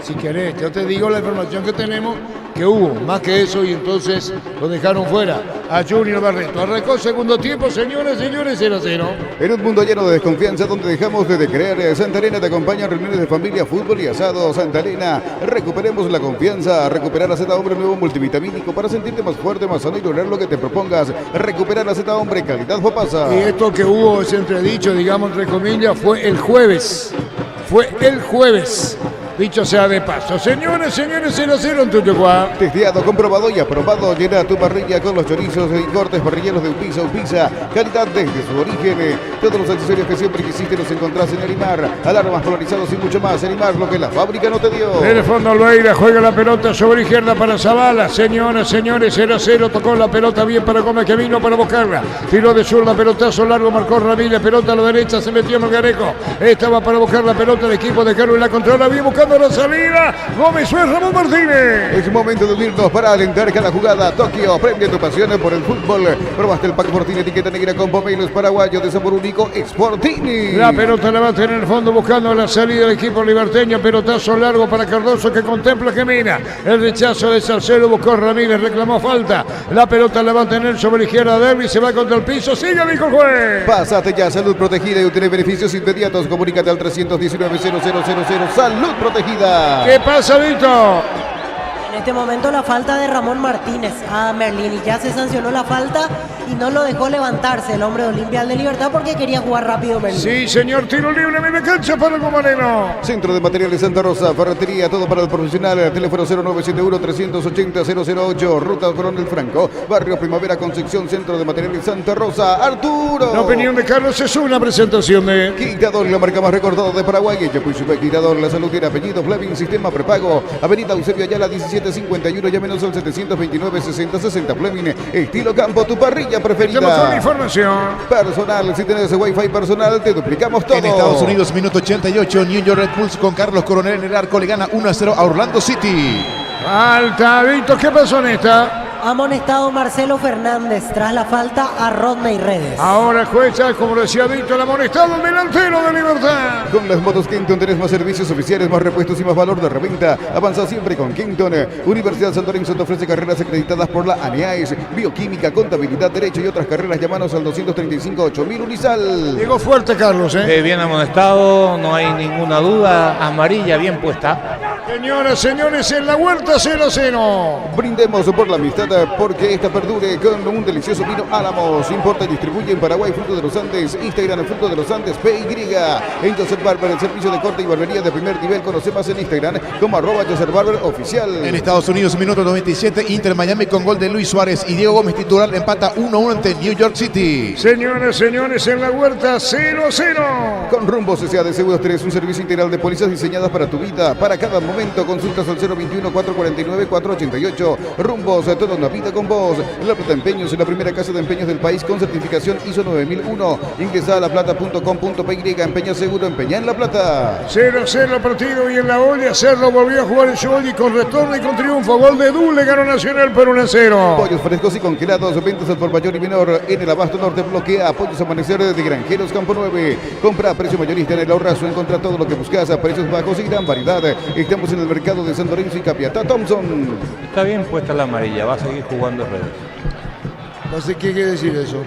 si querés, yo te digo la información que tenemos, que hubo más que eso y entonces lo dejaron fuera a Junior Barreto. Arrancó el segundo tiempo, señores, 0-0. En un mundo lleno de desconfianza donde dejamos de creer, Santa Elena te acompaña a reuniones de familia, fútbol y asado. Santa Elena, recuperemos la confianza. Recuperar a Z Hombre, nuevo multivitamínico para sentirte más fuerte, más sano y lograr lo que te propongas. Recuperar a Z Hombre, calidad pasa. Y esto que hubo, ese entredicho, digamos entre comillas, fue el jueves. Dicho sea de paso. Señores, 0-0 en Tutucuá. Testeado, comprobado y aprobado. Llena tu parrilla con los chorizos y cortes parrilleros de Upisa. Calidad desde su origen. Todos los accesorios que siempre quisiste los encontrás en Elimar. Alarmas polarizados y mucho más. Elimar, lo que la fábrica no te dio. En el fondo Almeida juega la pelota sobre izquierda para Zavala. Señores, 0-0. Tocó la pelota bien para Gómez, que vino para buscarla. Tiró de zurda, pelotazo largo, marcó Ramírez. Pelota a la derecha, se metió Melgarejo. Estaba para buscar la pelota el equipo de Carlos, la controla bien buscando la salida. Gómez Suárez, Ramón Martínez. Es momento de unirnos para alentar cada jugada. Tokio, prende tu pasión por el fútbol. Probaste el pack Fortini, etiqueta negra con pomelos paraguayos de sabor único. Sportini. La pelota la va a tener en el fondo buscando la salida del equipo liberteño. Pelotazo largo para Cardoso, que contempla, que mira. El rechazo de Salcedo, buscó Ramírez, reclamó falta. La pelota la va a tener sobre la izquierda. Derby se va contra el piso. Sigue, dijo el juez. Pásate ya, salud protegida y obtiene beneficios inmediatos. Comunícate al 319-0000. Salud protegida. ¿Qué pasa, Víctor? En este momento la falta de Ramón Martínez a Merlini. Ya se sancionó la falta y no lo dejó levantarse el hombre de Olimpia de Libertad porque quería jugar rápido Merlini. Sí, señor, tiro libre, media cancha para el Comareno. Centro de Materiales Santa Rosa, ferretería, todo para el profesional. Teléfono 0971-380-008. Ruta Coronel Franco, Barrio Primavera, Concepción, Centro de Materiales Santa Rosa. Arturo. La opinión de Carlos es una presentación de Quitador, la marca más recordada de Paraguay. Quitador, la salud tiene apellido Fleming, sistema prepago. Avenida Eusebio Ayala 1751, llámenos al 729-6060. Fleming, estilo campo, tu parrilla preferida. Con información personal, si tenés Wi-Fi personal, te duplicamos todo. En Estados Unidos, minuto 88, New York Red Bulls con Carlos Coronel en el arco, le gana 1-0 a Orlando City. Alta, Víctor, ¿qué pasó en esta? Amonestado Marcelo Fernández tras la falta a Rodney Redes. Ahora jueza, como decía Víctor, el amonestado, el delantero de Libertad. Con las motos Kenton tenés más servicios oficiales, más repuestos y más valor de reventa. Avanza siempre con Kenton. Universidad Santo Lorenzo te ofrece carreras acreditadas por la ANEAES, bioquímica, contabilidad, derecho y otras carreras. Llámanos al 235-8000 Unisal. Llegó fuerte, Carlos, Bien amonestado, no hay ninguna duda. Amarilla bien puesta. Señoras, señores, en la vuelta 0-0. Brindemos por la amistad, porque esta perdure con un delicioso vino Álamos. Importa y distribuye en Paraguay Fruto de los Andes. Instagram Fruto de los Andes PY. En Joseph Barber, el servicio de corte y barbería de primer nivel. Conoce más en Instagram como @Joseph Barber Oficial. En Estados Unidos, minuto 97, Inter Miami con gol de Luis Suárez y Diego Gómez titular empata 1-1 ante New York City. Señoras, señores, en la vuelta 0-0. Con Rumbos S.A. de Seguros 3, un servicio integral de pólizas diseñadas para tu vida, para cada momento. Consultas al 021-449-488. Rumbos, toda una vida con vos. La Plata Empeños, la primera casa de empeños del país con certificación ISO 9001. Ingresa a laplata.com.py. Empeña seguro, empeña en La Plata. 0-0 partido y en la olla Cerro volvió a jugar en su olla y con retorno y con triunfo. Gol de Dule, ganó Nacional por 1-0. Pollos frescos y congelados, ventas al por mayor y menor. En el Abasto Norte bloquea Pollos Amanecer de Granjeros Campo 9. Compra a precio mayorista en el Ahorrazo. Encontra todo lo que buscas a precios bajos y gran variedad. Estamos en el mercado de San Lorenzo y Capiatá Thompson. Está bien puesta la amarilla, va a seguir jugando Redes. No sé qué quiere decir eso.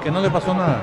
Que no le pasó nada.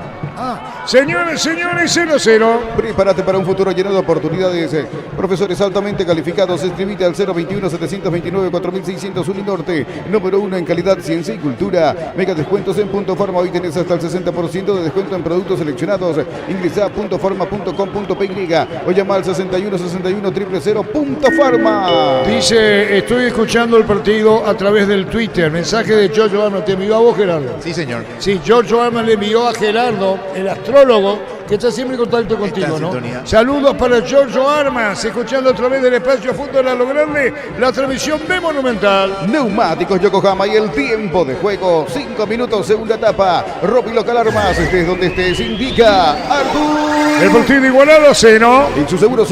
Señores, 0-0. Prepárate para un futuro lleno de oportunidades. Profesores altamente calificados. Escribite al 021-729-4600 Uninorte. Número 1 en calidad, ciencia y cultura. Mega descuentos en Punto Farma. Hoy tenés hasta el 60% de descuento en productos seleccionados. Ingresa a puntofarma.com.py o llama al 61-61-000 Punto Farma. Dice, estoy escuchando el partido a través del Twitter. Mensaje de Giorgio Armas. ¿Te envió a vos, Gerardo? Sí, señor. Sí, Giorgio Armas le envió a Gerardo, el astrólogo, que está siempre en contacto contigo, ¿no? Saludos para Giorgio Armas, escuchando a través del espacio Fútbol a lo Grande, la transmisión de Monumental. Neumáticos Yokohama y el tiempo de juego. 5 minutos, segunda etapa. Ropi Local Armas, estés donde estés, indica Artur. El partido igualado a 0. En su seguros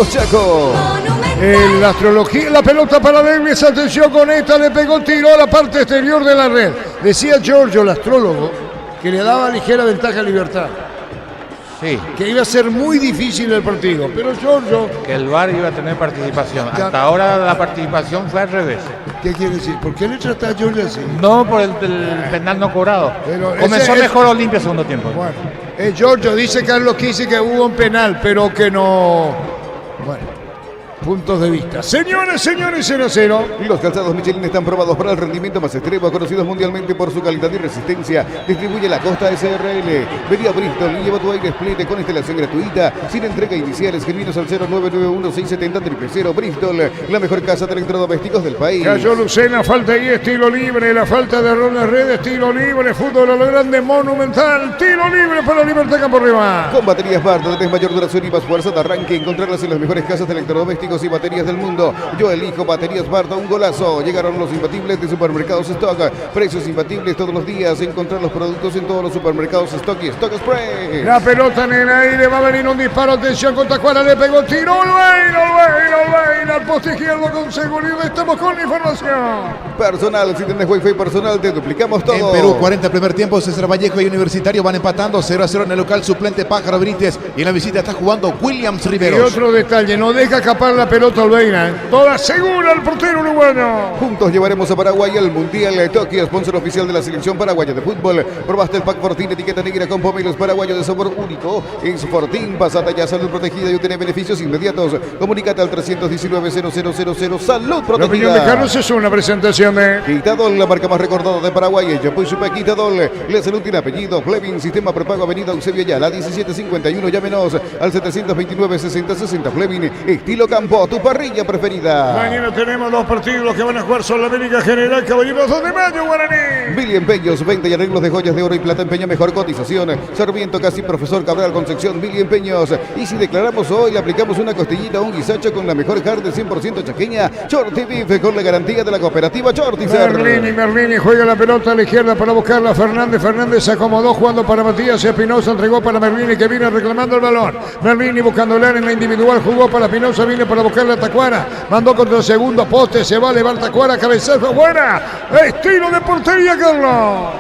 Chaco. La astrología, la pelota para Davis, atención con esta, le pegó el tiro a la parte exterior de la red. Decía Giorgio, el astrólogo, que le daba ligera ventaja a Libertad. Sí. Que iba a ser muy difícil el partido, pero Giorgio... Que el VAR iba a tener participación. Hasta ahora la participación fue al revés. ¿Qué quiere decir? ¿Por qué le trata a Giorgio así? No, por el penal no cobrado. Pero comenzó mejor Olimpia segundo tiempo. Bueno, Giorgio, dice Carlos Kisi que hubo un penal, pero que no... Bueno. Puntos de vista. Señores, 0-0. Los calzados Michelin están probados para el rendimiento más extremo, conocidos mundialmente por su calidad y resistencia. Distribuye la Costa SRL. Vení a Bristol y lleva tu aire split con instalación gratuita, sin entrega inicial. Escribinos al 0991-670-000. Bristol, la mejor casa de electrodomésticos del país. Cayó Lucena, falta ahí, estilo libre. La falta de Ronald Redes, tiro libre. Fútbol a lo grande, Monumental. Tiro libre para Libertad Campo Arriba. Con baterías Bardo tenés mayor duración y más fuerza de arranque. Encontrarlas en las mejores casas de electrodomésticos y baterías del mundo. Yo elijo baterías Bardo, un golazo. Llegaron los imbatibles de Supermercados Stock. Precios imbatibles todos los días. Encontrar los productos en todos los supermercados Stock y Stock Express. La pelota en el aire, va a venir un disparo. Atención, con Tacuara le pegó el tiro. Olvein al poste izquierdo con seguridad. Estamos con la información. Personal, si tenés wifi personal, te duplicamos todo. En Perú, 40 primer tiempo, César Vallejo y Universitario van empatando 0-0 en el local suplente Pájaro Benítez. Y en la visita está jugando Williams Riveros. Y otro detalle, no deja escapar la pelota Olveina. Toda segura el portero uruguayo. Juntos llevaremos a Paraguay al Mundial. Tokio, sponsor oficial de la selección paraguaya de fútbol. Probaste el pack Fortín, etiqueta negra con pomelos paraguayos de sabor único. Es Fortín, pasata ya salud protegida y obtener beneficios inmediatos. Comunícate al 319-0000 salud protegida. La opinión de Carlos es una presentación de Quitadol, la marca más recordada de Paraguay. Chapuy Super Quitadol. La salud tiene apellido. Fleming, sistema prepago, avenida Eusebio Ayala, 1751. Llámenos al 729-6060. Fleming, estilo campo, tu parrilla preferida. Mañana tenemos dos partidos que van a jugar sobre la América General Caballeros 2 de mayo, Guaraní. Billy Empeños, venta y arreglos de joyas de oro y plata. Empeña mejor cotización. Sarmiento Casi Profesor Cabral Concepción, Billy Empeños. Y si declaramos hoy, le aplicamos una costillita o un guisacho con la mejor carne 100% chaqueña. Shorty Beef con la garantía de la cooperativa Shorty. Merlini juega la pelota a la izquierda para buscarla. Fernández se acomodó jugando para Matías Espinosa. Entregó para Merlini que viene reclamando el balón. Merlini buscando el área en la individual. Jugó para Espinosa, viene para para buscarle a Tacuara. Mandó contra el segundo poste. Se va a elevar Tacuara. Cabezazo buena. Estilo de portería, Carlos.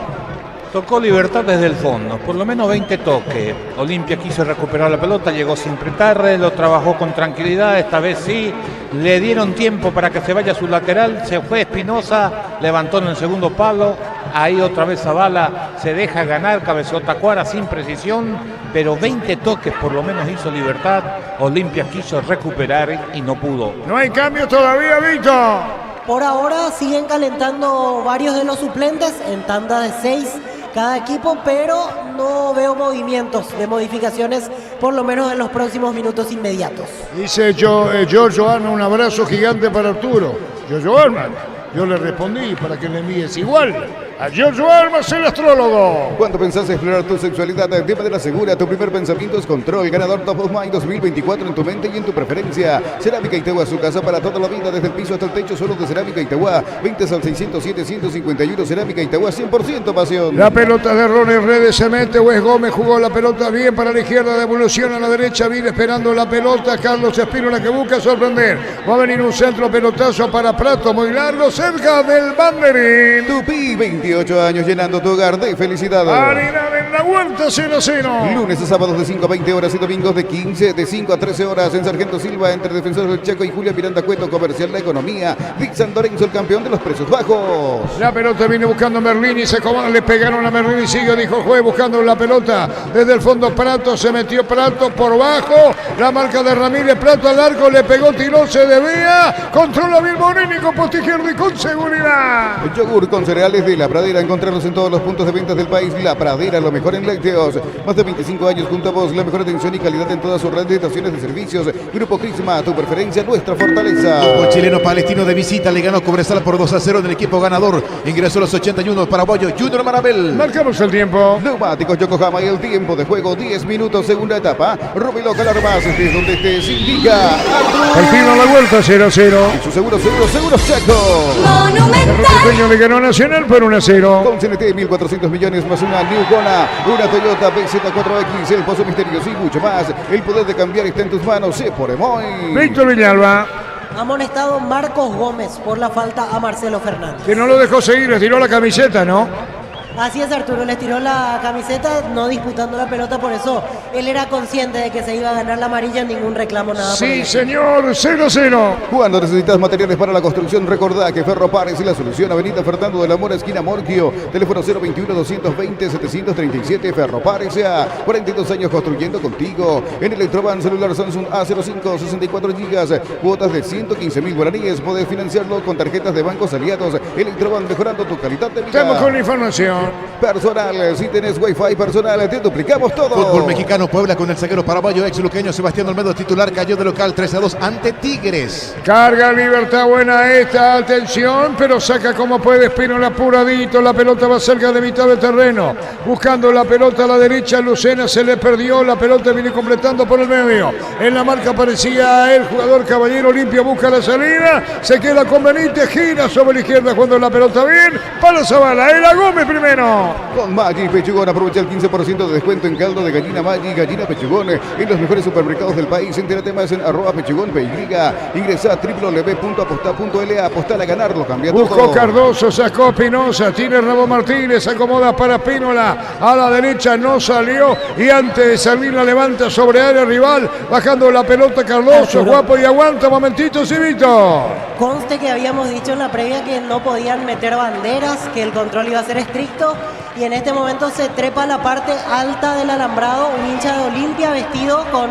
Tocó Libertad desde el fondo, por lo menos 20 toques. Olimpia quiso recuperar la pelota, llegó sin apretarle, lo trabajó con tranquilidad, esta vez sí. Le dieron tiempo para que se vaya a su lateral, se fue Espinosa, levantó en el segundo palo. Ahí otra vez Zavala se deja ganar, cabeció Tacuara sin precisión, pero 20 toques por lo menos hizo Libertad. Olimpia quiso recuperar y no pudo. No hay cambio todavía, Víctor. Por ahora siguen calentando varios de los suplentes en tanda de 6 cada equipo, pero no veo movimientos de modificaciones, por lo menos en los próximos minutos inmediatos. Dice Giorgio Arma, un abrazo gigante para Arturo. Giorgio Arma, yo le respondí para que le envíes igual. A Giorgio Armas, el astrólogo. Cuando pensás explorar tu sexualidad, el tema de la segura, tu primer pensamiento es control. Ganador Top of Mind 2024 en tu mente y en tu preferencia. Cerámica Itagua, su casa para toda la vida, desde el piso hasta el techo, solo de Cerámica Itagua. 20 al 607-151, Cerámica Itagua, 100% pasión. La pelota de Ronnie Redes se mete, Wes Gómez jugó la pelota bien para la izquierda, devolución a la derecha, viene esperando la pelota, Carlos Espínola que busca sorprender. Va a venir un centro pelotazo para Prato, muy largo, cerca del banderín. Tupi, 28 años llenando tu hogar de felicidad. Harina en la Huerta 0-0. Lunes a sábados de 5 a 20 horas y domingos de 5 a 13 horas en Sargento Silva, entre Defensores del Chaco y Julia Miranda Cueto, Comercial La Economía. Vic San Lorenzo, el campeón de los precios bajos. La pelota viene buscando a Merlín y se acomoda, le pegaron a Merlín y sigue, dijo el juez, buscando la pelota desde el fondo. Prato, se metió Prato por bajo, la marca de Ramírez, Prato al arco, le pegó, tiró, se debía, controla bien Bonini con poste izquierdo y con seguridad. El yogur con cereales de La Pradera, encontrarlos en todos los puntos de ventas del país. La Pradera, lo mejor en lácteos. Más de 25 años junto a vos, la mejor atención y calidad en todas sus red de estaciones de servicios. Grupo Crisma, tu preferencia, nuestra fortaleza. El chileno palestino de visita le ganó Cobresal por 2-0 en el equipo ganador. Ingresó a los 81 paraguayo Junior Marabel. Marcamos el tiempo. Neumáticos Yokohama y el tiempo de juego, 10 minutos, segunda etapa. Rubilo Calarmas, estés donde estés, indica. Partido a la vuelta, 0-0. Y su seguro Chaco. Monumental. Le ganó Nacional por 1-0. Con CNT, 1.400 millones más una New Kona, una Toyota BZ4X, el Pozo Misterioso y mucho más. El poder de cambiar está en tus manos, se por Emoy. Víctor Villalba. Amonestado Marcos Gómez por la falta a Marcelo Fernández. Que no lo dejó seguir, le tiró la camiseta, ¿no? Así es, Arturo, les tiró la camiseta no disputando la pelota, por eso él era consciente de que se iba a ganar la amarilla, ningún reclamo, nada. Sí, señor, 0-0. Cuando necesitas materiales para la construcción, recordá que Ferro Pares es la solución. Avenida Fernando de la Mora, esquina Morquio, teléfono 021-220-737, Ferro Pares, 42 años construyendo contigo. En Electroban, celular Samsung A05, 64 GB, cuotas de 115.000 guaraníes, podés financiarlo con tarjetas de bancos aliados. Electroban, mejorando tu calidad de vida. Estamos con la información. Personal, si tenés Wi-Fi personal, te duplicamos todo. Fútbol mexicano, Puebla con el zaguero paraguayo ex luqueño Sebastián Olmedo titular, cayó de local 3-2 ante Tigres. Carga Libertad, buena esta, atención, pero saca como puede Espínola apuradito, la pelota va cerca de mitad del terreno, buscando la pelota a la derecha, Lucena se le perdió, la pelota viene completando por el medio, en la marca aparecía el jugador Caballero, Olimpia busca la salida, se queda con Benítez, gira sobre la izquierda cuando la pelota bien, para Zavala, era Gómez primero. Con Maggi Pechugón, aprovecha el 15% de descuento en caldo de gallina Maggi, gallina Pechugón, en los mejores supermercados del país. Entérate más en @pechugón.py. Ingresa a www.aposta.la, apostar a ganarlo, cambia todo. Buscó Cardoso, sacó Espinosa, tiene Rabo Martínez, acomoda para Espínola, a la derecha no salió y antes de salir la levanta sobre área rival, bajando la pelota Cardoso, guapo y aguanta, momentito, Civito. Conste que habíamos dicho en la previa que no podían meter banderas, que el control iba a ser estricto y en este momento se trepa la parte alta del alambrado un hincha de Olimpia vestido con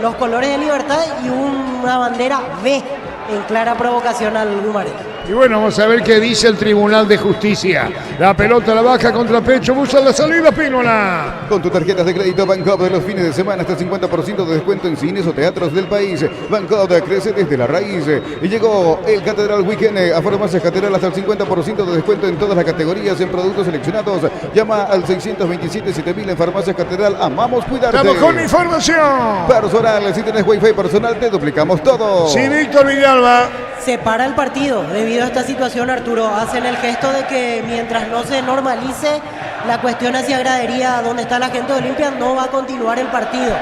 los colores de Libertad y una bandera B en clara provocación al Gumaré. Y bueno, vamos a ver qué dice el Tribunal de Justicia. La pelota la baja contra pecho, busca la salida, Pínola. Con tus tarjetas de crédito Bancoop de los fines de semana hasta 50% de descuento en cines o teatros del país. Bancoop crece desde la raíz. Y llegó el Catedral Weekend a Farmacias Catedral hasta el 50% de descuento en todas las categorías en productos seleccionados. Llama al 627-7000 en Farmacias Catedral. Amamos cuidarte. Estamos con información. Personal, si tenés Wi-Fi personal, te duplicamos todo. Sí, Víctor Villalba. Se para el partido debido a esta situación, Arturo. Hacen el gesto de que mientras no se normalice la cuestión hacia gradería donde está la gente de Olimpia, no va a continuar el partido.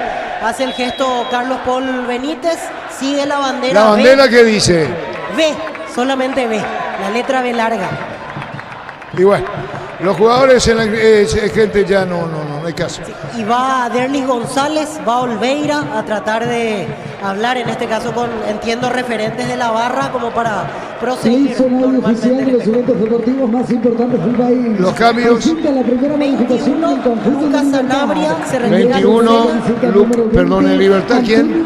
Hace el gesto Carlos Paul Benítez, sigue la bandera. ¿La bandera B. qué dice? B, solamente B, la letra B larga. Y bueno, los jugadores, gente, ya no hay caso. Y va Derlis González, va Olveira a tratar de hablar, en este caso con, entiendo, referentes de la barra, como para proseguir. Hizo un oficial de los eventos deportivos más importantes del país. Los cambios. La primera 21, Lucas Sanabria se retira. 21, perdón, en Libertad, ¿quién?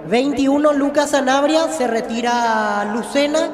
21, Lucas Sanabria se retira Lucena.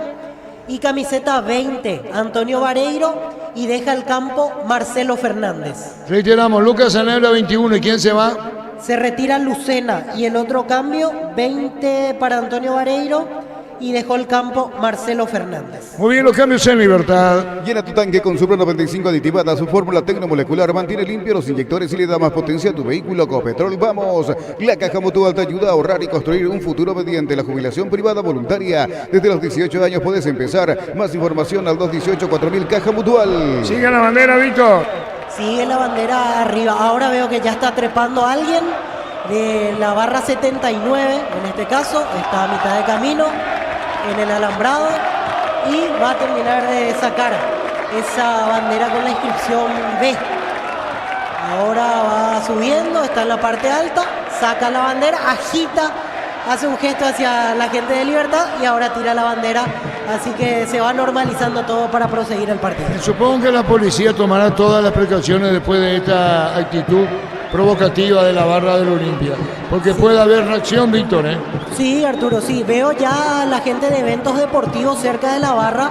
Y camiseta 20, Antonio Vareiro, y deja el campo Marcelo Fernández. Reiteramos, Lucas Sanabria 21, ¿y quién se va? Se retira Lucena, y el otro cambio, 20 para Antonio Vareiro, y dejó el campo Marcelo Fernández. Muy bien, los cambios en Libertad. Llena tu tanque con Supra 95 aditivada, su fórmula tecnomolecular mantiene limpio los inyectores y le da más potencia a tu vehículo. Copetrol, vamos. La Caja Mutual te ayuda a ahorrar y construir un futuro mediante la jubilación privada voluntaria. Desde los 18 años puedes empezar. Más información al 218-4000 Caja Mutual. Sigue la bandera, Víctor. Sigue la bandera arriba. Ahora veo que ya está trepando alguien de la barra 79, en este caso, está a mitad de camino en el alambrado y va a terminar de sacar esa bandera con la inscripción B. Ahora va subiendo, está en la parte alta, saca la bandera, agita, hace un gesto hacia la gente de Libertad y ahora tira la bandera, así que se va normalizando todo para proseguir el partido. Supongo que la policía tomará todas las precauciones después de esta actitud provocativa de la barra del Olimpia, porque puede haber reacción, Víctor, ¿eh? Sí, Arturo, sí, veo ya a la gente de eventos deportivos cerca de la barra,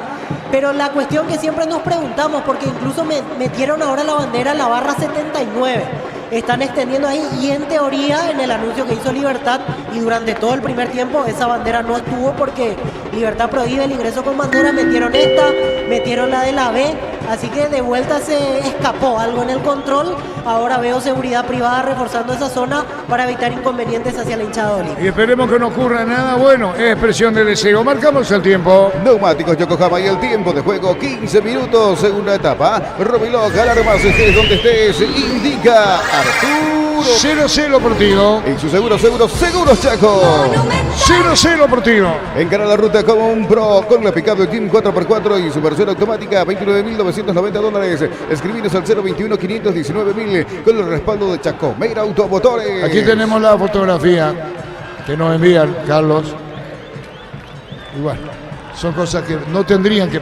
pero la cuestión que siempre nos preguntamos, porque incluso metieron ahora la bandera en la barra 79, están extendiendo ahí y en teoría en el anuncio que hizo Libertad y durante todo el primer tiempo esa bandera no estuvo porque Libertad prohíbe el ingreso con bandera, metieron esta, metieron la de la B, así que de vuelta se escapó algo en el control. Ahora veo seguridad privada reforzando esa zona para evitar inconvenientes hacia la hinchada de Olimpia. Y esperemos que no ocurra nada bueno, es expresión de deseo. Marcamos el tiempo. Neumáticos Yokohama y el tiempo de juego 15 minutos, segunda etapa. Robilog, alarmas, estés donde estés, indica Arturo. 0-0 partido. En su seguros Chaco. 0-0 partido. Encara la ruta como un pro con la pickup Team 4x4 y su versión automática, $29.990. Escribinos al 021-519.000 con el respaldo de Chacomeira Automotores. Aquí tenemos la fotografía que nos envían, Carlos. Y bueno, son cosas que no tendrían que...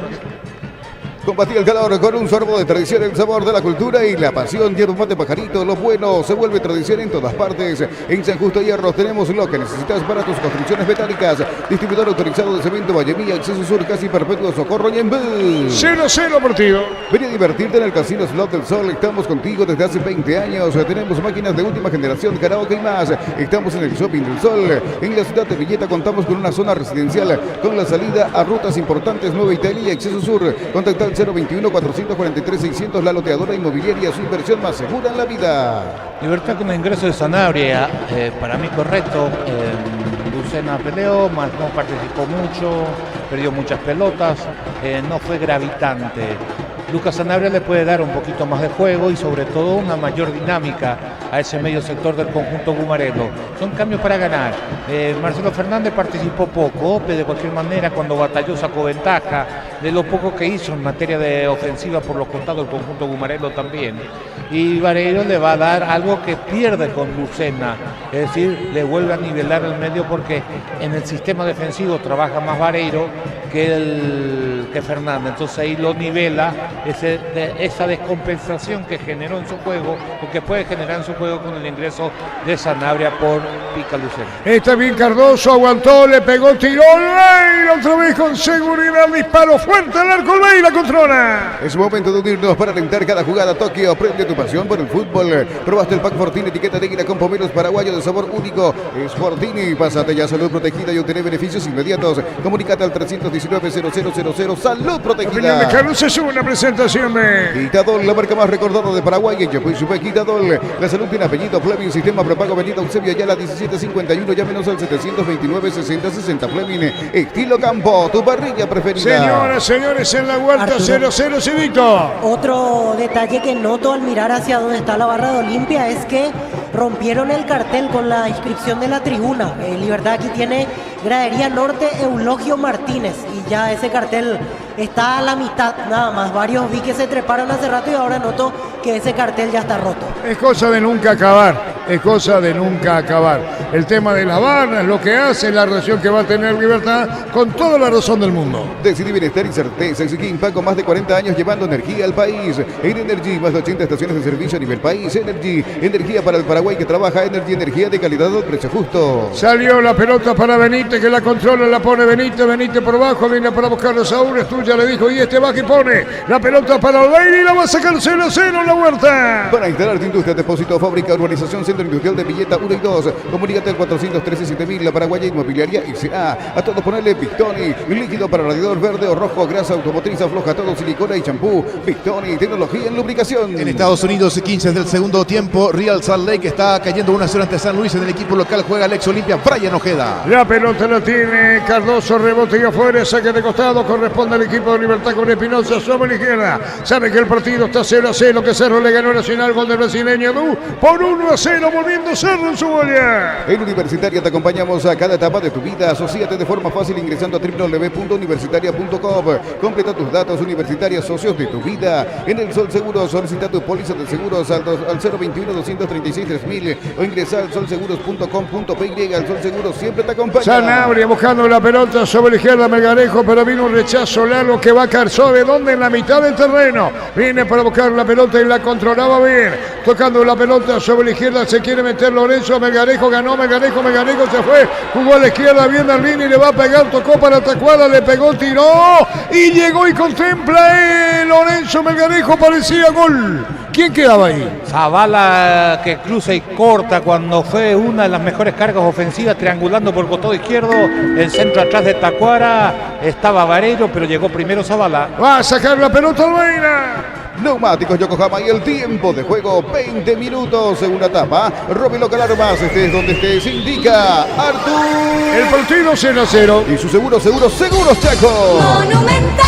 Combatir el calor con un sorbo de tradición, el sabor de la cultura y la pasión. Hierro mate pajarito, lo bueno se vuelve tradición en todas partes. En San Justo Hierro tenemos lo que necesitas para tus construcciones metálicas. Distribuidor autorizado de cemento Vallemilla, Acceso Sur, Casi Perpetuo, Socorro y Embel. 0-0 partido. Ven a divertirte en el Casino Slot del Sol. Estamos contigo desde hace 20 años. Tenemos máquinas de última generación, karaoke y más. Estamos en el Shopping del Sol. En la ciudad de Villeta contamos con una zona residencial con la salida a rutas importantes Nueva Italia y Acceso Sur. Contacta al 021-443-600, la loteadora inmobiliaria, su inversión más segura en la vida. Libertad con el ingreso de Sanabria, para mí correcto. Lucena peleó, más no participó mucho, perdió muchas pelotas, no fue gravitante. Lucas Sanabria le puede dar un poquito más de juego y sobre todo una mayor dinámica a ese medio sector del conjunto gumarelo. Son cambios para ganar. Marcelo Fernández participó poco, de cualquier manera cuando batalló sacó ventaja de lo poco que hizo en materia de ofensiva por los costados del conjunto gumarelo también. Y Vareiro le va a dar algo que pierde con Lucena, es decir, le vuelve a nivelar el medio porque en el sistema defensivo trabaja más Vareiro que Fernández, entonces ahí lo nivela esa descompensación que generó en su juego o que puede generar en su juego con el ingreso de Sanabria por Pica Lucena. Está bien Cardoso, aguantó, le pegó, tiró Olveira otra vez con seguridad, disparo fuerte al arco, Olveira controla. Es momento de unirnos para alentar cada jugada. Tokio, prende tu pasión por el fútbol. Probaste el pack Fortini, etiqueta negra con pomeros paraguayos de sabor único. Es Fortini, pásate ya, salud protegida y obtener beneficios inmediatos. Comunícate al 319-0000 salud Opinión de protegida. Carlos es una presentación de Quitadol, la marca más recordada de Paraguay. En Yacuichupé, Quitadol. La salud tiene apellido Fleming. Sistema prepago Benito Eusebio Ayala 1751. Llámenos al 729-6060 Fleming. Estilo campo, tu parrilla preferida. Señoras, señores, en la vuelta Arturo. 0-0, Civito. Otro detalle que noto al mirar hacia donde está la barra de Olimpia es que rompieron el cartel con la inscripción de la tribuna. Libertad aquí tiene gradería norte Eulogio Martínez y ya ese cartel está a la mitad nada más. Varios vi que se treparon hace rato y ahora noto que ese cartel ya está roto. Es cosa de nunca acabar. Es cosa de nunca acabar. El tema de la barra es lo que hace, la relación que va a tener Libertad con toda la razón del mundo. Decidí bienestar y certeza. Exequín con más de 40 años llevando energía al país. En Energy, más de 80 estaciones de servicio a nivel país. Energy, energía para el Paraguay que trabaja. Energy, energía de calidad al precio justo. Salió la pelota para Benítez, que la controla, la pone Benítez por abajo, viene para buscarlo Saúl, es tuya, le dijo, y este baja y pone la pelota para Olveira y la va a sacar 0-0 en la huerta. Para instalar tu industria, depósito, fábrica, urbanización, centro industrial de Villeta 1 y 2. Comunícate al 413-7000, la Paraguaya Inmobiliaria S.A. A todos ponerle Victoni, líquido para radiador verde o rojo, grasa automotriz, afloja todo, silicona y champú. Victoni, tecnología en lubricación. En Estados Unidos, 15 del segundo tiempo, Real Salt Lake está cayendo 1-0 ante San Luis. En el equipo local juega Alex Olimpia, Brian Ojeda. La pelota la tiene Cardoso, rebote y afuera, saque de costado, corresponde al equipo de Libertad con Espinosa sobre la izquierda. Sabe que el partido está 0-0, que Cerro le ganó Nacional, gol del brasileño Du, por 1-0, volviendo Cerro en su boya. En Universitaria te acompañamos a cada etapa de tu vida. Asociate de forma fácil ingresando a www.universitaria.com. Completa tus datos. Universitaria, socios de tu vida. En el Sol Seguros, solicita tu póliza de seguros al 021-236-3000 o ingresa al solseguros.com.py. Al Sol Seguros siempre te acompaña. Sanabria buscando la pelota sobre la izquierda, Melgarejo, pero vino un rechazo largo que va a caer sobre donde en la mitad del terreno. Viene para buscar la pelota y la controlaba bien. Tocando la pelota sobre la izquierda, se quiere meter Lorenzo, Melgarejo ganó, Melgarejo se fue, jugó a la izquierda, bien Arlini, y le va a pegar, tocó para Tacuara, le pegó, tiró y llegó y contempla Lorenzo Melgarejo, parecía gol. ¿Quién quedaba ahí? Zavala que cruza y corta cuando fue una de las mejores cargas ofensivas, triangulando por el costado izquierdo, el centro atrás de Tacuara, estaba Varero, pero llegó primero Zavala. Va a sacar la pelota Almeida. Neumáticos Yokohama y el tiempo de juego 20 minutos, segunda etapa. Robilo Calarmas, estés donde estés, indica Artur. El partido 0-0. Y su seguros Chaco.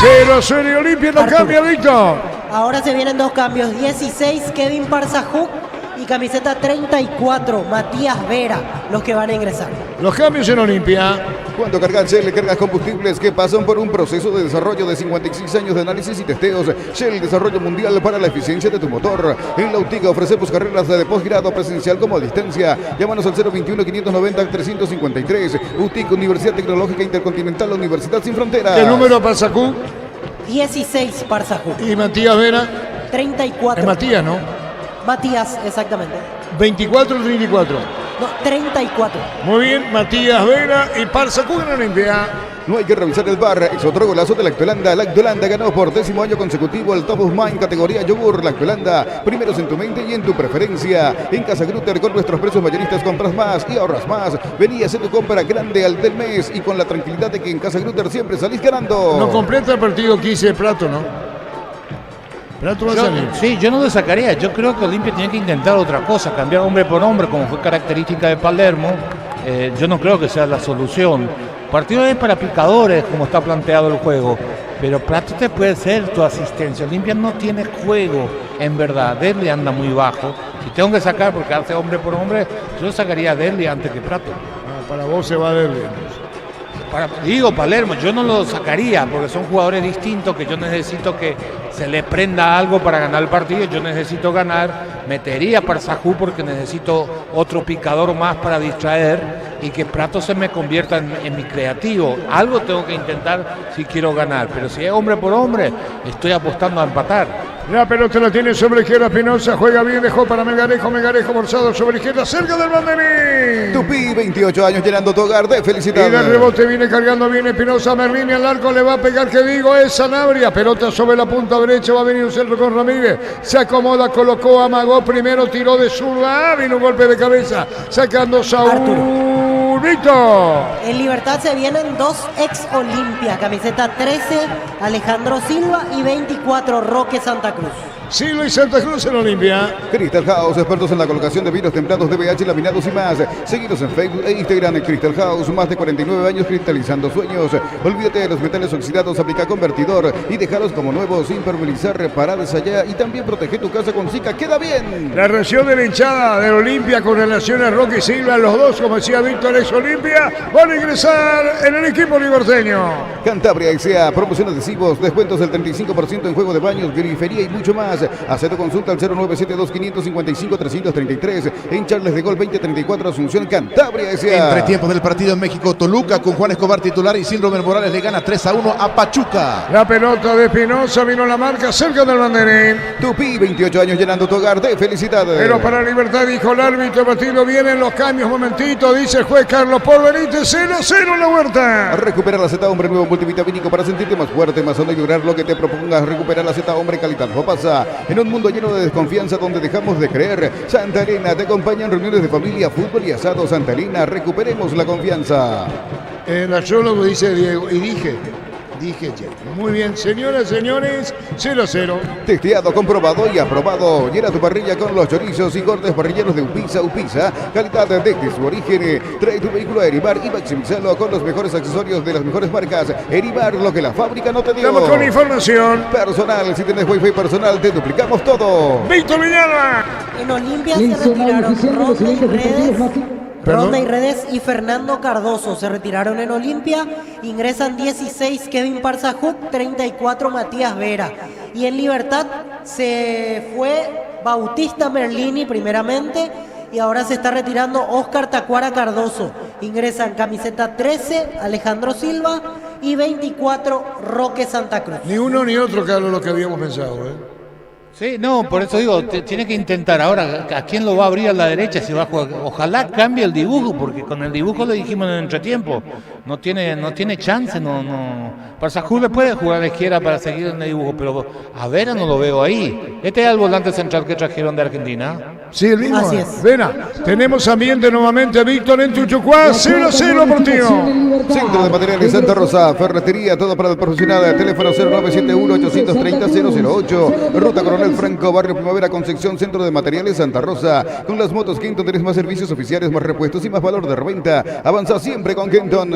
0-0 y Olimpia no cambia, Víctor. Ahora se vienen dos cambios, 16 Kevin Parzajuk y camiseta 34 Matías Vera, los que van a ingresar. Los cambios en Olimpia. Cuando cargas Shell, cargas combustibles que pasan por un proceso de desarrollo de 56 años de análisis y testeos. Shell, desarrollo mundial para la eficiencia de tu motor. En la UTICA ofrecemos carreras de posgrado presencial como a distancia. Llámanos al 021-590-353. UTIC, Universidad Tecnológica Intercontinental, Universidad Sin Fronteras. ¿Qué número Parzajuk? 16 Parzajuk. ¿Y Matías Vera? 34. Es Matías, ¿no? Matías, exactamente. 24 o 34. No, 34. Muy bien, Matías Vera y Parzajuk en Olimpia. No hay que revisar el bar, es otro golazo de Lactolanda. Lactolanda ganó por 10º año consecutivo el Top of Mind categoría yogur. Lactolanda, primeros en tu mente y en tu preferencia. En Casa Grutter con nuestros precios mayoristas compras más y ahorras más. Vení a hacer tu compra grande al del mes y con la tranquilidad de que en Casa Grutter siempre salís ganando. No completa el partido 15 Prato, ¿no? Prato va a salir. Sí, yo no lo sacaría. Yo creo que Olimpia tiene que intentar otra cosa, cambiar hombre por hombre, como fue característica de Palermo. Yo no creo que sea la solución. Partido es para picadores, como está planteado el juego. Pero Prato te puede ser tu asistencia. Olimpia no tiene juego, en verdad. Derli anda muy bajo. Si tengo que sacar, porque hace hombre por hombre, yo sacaría a Derli antes que Prato. Para vos se va a Derli. Digo Palermo, yo no lo sacaría porque son jugadores distintos que yo necesito que se le prenda algo para ganar el partido. Yo necesito ganar, metería a Parzajú porque necesito otro picador más para distraer y que Prato se me convierta en mi creativo. Algo tengo que intentar si quiero ganar, pero si es hombre por hombre, estoy apostando a empatar. La pelota la tiene sobre la izquierda Espinosa, juega bien, dejó para Melgarejo forzado sobre la izquierda, cerca del banderín. Tupi, 28 años llenando tu hogar de felicidad. Y del rebote viene cargando bien Espinosa, Merlini al arco, le va a pegar, que digo, es Sanabria, pelota sobre la punta derecha, va a venir un centro con Ramírez, se acomoda, colocó, amagó, primero tiró de zurda, vino un golpe de cabeza, sacando Saúl. Azul, Víctor. En Libertad se vienen dos ex Olimpia, camiseta 13 Alejandro Silva y 24 Roque Santa Cruz. Silva y Santa Cruz en Olimpia. Crystal House, expertos en la colocación de vinos templados de BH, laminados y más. Seguidos en Facebook e Instagram en Crystal House, más de 49 años cristalizando sueños. Olvídate de los metales oxidados, aplica convertidor y déjalos como nuevos sin permeabilizar, reparadas allá y también protege tu casa con Zika. ¡Queda bien! La reacción de la hinchada del Olimpia con relación a Roque y Silva, los dos, como decía Víctor, ex Olimpia, van a ingresar en el equipo liberteño. Cantabria S.A. promoción adhesivos, descuentos del 35% en juego de baños, grifería y mucho más. Haz tu consulta al 0972-555-333 en Charles de Gol 2034 Asunción, Cantabria S.A. Entretiempo del partido en México, Toluca con Juan Escobar titular y sin Robert Morales le gana 3-1 a Pachuca. La pelota de Espinosa vino la marca cerca del banderín. Tupi, 28 años llenando tu hogar de felicidades. Pero para Libertad dijo el árbitro partido, vienen los cambios, momentito, dice el juez Carlos Porbenítez, 0-0 en la Huerta. Recupera la Z Hombre nuevo multivitamínico para sentirte más fuerte, más sano y lograr lo que te propongas. Recupera la Z Hombre calidad. No pasa en un mundo lleno de desconfianza donde dejamos de creer. Santa Elena te acompaña en reuniones de familia, fútbol y asado. Santa Elena, recuperemos la confianza. En la Yolo lo dice Diego y dije ya. Muy bien, señoras, señores, 0-0. Testeado, comprobado y aprobado. Llena tu parrilla con los chorizos y cortes parrilleros de Upisa. Upisa, calidad desde su origen. Trae tu vehículo a Eribar y maximizarlo con los mejores accesorios de las mejores marcas. Eribar, lo que la fábrica no te dio. Estamos con información. Personal, si tenés wifi personal, te duplicamos todo. Víctor Viñada. En Olimpia se retiraron Ronda y Redes y Fernando Cardoso se retiraron en Olimpia. Ingresan 16 Kevin Parzajuk, 34 Matías Vera. Y en Libertad se fue Bautista Merlini primeramente y ahora se está retirando Oscar Tacuara Cardoso. Ingresan camiseta 13 Alejandro Silva y 24 Roque Santa Cruz. Ni uno ni otro, Carlos, lo que habíamos pensado, Sí, no, por eso digo, tiene que intentar. Ahora, ¿a quién lo va a abrir a la derecha si va a jugar? Ojalá cambie el dibujo, porque con el dibujo lo dijimos en el entretiempo. No tiene chance, Parzajú le puede jugar a la izquierda para seguir en el dibujo, pero a Vera no lo veo ahí. Este es el volante central que trajeron de Argentina. Sí, el mismo. Así es. Vera, tenemos ambiente nuevamente, Víctor en Tuchucuá, 0-0 partido. Centro de Materiales Santa Rosa, ferretería, todo para el profesional. Teléfono 0971-830-008. Ruta Coronel Franco, Barrio Primavera, Concepción, Centro de Materiales Santa Rosa. Con las motos Kenton tenés más servicios oficiales, más repuestos y más valor de reventa. Avanza siempre con Kenton.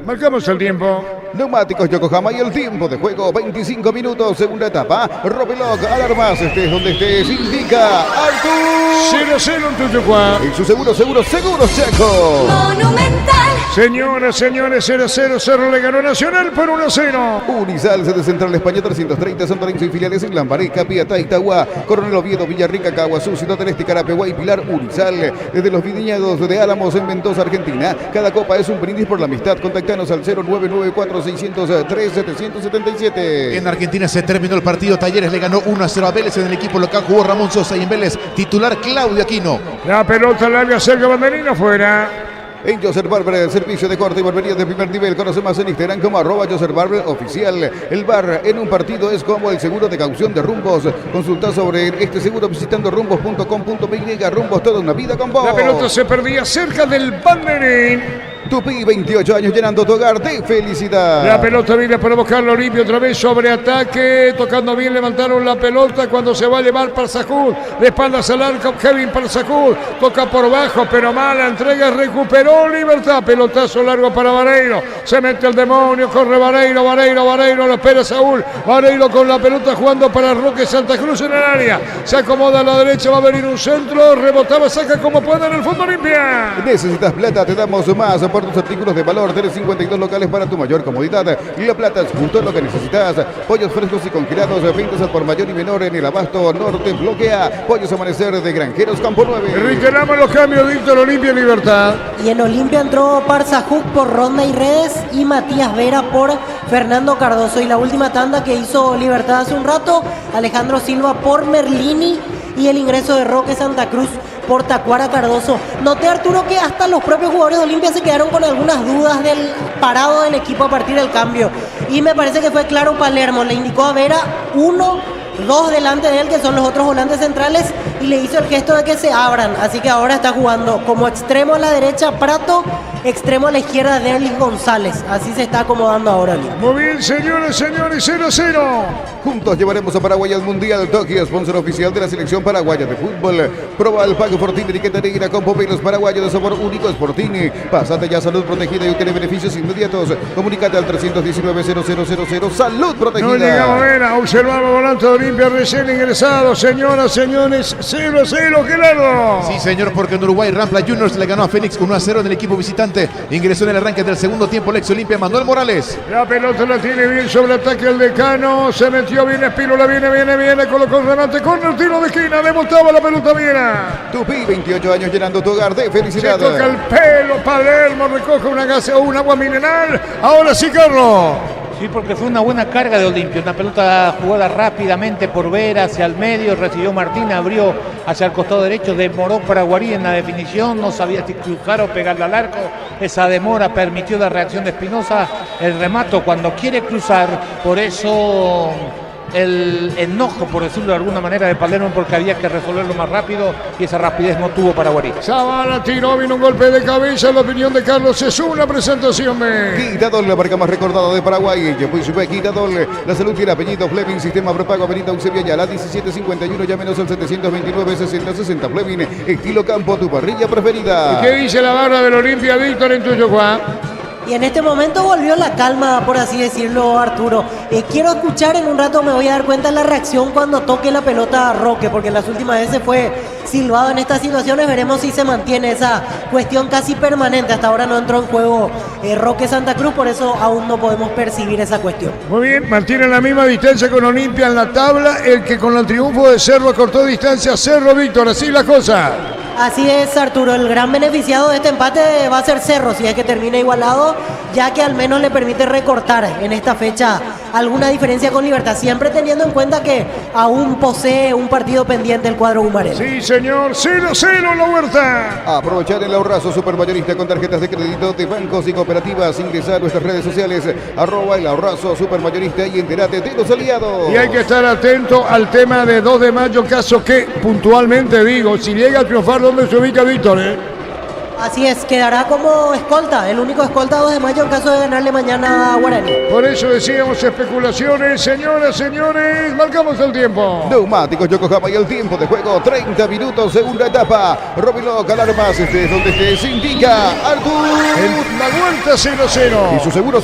Marcamos el tiempo. Neumáticos Yokohama y el tiempo de juego, 25 minutos, segunda etapa. Robelog, alarmas, estés donde estés, indica Artur. 0-0 en Tuchucuá. Y su seguros Chaco. Monumental. Señoras, señores, 0-0, Cerro le ganó Nacional por 1-0. Unisal, sede central España 330, San Lorenzo y filiales en Lambaré, Capiatá, Itagua, Coronel Oviedo, Villarrica, Caguazú, Ciudad del Este, Carapeguá y Pilar. Unisal, desde los viñedos de Álamos en Mendoza, Argentina. Cada copa es un brindis por la amistad. Contactanos al 0994-603-777. En Argentina se terminó el partido. Talleres le ganó 1-0 a Vélez. En el equipo local jugó Ramón Sosa y en Vélez titular Claudio Aquino. La pelota larga cerca banderina afuera. En Joseph Barber, servicio de corte y barbería de primer nivel. Conoce más en Instagram como @JosephBarber_oficial. El bar en un partido es como el seguro de caución de Rumbos. Consulta sobre este seguro visitando rumbos.com.py. Rumbos, toda una vida con vos. La pelota se perdía cerca del banderín. Tupi, 28 años llenando tu hogar de felicidad. La pelota viene para buscarlo Olimpia otra vez sobre ataque. Tocando bien, levantaron la pelota cuando se va a llevar Parzajú. De espaldas al arco, Kevin Parzajú. Toca por bajo, pero mala entrega. Recuperó Libertad. Pelotazo largo para Vareiro. Se mete el demonio, corre Vareiro. Lo espera Saúl. Vareiro con la pelota jugando para Roque Santa Cruz en el área. Se acomoda a la derecha, va a venir un centro. Rebotaba, saca como puede en el fondo Olimpia. Necesitas plata, te damos más por tus artículos de valor. Tenés 52 locales para tu mayor comodidad. Y la plata es justo lo que necesitas. Pollos frescos y congelados, ventas al por mayor y menor en el Abasto Norte. Bloquea. Pollos Amanecer de Granjeros Campo 9. Reiteramos los cambios, Víctor. Olimpia y Libertad. Y en Olimpia entró Parzajuk por Ronda y Redes y Matías Vera por Fernando Cardoso. Y la última tanda que hizo Libertad hace un rato, Alejandro Silva por Merlini y el ingreso de Roque Santa Cruz por Tacuara Cardoso. Noté, Arturo, que hasta los propios jugadores de Olimpia se quedaron con algunas dudas del parado del equipo a partir del cambio. Y me parece que fue claro Palermo. Le indicó a Vera 1, 2 delante de él, que son los otros volantes centrales, y le hizo el gesto de que se abran. Así que ahora está jugando como extremo a la derecha Prato, extremo a la izquierda Derlis González. Así se está acomodando ahora Olimpia. Muy bien, señores, 0-0. Juntos llevaremos a Paraguay al Mundial. Tokio, sponsor oficial de la selección paraguaya de fútbol. Proba el Pago Fortín, etiqueta negra con pomelos paraguayos de sabor único Sportini. Pásate ya Salud Protegida y obtiene beneficios inmediatos. Comunícate al 319-0000. Salud Protegida. No llegamos a ver, observamos volante de Olimpia recién ingresado. Señoras, señores, 0-0, Gerardo. Sí, señor, porque en Uruguay Rampla Juniors le ganó a Fénix 1-0 en el equipo visitante. Ingresó en el arranque del segundo tiempo el ex Olimpia Manuel Morales. La pelota la tiene bien sobre ataque el Decano. Se metió bien Espínola, viene, colocó el remate con el tiro de esquina. Demostraba la pelota bien. Tupi, 28 años llenando tu hogar de felicidad. Se toca el pelo, Palermo recoge una gasa o un agua mineral. Ahora sí, Carlos. Sí, porque fue una buena carga de Olimpia, una pelota jugada rápidamente por Vera hacia el medio, recibió Martín, abrió hacia el costado derecho, demoró para Guarí en la definición, no sabía si cruzar o pegarle al arco, esa demora permitió la reacción de Espinosa, el remato cuando quiere cruzar, por eso el enojo, por decirlo de alguna manera, de Palermo, porque había que resolverlo más rápido y esa rapidez no tuvo para Guarí. Zavala tiró, vino un golpe de cabeza, la opinión de Carlos es una presentación de Quitadol, la marca más recordada de Paraguay. Quitadol, la salud tiene apellido Fleming, sistema prepago Avenida Eusebio Ayala, 1751, llámenos al 729-6060 Fleming, estilo campo, tu parrilla preferida. ¿Qué dice la barra del Olimpia, Víctor, en tuyo, Juan? Y en este momento volvió la calma, por así decirlo, Arturo. Quiero escuchar, en un rato me voy a dar cuenta de la reacción cuando toque la pelota a Roque, porque las últimas veces fue silbado en estas situaciones. Veremos si se mantiene esa cuestión casi permanente. Hasta ahora no entró en juego Roque Santa Cruz, por eso aún no podemos percibir esa cuestión. Muy bien, mantiene la misma distancia con Olimpia en la tabla. El que con el triunfo de Cerro cortó distancia, Cerro, Víctor, así la cosa. Así es, Arturo, el gran beneficiado de este empate va a ser Cerro, si es que termina igualado, ya que al menos le permite recortar en esta fecha alguna diferencia con Libertad, siempre teniendo en cuenta que aún posee un partido pendiente el cuadro Gumarén. Sí, señor, 0-0 la Huerta. Aprovechar el ahorrazo supermayorista con tarjetas de crédito de bancos y cooperativas. Ingresa a nuestras redes sociales, @el ahorrazo supermayorista y entérate de los aliados. Y hay que estar atento al tema de 2 de mayo, caso que puntualmente digo, si llega a triunfar, ¿dónde se ubica Víctor? Así es, quedará como escolta, el único escolta 2 de mayo en caso de ganarle mañana a Guaraní. Por eso decíamos especulaciones, señoras, señores, marcamos el tiempo. Neumáticos Yokohama y el tiempo de juego, 30 minutos, segunda etapa. Robilo Calarmas, este es donde se indica Artur. La Huerta 0-0. Y su seguros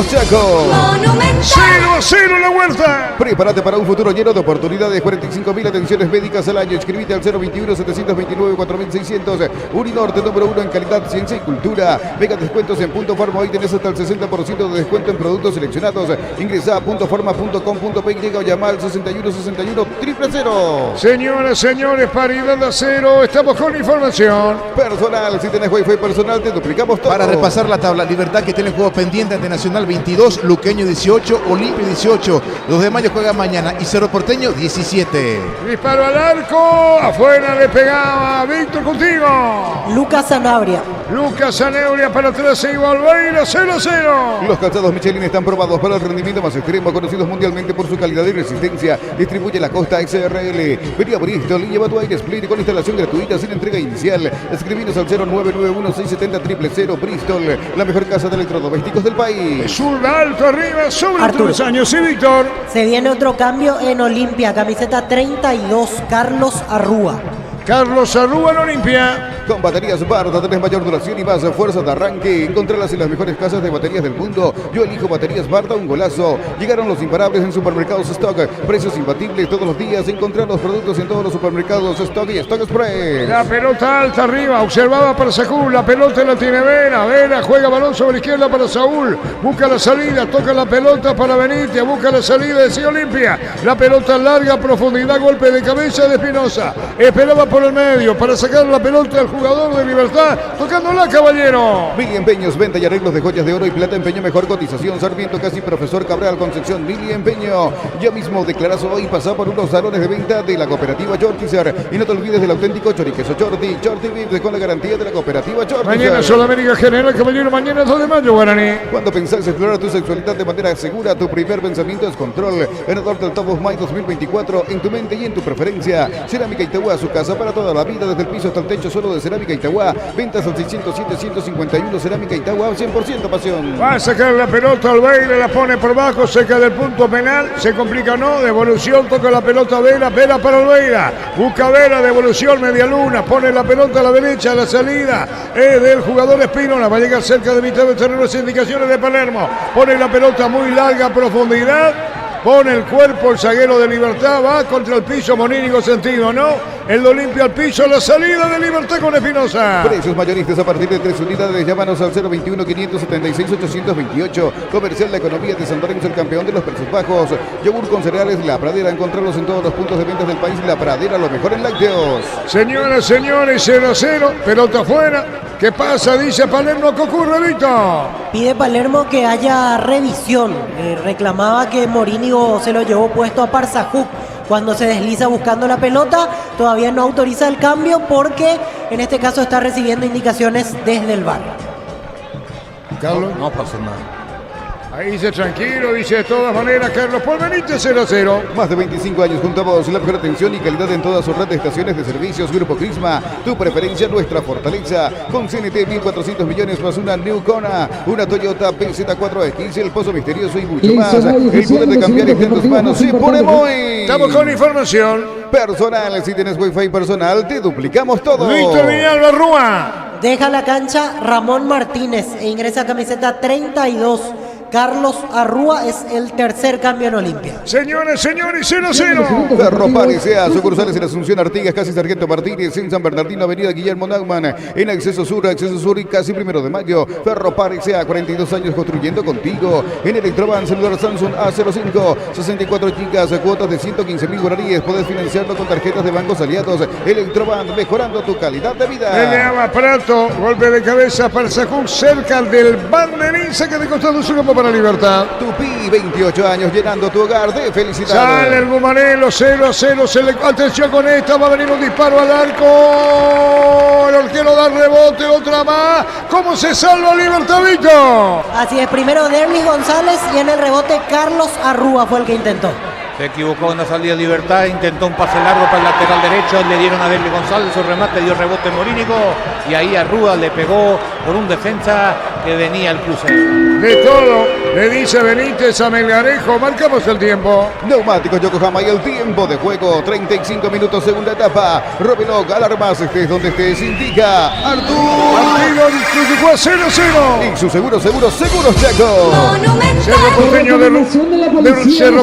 Chaco. Monumental. 0-0 la Huerta. Prepárate para un futuro lleno de oportunidades. 45.000 atenciones médicas al año. Inscribite al 021-729-4600. Uninorte, número 1 en calidad, ciencia y cultura. Mega descuentos en Punto Farma. Hoy tenés hasta el 60% de descuento en productos seleccionados. Ingresa a puntofarma.com.py o llama al 6161-000. Señoras, señores, paridad a 0. Estamos con información. Personal, si tenés Wi-Fi personal, te duplicamos todo. Para repasar la tabla, Libertad, que tiene juegos pendientes ante Nacional 22, Luqueño 18, Olimpia 18. 2 de mayo juega mañana y Cerro Porteño 17. Disparo al arco. Afuera le pegaba. Víctor, contigo. Lucas Sanabria. Lucas Sanabria para atrás e Valveira, 0-0. Los calzados Michelin están probados para el rendimiento más extremo, conocidos mundialmente por su calidad y resistencia. Distribuye la Costa XRL. Vení a Bristol y lleva tu aire split con instalación gratuita sin entrega inicial. Escribinos al 0991-670-000. Bristol, la mejor casa de electrodomésticos del país. Zurda alto arriba, sobre Arturo. 3 años, sí, Víctor. Se viene otro cambio en Olimpia, camiseta 32, Carlos Arrúa. Carlos Arrúa en Olimpia. Con baterías Barda tenés mayor duración y más fuerza de arranque. Encontralas en las mejores casas de baterías del mundo. Yo elijo baterías Barda, un golazo. Llegaron los imparables en Supermercados Stock. Precios imbatibles todos los días. Encontrar los productos en todos los supermercados Stock y Stock Express. La pelota alta arriba, observada para Saúl. La pelota la tiene Vera. Vera juega balón sobre izquierda para Saúl. Busca la salida, toca la pelota para Benítez. Busca la salida de C. Olimpia. La pelota larga, profundidad, golpe de cabeza de Espinosa. Esperaba por el medio para sacar la pelota al jugador de Libertad, tocándola, caballero. Mili Empeños, venta y arreglos de joyas de oro y plata, empeño mejor cotización. Sarmiento Casi Profesor Cabral Concepción. Mili Empeño. Ya mismo declaras hoy, pasa por unos salones de venta de la cooperativa Chortizer. Y no te olvides del auténtico choriqueso Chorti. Chorti Vives con la garantía de la cooperativa Chortizer. Mañana Sudamérica General, caballero, mañana 2 de mayo, Guaraní. Cuando pensás explorar tu sexualidad de manera segura, tu primer pensamiento es Control. Ganador del Top of Mind 2024, en tu mente y en tu preferencia. Cerámica Itagua, su casa para toda la vida, desde el piso hasta el techo, solo de Cerámica Itagua. Ventas al 607-151, Cerámica Itagua, 100% pasión. Va a sacar la pelota al Beira, la pone por bajo, cerca del punto penal, se complica o no, devolución, toca la pelota Vera, Vera para el Beira, busca Vera, devolución, media luna, pone la pelota a la derecha, la salida es del jugador Espínola, va a llegar cerca de mitad del terreno, las indicaciones de Palermo, pone la pelota muy larga, profundidad, pone el cuerpo el zaguero de Libertad, va contra el piso, Monínigo sentido, ¿no? El de Olimpia al piso, la salida de Libertad con Espinosa. Precios mayoristas a partir de 3 unidades, llámanos al 021-576-828. Comercial La Economía de San Lorenzo, el campeón de los precios bajos. Yogur con cereales La Pradera, encontrarlos en todos los puntos de ventas del país. La Pradera, lo mejor en lácteos. Señoras, señores, 0-0, pelota afuera. ¿Qué pasa? Dice Palermo, ¿qué ocurre, Víctor? Pide Palermo que haya revisión. Reclamaba que Morínigo se lo llevó puesto a Parzajuk cuando se desliza buscando la pelota. Todavía no autoriza el cambio porque en este caso está recibiendo indicaciones desde el VAR. Carlos. No pasa nada. Ahí dice tranquilo, dice de todas maneras Carlos Paul Benítez, 0-0. Más de 25 años junto a vos, la mejor atención y calidad en toda su red de estaciones de servicios. Grupo Crisma, tu preferencia, nuestra fortaleza. Con CNT 1.400 millones más una New Kona, una Toyota PZ4X, el pozo misterioso y mucho más. El poder de cambiar está en tus manos. Se pone muy. Estamos con información personal. Si tienes Wi-Fi personal, te duplicamos todo. Víctor Villalba Rúa. Deja la cancha Ramón Martínez e ingresa a camiseta 32. Carlos Arrúa es el tercer cambio en Olimpia. Señores, señores, 0-0. Ferropar S.A. sucursales en Asunción, Artigas, casi Sargento Martínez, en San Bernardino, Avenida Guillermo Naumann, en Acceso Sur y casi 1 de mayo. Ferropar S.A. 42 años construyendo contigo. En Electroban, celular Samsung A05, 64 gigas, cuotas de 115.000 guaraníes. Podés financiarlo con tarjetas de bancos aliados. Electroban, mejorando tu calidad de vida. Peleaba Prato, golpe de cabeza para Sajún, cerca del banderín, saca de costado su campo para Libertad. Tupi, 28 años llenando tu hogar de felicidad. Sale el Gumanelo, 0-0. Atención con esta, va a venir un disparo al arco. El arquero da rebote, otra más. ¿Cómo se salva Libertad, Vito? Así es, primero Derlis González y en el rebote Carlos Arrúa fue el que intentó. Se equivocó en la salida de Libertad, intentó un pase largo para el lateral derecho, le dieron a Derlis González, su remate dio rebote Morínigo y ahí Arrúa le pegó por un defensa que venía al cruce. De todo, le dice Benítez a Melgarejo, marcamos el tiempo. Neumáticos Yokohama y el tiempo de juego, 35 minutos, segunda etapa. Robinhood, alarmas, estés donde estés, indica Artur. Partido llegó a 0-0. Y su seguro Chaco. Cerro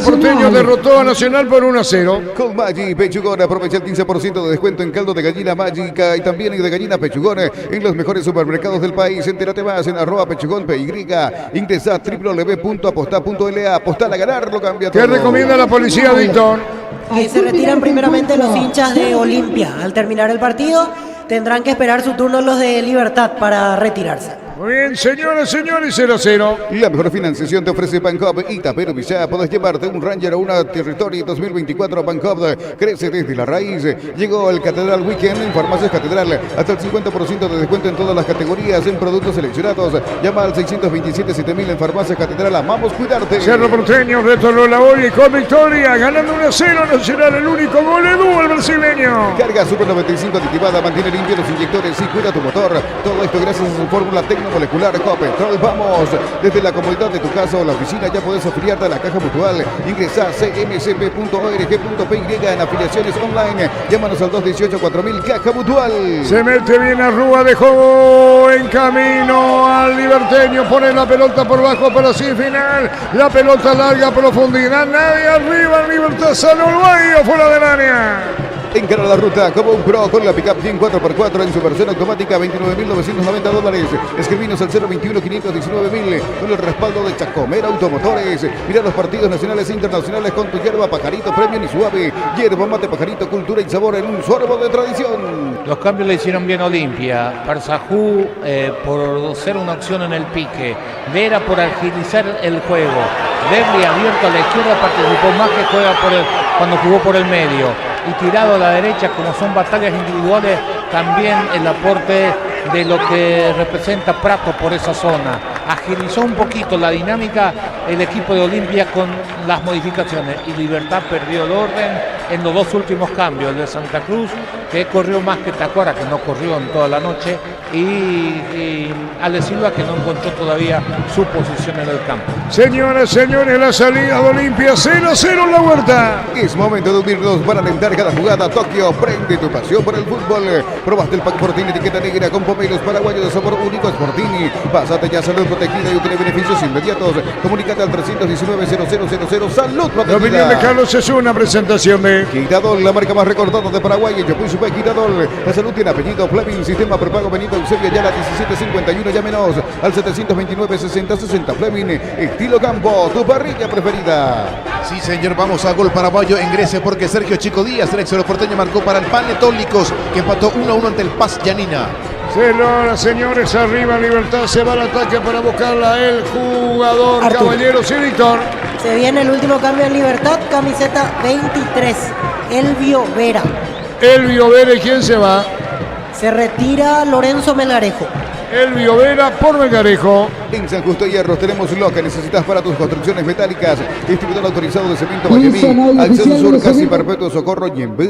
Porteño derrotó a Nacional por 1-0. Con Maggi Pechugón, aprovecha el 15% de descuento en caldo de gallina mágica y también de gallina Pechugón en los mejores supermercados del país. Entérate más en @pechugón.py. Ingresa a www.apostá.la. Apostar a ganar, lo cambia todo. ¿Qué recomienda la policía, Víctor? Que se retiran primeramente los hinchas de Olimpia. Al terminar el partido tendrán que esperar su turno los de Libertad para retirarse. Muy bien, señores, 0-0. La mejor financiación te ofrece Bancopp y Tapero Villa. Podés llevarte un Ranger o una Territory 2024. Bancopp crece desde la raíz. Llegó el Catedral Weekend en Farmacias Catedral. Hasta el 50% de descuento en todas las categorías en productos seleccionados. Llama al 627-7000 en Farmacias Catedral. Amamos cuidarte. Cerro Porteño retornó la hoy con victoria. Ganando 1-0 Nacional, el único gol Edu, el brasileño. Carga Super 95 aditivada. Mantiene limpio los inyectores y cuida tu motor. Todo esto gracias a su fórmula tecnomolecular Copetrol. Vamos, desde la comodidad de tu casa o la oficina ya puedes afiliarte a la Caja Mutual. Ingresa a cmcp.org.py en afiliaciones online. Llámanos al 218-4000 Caja Mutual. Se mete bien Arrúa, dejó en camino al Liberteño. Pone la pelota por bajo para sin final. La pelota larga, profundidad. Nadie arriba. Libertad sale Uruguayo fuera del área. Encara la ruta como un pro con la pickup 100 4x4 en su versión automática, $29.990. Escribinos al 021-519.000 con el respaldo de Chacomer Automotores. Mira los partidos nacionales e internacionales con tu hierba Pajarito Premium y Suave. Hierba mate Pajarito, cultura y sabor en un sorbo de tradición. Los cambios le hicieron bien Olimpia. Parsajú por ser una opción en el pique. Vera por agilizar el juego. Berli abierto a la izquierda participó más que juega cuando jugó por el medio. Y tirado a la derecha, como son batallas individuales, también el aporte de lo que representa Prato por esa zona. Agilizó un poquito la dinámica el equipo de Olimpia con las modificaciones y Libertad perdió el orden en los dos últimos cambios. El de Santa Cruz, que corrió más que Tacuara, que no corrió en toda la noche, y Ale Silva, que no encontró todavía su posición en el campo. Señoras, señores, la salida de Olimpia 0-0 en la Huerta. Es momento de unirnos para alentar cada jugada. Tokio, prende tu pasión por el fútbol. Probaste el pack Sportini etiqueta negra con pomelos paraguayos de sabor único Sportini. Pásate ya Salud Protegida y obtiene beneficios inmediatos. Comunícate al 319-0000. Salud Protegida. La opinión de Carlos es una presentación de Quitadol, la marca más recordada de Paraguay. En Yopuy Super Quitadol. La salud tiene apellido Fleming. Sistema prepago Benito Eusebio Ayala 1751. Llámenos al 729-6060. Fleming. Estilo Campo, tu parrilla preferida. Sí, señor, vamos a gol paraguayo en Grecia porque Sergio Chico Díaz, el ex porteño, marcó para el Panetólicos, que empató 1-1 ante el Paz Yanina. Señoras, señores, arriba Libertad, se va al ataque para buscarla el jugador Arturo. Caballero, sí, Víctor. Se viene el último cambio en Libertad, camiseta 23, Elvio Vera. Elvio Vera, ¿y quién se va? Se retira Lorenzo Melgarejo. Elvio Vera por Melgarejo. En San Justo Hierros tenemos lo que necesitas para tus construcciones metálicas. Distribuidor autorizado de cemento Wilson, Miami. Acceso oficial Sur, de Casi cemento. Perpetuo Socorro Ñembú.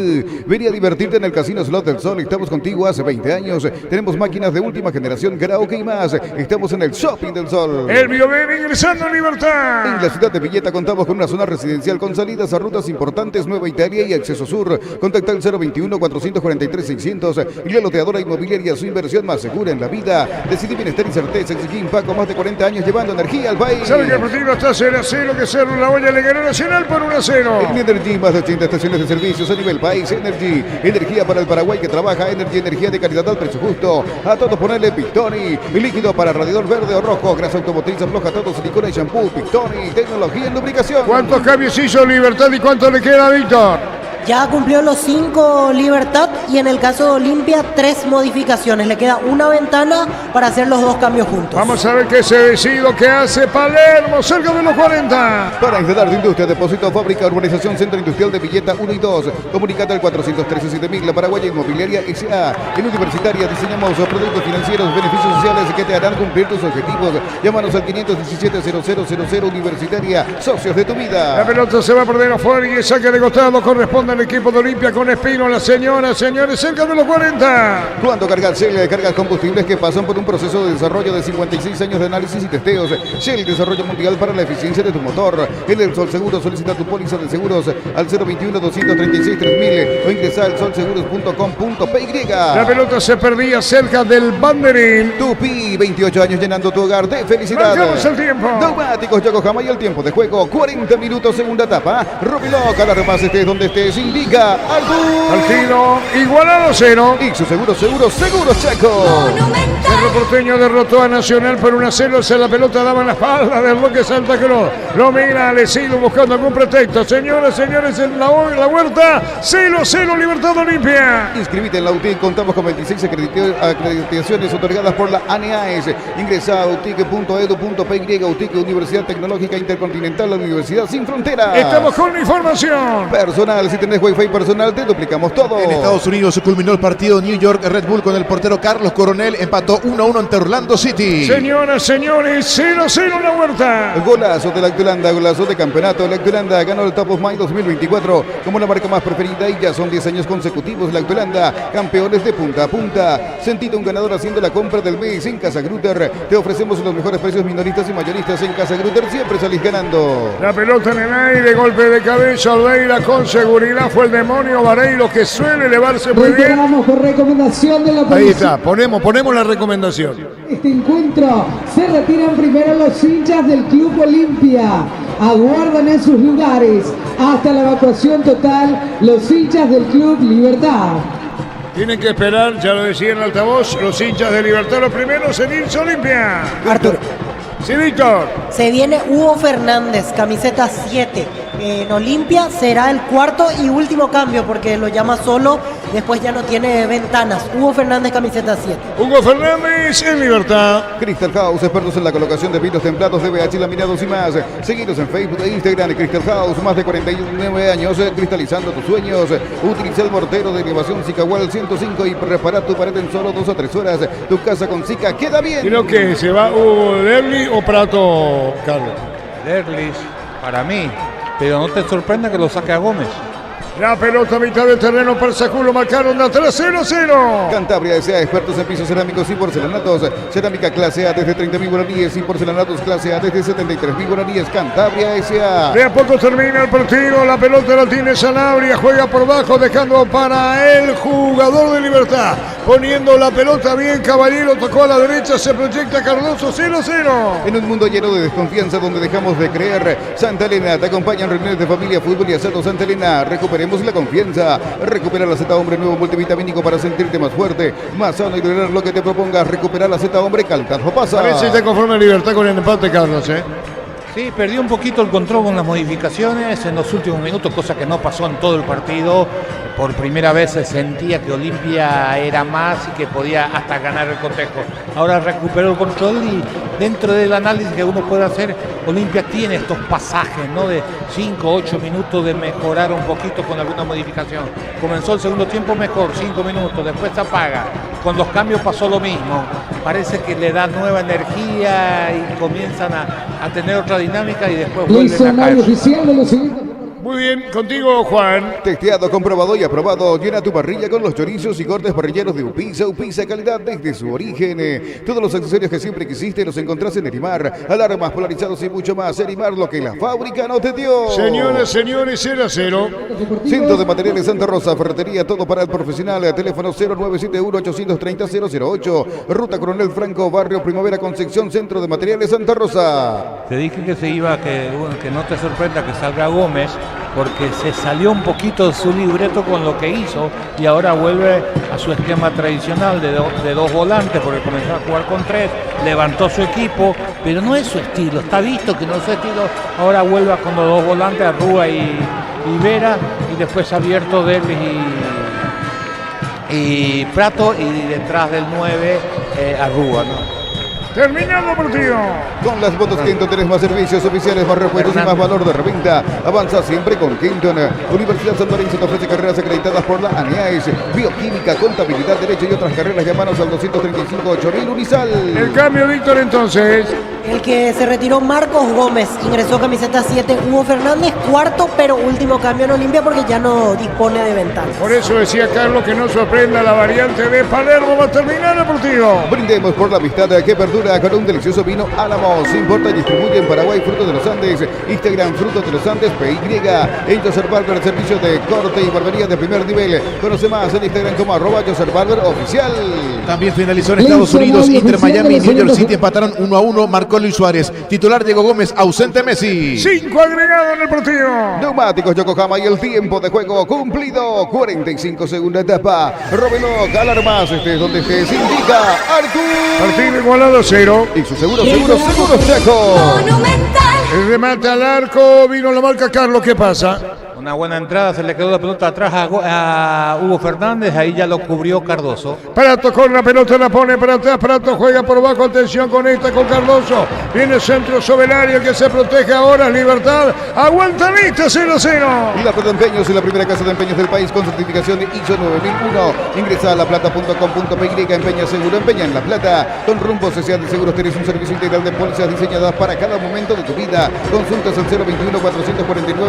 Vení a divertirte en el Casino Slot del Sol. Estamos contigo hace 20 años. Tenemos máquinas de última generación, karaoke y más. Estamos en el Shopping del Sol. Elvio Vera ingresando a Libertad. En la ciudad de Villeta contamos con una zona residencial con salidas a rutas importantes, Nueva Italia y Acceso Sur. Contacta al 021-443-600 y la loteadora inmobiliaria, su inversión más segura en la vida. Decidí bienestar y certeza. Exigí Paco, más de 40 años llevando energía al país. ¿Sabe que el partido está 0-0? Que Cerro La Hoya le ganó Nacional por 1-0. En Energy, más de 80 estaciones de servicios a nivel país. Energy, energía para el Paraguay que trabaja. Energy, energía de calidad al precio justo. A todos ponerle Pictoni. Líquido para radiador verde o rojo. Grasa automotriz afloja todo. Silicona y shampoo. Pictoni. Tecnología en lubricación. ¿Cuántos cambios hizo Libertad y cuánto le queda, Víctor? Ya cumplió los 5 Libertad y en el caso de Olimpia 3 modificaciones. Le queda una ventana para hacer los 2 cambios juntos. Vamos a ver qué se decidió que hace Palermo, cerca de los 40. Para instalar de industria, depósito, fábrica, urbanización, centro industrial de Villeta 1 y 2. Comunicate al 413-7000, la Paraguaya Inmobiliaria S.A. En Universitaria diseñamos productos financieros, beneficios sociales que te harán cumplir tus objetivos. Llámanos al 517-0000 Universitaria, socios de tu vida. La pelota se va a perder afuera y el saque de costado corresponde al equipo de Olimpia con Espino. Las señoras, señores, cerca de los 40. Cuando cargas Shell, cargas combustibles que pasan por un proceso de desarrollo de 56 años de análisis y testeos. Shell, desarrollo mundial para la eficiencia de tu motor. En el Sol Seguro solicita tu póliza de seguros al 021-236-3000 o ingresa al solseguros.com.py. La pelota se perdía cerca del banderín. Tupi, 28 años llenando tu hogar de felicidad. Marcamos el tiempo. Neumáticos Yokohama y el tiempo de juego, 40 minutos, segunda etapa. Rubilo, cada remás estés donde estés, indica al tiro, igualado 0. Y su seguro Chaco. Cerro Porteño derrotó a Nacional por 1-0. Se la pelota daba en la espalda del Roque Santa Cruz. Lo mira Alecido buscando algún pretexto. Señoras, señores, en la Huerta, 0-0 Libertad Olimpia. Inscribite en la UTIC. Contamos con 26 acreditaciones otorgadas por la ANEAES. Ingresa a utic.edu.py. UTIC, Universidad Tecnológica Intercontinental, la Universidad Sin Fronteras. Estamos con la información. Personal, si tenés Wi-Fi personal, te duplicamos todo. En Estados Unidos se culminó el partido New York Red Bull con el portero Carlos Coronel. Empató 1-1 ante Orlando City. Señoras, señores, 0-0 en la Huerta. Golazo de Lactolanda, golazo de campeonato. Lactolanda ganó el Top of Mind 2024 como la marca más preferida y ya son 10 años consecutivos. Lactolanda, campeones de punta a punta. Sentite un ganador haciendo la compra del mes en Casa Grutter. Te ofrecemos los mejores precios minoristas y mayoristas en Casa Grutter. Siempre salís ganando. La pelota en el aire, golpe de cabeza. Oleira con seguridad. Fue el demonio Vareiro que suele elevarse muy bien. Reiteramos por recomendación de la policía. Ahí está, ponemos la recomendación. Este encuentro se retiran primero los hinchas del Club Olimpia. aguardan en sus lugares hasta la evacuación total los hinchas del Club Libertad. Tienen que esperar, ya lo decía en el altavoz, los hinchas de Libertad, los primeros en irse a Olimpia. Arturo. Sí, Víctor. Se viene Hugo Fernández, camiseta 7. En Olimpia será el cuarto y último cambio porque lo llama solo, después ya no tiene ventanas. Hugo Fernández, camiseta 7. Hugo Fernández en Libertad. Crystal House, expertos en la colocación de pinos templados, DBH, laminados y más. Seguidos en Facebook e Instagram. Crystal House, más de 49 años cristalizando tus sueños. Utiliza el mortero de elevación Zicawal 105 y prepara tu pared en solo 2 a 3 horas. Tu casa con Zika queda bien. Creo que se va Hugo Derli o Prato, Carlos. Derlis, para mí. Pero no te sorprenda que lo saque a Gómez. La pelota a mitad del terreno para Saculo, marcaron de atrás 0-0. Cantabria S.A., expertos en pisos cerámicos y porcelanatos. Cerámica clase A desde 30.000 guaraníes y porcelanatos clase A desde 73.000 guaraníes. Cantabria S.A. De a poco termina el partido, la pelota la tiene Sanabria, juega por bajo, dejando para el jugador de Libertad. Poniendo la pelota bien, Caballero tocó a la derecha, se proyecta Cardoso, 0-0. En un mundo lleno de desconfianza donde dejamos de creer, Santa Elena te acompaña en reuniones de familia, fútbol y asado. Santa Elena, recuperemos la confianza. Recupera la Z Hombre, nuevo multivitamínico para sentirte más fuerte, más sano y lograr lo que te propongas. Recuperar la Z Hombre, Caltazo pasa. A ver si está conforme Libertad con el empate, Carlos, Sí, perdió un poquito el control con las modificaciones en los últimos minutos, cosa que no pasó en todo el partido. Por primera vez se sentía que Olimpia era más y que podía hasta ganar el cotejo. Ahora recuperó el control y dentro del análisis que uno puede hacer, Olimpia tiene estos pasajes, ¿no? De 5 o 8 minutos de mejorar un poquito con alguna modificación. Comenzó el segundo tiempo mejor, 5 minutos, después se apaga. Con los cambios pasó lo mismo. Parece que le da nueva energía y comienzan a tener otra dinámica y después vuelven a caer. Muy bien, contigo, Juan. Testeado, comprobado y aprobado. Llena tu parrilla con los chorizos y cortes parrilleros de Upisa. Upisa, calidad desde su origen. Todos los accesorios que siempre quisiste los encontrás en Erimar. Alarmas, polarizados y mucho más. Erimar, lo que la fábrica no te dio. Señoras, señores, 0-0. Centro de Materiales Santa Rosa, ferretería, todo para el profesional. Teléfono 0971-830-008. Ruta Coronel Franco, Barrio Primavera, Concepción, Centro de Materiales Santa Rosa. Te dije que se iba, que no te sorprenda que salga Gómez, porque se salió un poquito de su libreto con lo que hizo y ahora vuelve a su esquema tradicional de dos volantes, porque comenzó a jugar con 3, levantó su equipo, pero no es su estilo, está visto que no es su estilo. Ahora vuelve con los 2 volantes, Arrúa y Vera, y después abierto Derlis y Prato, y detrás del 9 Arrúa, ¿no? Terminando el partido. Con las motos Kenton tenés más servicios oficiales, más repuestos y más valor de reventa. Avanza siempre con Kenton. Universidad San Lorenzo te ofrece carreras acreditadas por la ANEAES, bioquímica, contabilidad, derecho y otras carreras. Llámanos al 235-8000 Unisal. El cambio, Víctor, entonces. El que se retiró, Marcos Gómez, ingresó camiseta 7, Hugo Fernández, cuarto pero último cambio en Olimpia porque ya no dispone de ventanas. Por eso decía Carlos que no sorprenda la variante de Palermo. Va a terminar el partido. Brindemos por la amistad que perdura con un delicioso vino Álamos. Importa y distribuye en Paraguay Frutos de los Andes. Instagram Frutos de los Andes PY. En Joseph Barber, servicio de corte y barbería de primer nivel. Conoce más en Instagram como @JosepHarbarberOficial. También finalizó en Estados Unidos. Inter Miami y New York City empataron 1-1. Marcó Luis Suárez. Titular Diego Gómez, ausente Messi. 5 agregados en el partido. Neumáticos Yokohama y el tiempo de juego cumplido. 45 segunda etapa. Robelo, alarmas, estés donde estés, indica Artur. Partido igualado 0. Y su seguro Chaco. Monumental. El remate al arco, vino la marca Carlos, ¿qué pasa? Una buena entrada, se le quedó la pelota atrás a Hugo Fernández, ahí ya lo cubrió Cardoso. Prato con la pelota, la pone para atrás, Prato juega por bajo, atención con esta, con Cardoso. Viene el centro sobre el área, que se protege ahora, Libertad. Aguanta lista, 0-0. Y la Plata Empeños es la primera casa de empeños del país con certificación de ISO 9001. Ingresa a laplata.com.py, empeña seguro, empeña en La Plata. Con Rumbo Social de Seguros tenés un servicio integral de pólizas diseñadas para cada momento de tu vida. Consultas al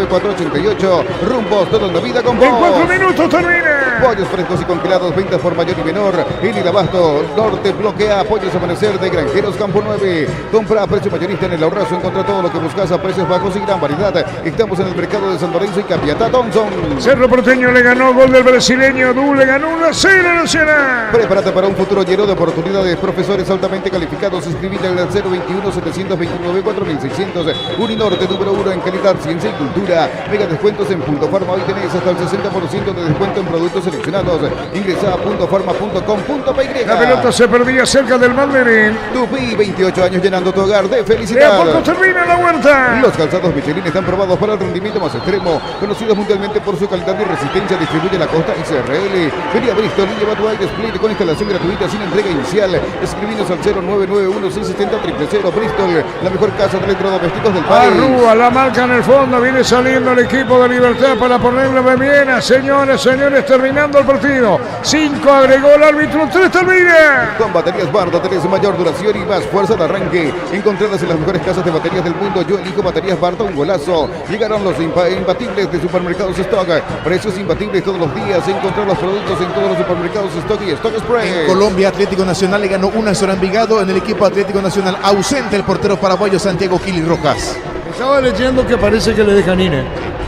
021-449-488. Pollo, rumbos toda la vida con vos. En 4 minutos termina. Pollos frescos y congelados, ventas por mayor y menor. En el abasto norte, bloquea Pollos Amanecer de Granjeros Campo 9. Compra a precio mayorista en el Ahorrazo. Encontra todo lo que buscas a precios bajos y gran variedad. Estamos en el mercado de San Lorenzo y Capiatá Thompson. Cerro Porteño le ganó, gol del brasileño. Du le ganó 1-0 Nacional. Prepárate para un futuro lleno de oportunidades. Profesores altamente calificados. Inscribite al 021-729-4600. Uninorte número 1 en calidad, ciencia y cultura. Mega descuentos en Punto Farma. Hoy tenés hasta el 60% de descuento en productos seleccionados. Ingresa a puntofarma.com.py. La pelota se perdía cerca del Malmerín. Tupi, 28 años llenando tu hogar de felicidad. ¿De a poco termina la huerta? Los calzados Michelin están probados para el rendimiento más extremo. Conocidos mundialmente por su calidad y resistencia, distribuye la Costa SRL. Vení a Bristol y lleva tu aire split con instalación gratuita sin entrega inicial. Escribinos al 0991-670-000. Bristol, la mejor casa de electrodomésticos del país. Arrúa, la marca en el fondo. Viene saliendo el equipo de Libertad para ponerle de Viena. Señores, terminando el partido. 5 agregó el árbitro, 3 termina. Con baterías Bardo tenés mayor duración y más fuerza de arranque. Encontradas en las mejores casas de baterías del mundo. Yo elijo baterías Bardo, un golazo. Llegaron los imbatibles de Supermercados Stock. Precios imbatibles todos los días. Encontrar los productos en todos los supermercados Stock y Stock Express. En Colombia, Atlético Nacional le ganó 1-0 a Envigado. En el equipo Atlético Nacional ausente el portero paraguayo Santiago Kili Rojas. Estaba leyendo que parece que le dejan ir.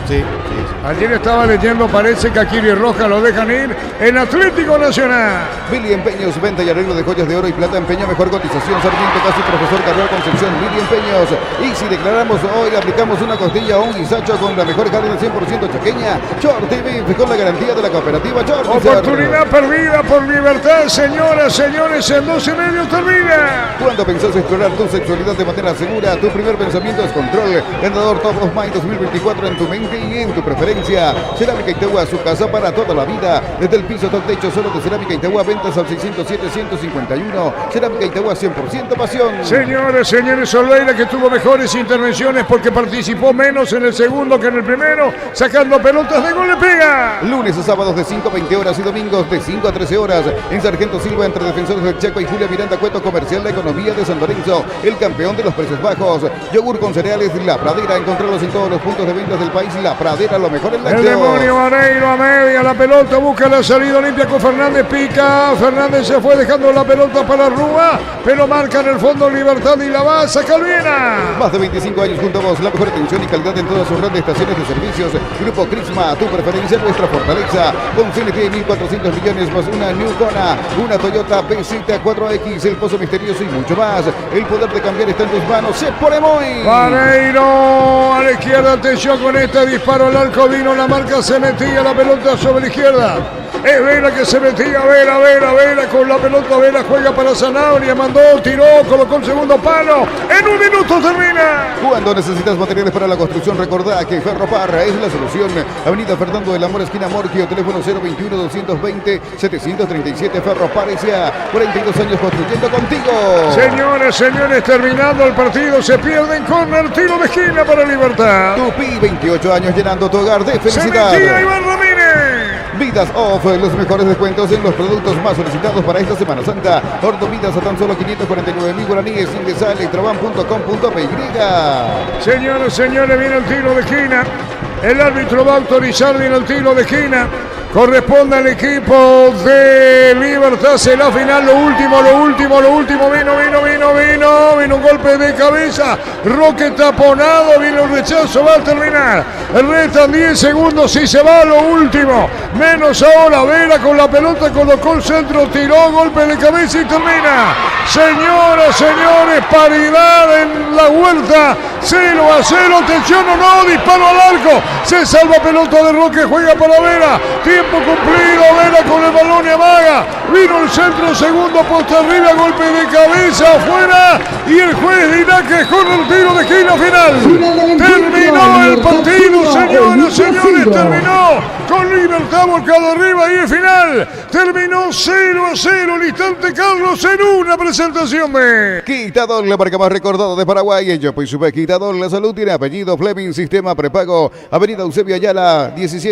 Sí. Ayer estaba leyendo, parece que a Kili Rojas lo dejan ir en Atlético Nacional. Billy Empeños, venta y arreglo de joyas de oro y plata. Empeño, mejor cotización. Sarmiento Casi, Profesor Carrera Concepción. Billy Empeños. Y si declaramos hoy, le aplicamos una costilla o un guisacho con la mejor carne 100% chaqueña. Short TV, con la garantía de la cooperativa Short. Oportunidad perdida por Libertad, señoras, señores, en 12:30 termina. Cuando pensás explorar tu sexualidad de manera segura, tu primer pensamiento es control. Ganador Top of Mind 2024 en tu mente y en tu preferencia. Cerámica Itagua, su casa para toda la vida. Desde el piso hasta el techo, solo de Cerámica Itagua, ventas al 607-151. Cerámica Itagua, 100% pasión. Señores, Olveira, que tuvo mejores intervenciones porque participó menos en el segundo que en el primero, sacando pelotas de gol, le pega. Lunes a sábados de 5 a 20 horas y domingos de 5 a 13 horas. En Sargento Silva, entre Defensores del Chaco y Julia Miranda Cueto, Comercial La Economía de San Lorenzo, el campeón de los precios bajos. Yogur con cereales La Pradera, encontrarlos en todos los puntos de ventas del país. La Pradera, lo mejor en la El demonio Vareiro a media, la pelota busca la salida limpia con Fernández, pica. Fernández se fue dejando la pelota para Rúa, pero marca en el fondo Libertad y la va a sacar Viena. Más de 25 años junto a vos, la mejor atención y calidad en todas sus red de estaciones de servicios. Grupo Crisma, tu preferencia, nuestra fortaleza. Con CNT 1.400 millones más una New Kona, una Toyota PZ4X, el pozo misterioso y mucho más. El poder de cambiar está en tus manos. Se pone muy. Vareiro a la izquierda, atención con este disparo al arco, vino la marca, se metía la pelota sobre la izquierda. Es Vera que se metía, Vera con la pelota, Vera juega para Zanabria, mandó, tiró, colocó el segundo palo. En 1 minuto termina. Cuando necesitas materiales para la construcción, recordá que Ferroparra es la solución. Avenida Fernando del Amor, esquina Morquio, teléfono 021-220-737. Ferroparra, 42 años construyendo contigo. Señores, terminando el partido, se pierde en córner, tiro de esquina para Libertad. Tupi, 28 años llenando tu hogar de felicidad. Se metía Iván Ramírez. Vidas Off, los mejores descuentos en los productos más solicitados para esta Semana Santa. Ortovidas a tan solo 549.000 guaraníes. Ingresa a electroban.com.py. Señores, viene el tiro de esquina. El árbitro va a autorizar bien el tiro de esquina. Corresponde al equipo de Libertad. Será final, lo último. Vino un golpe de cabeza. Roque taponado, viene un rechazo, va a terminar. Restan 10 segundos y se va a lo último. Menos ahora, Vera con la pelota, colocó el centro, tiró, golpe de cabeza y termina. Señoras, señores, paridad en la vuelta. 0-0, atención o no, disparo al arco. Se salva pelota de Roque, juega para Vera. Tiempo cumplido, Vera con el balón y amaga. Vino el centro, segundo poste arriba, golpe de cabeza afuera. Y el juez dirá que es con el tiro de esquina final. Terminó el partido, señoras, señores, terminó con Libertad volcado arriba y el final. Terminó 0-0, el instante Carlos en una presentación de Quitador, la marca más recordada de Paraguay. En Yopo y Super Quitador, la salud tiene apellido Fleming, sistema prepago. Avenida Eusebio Ayala, 17.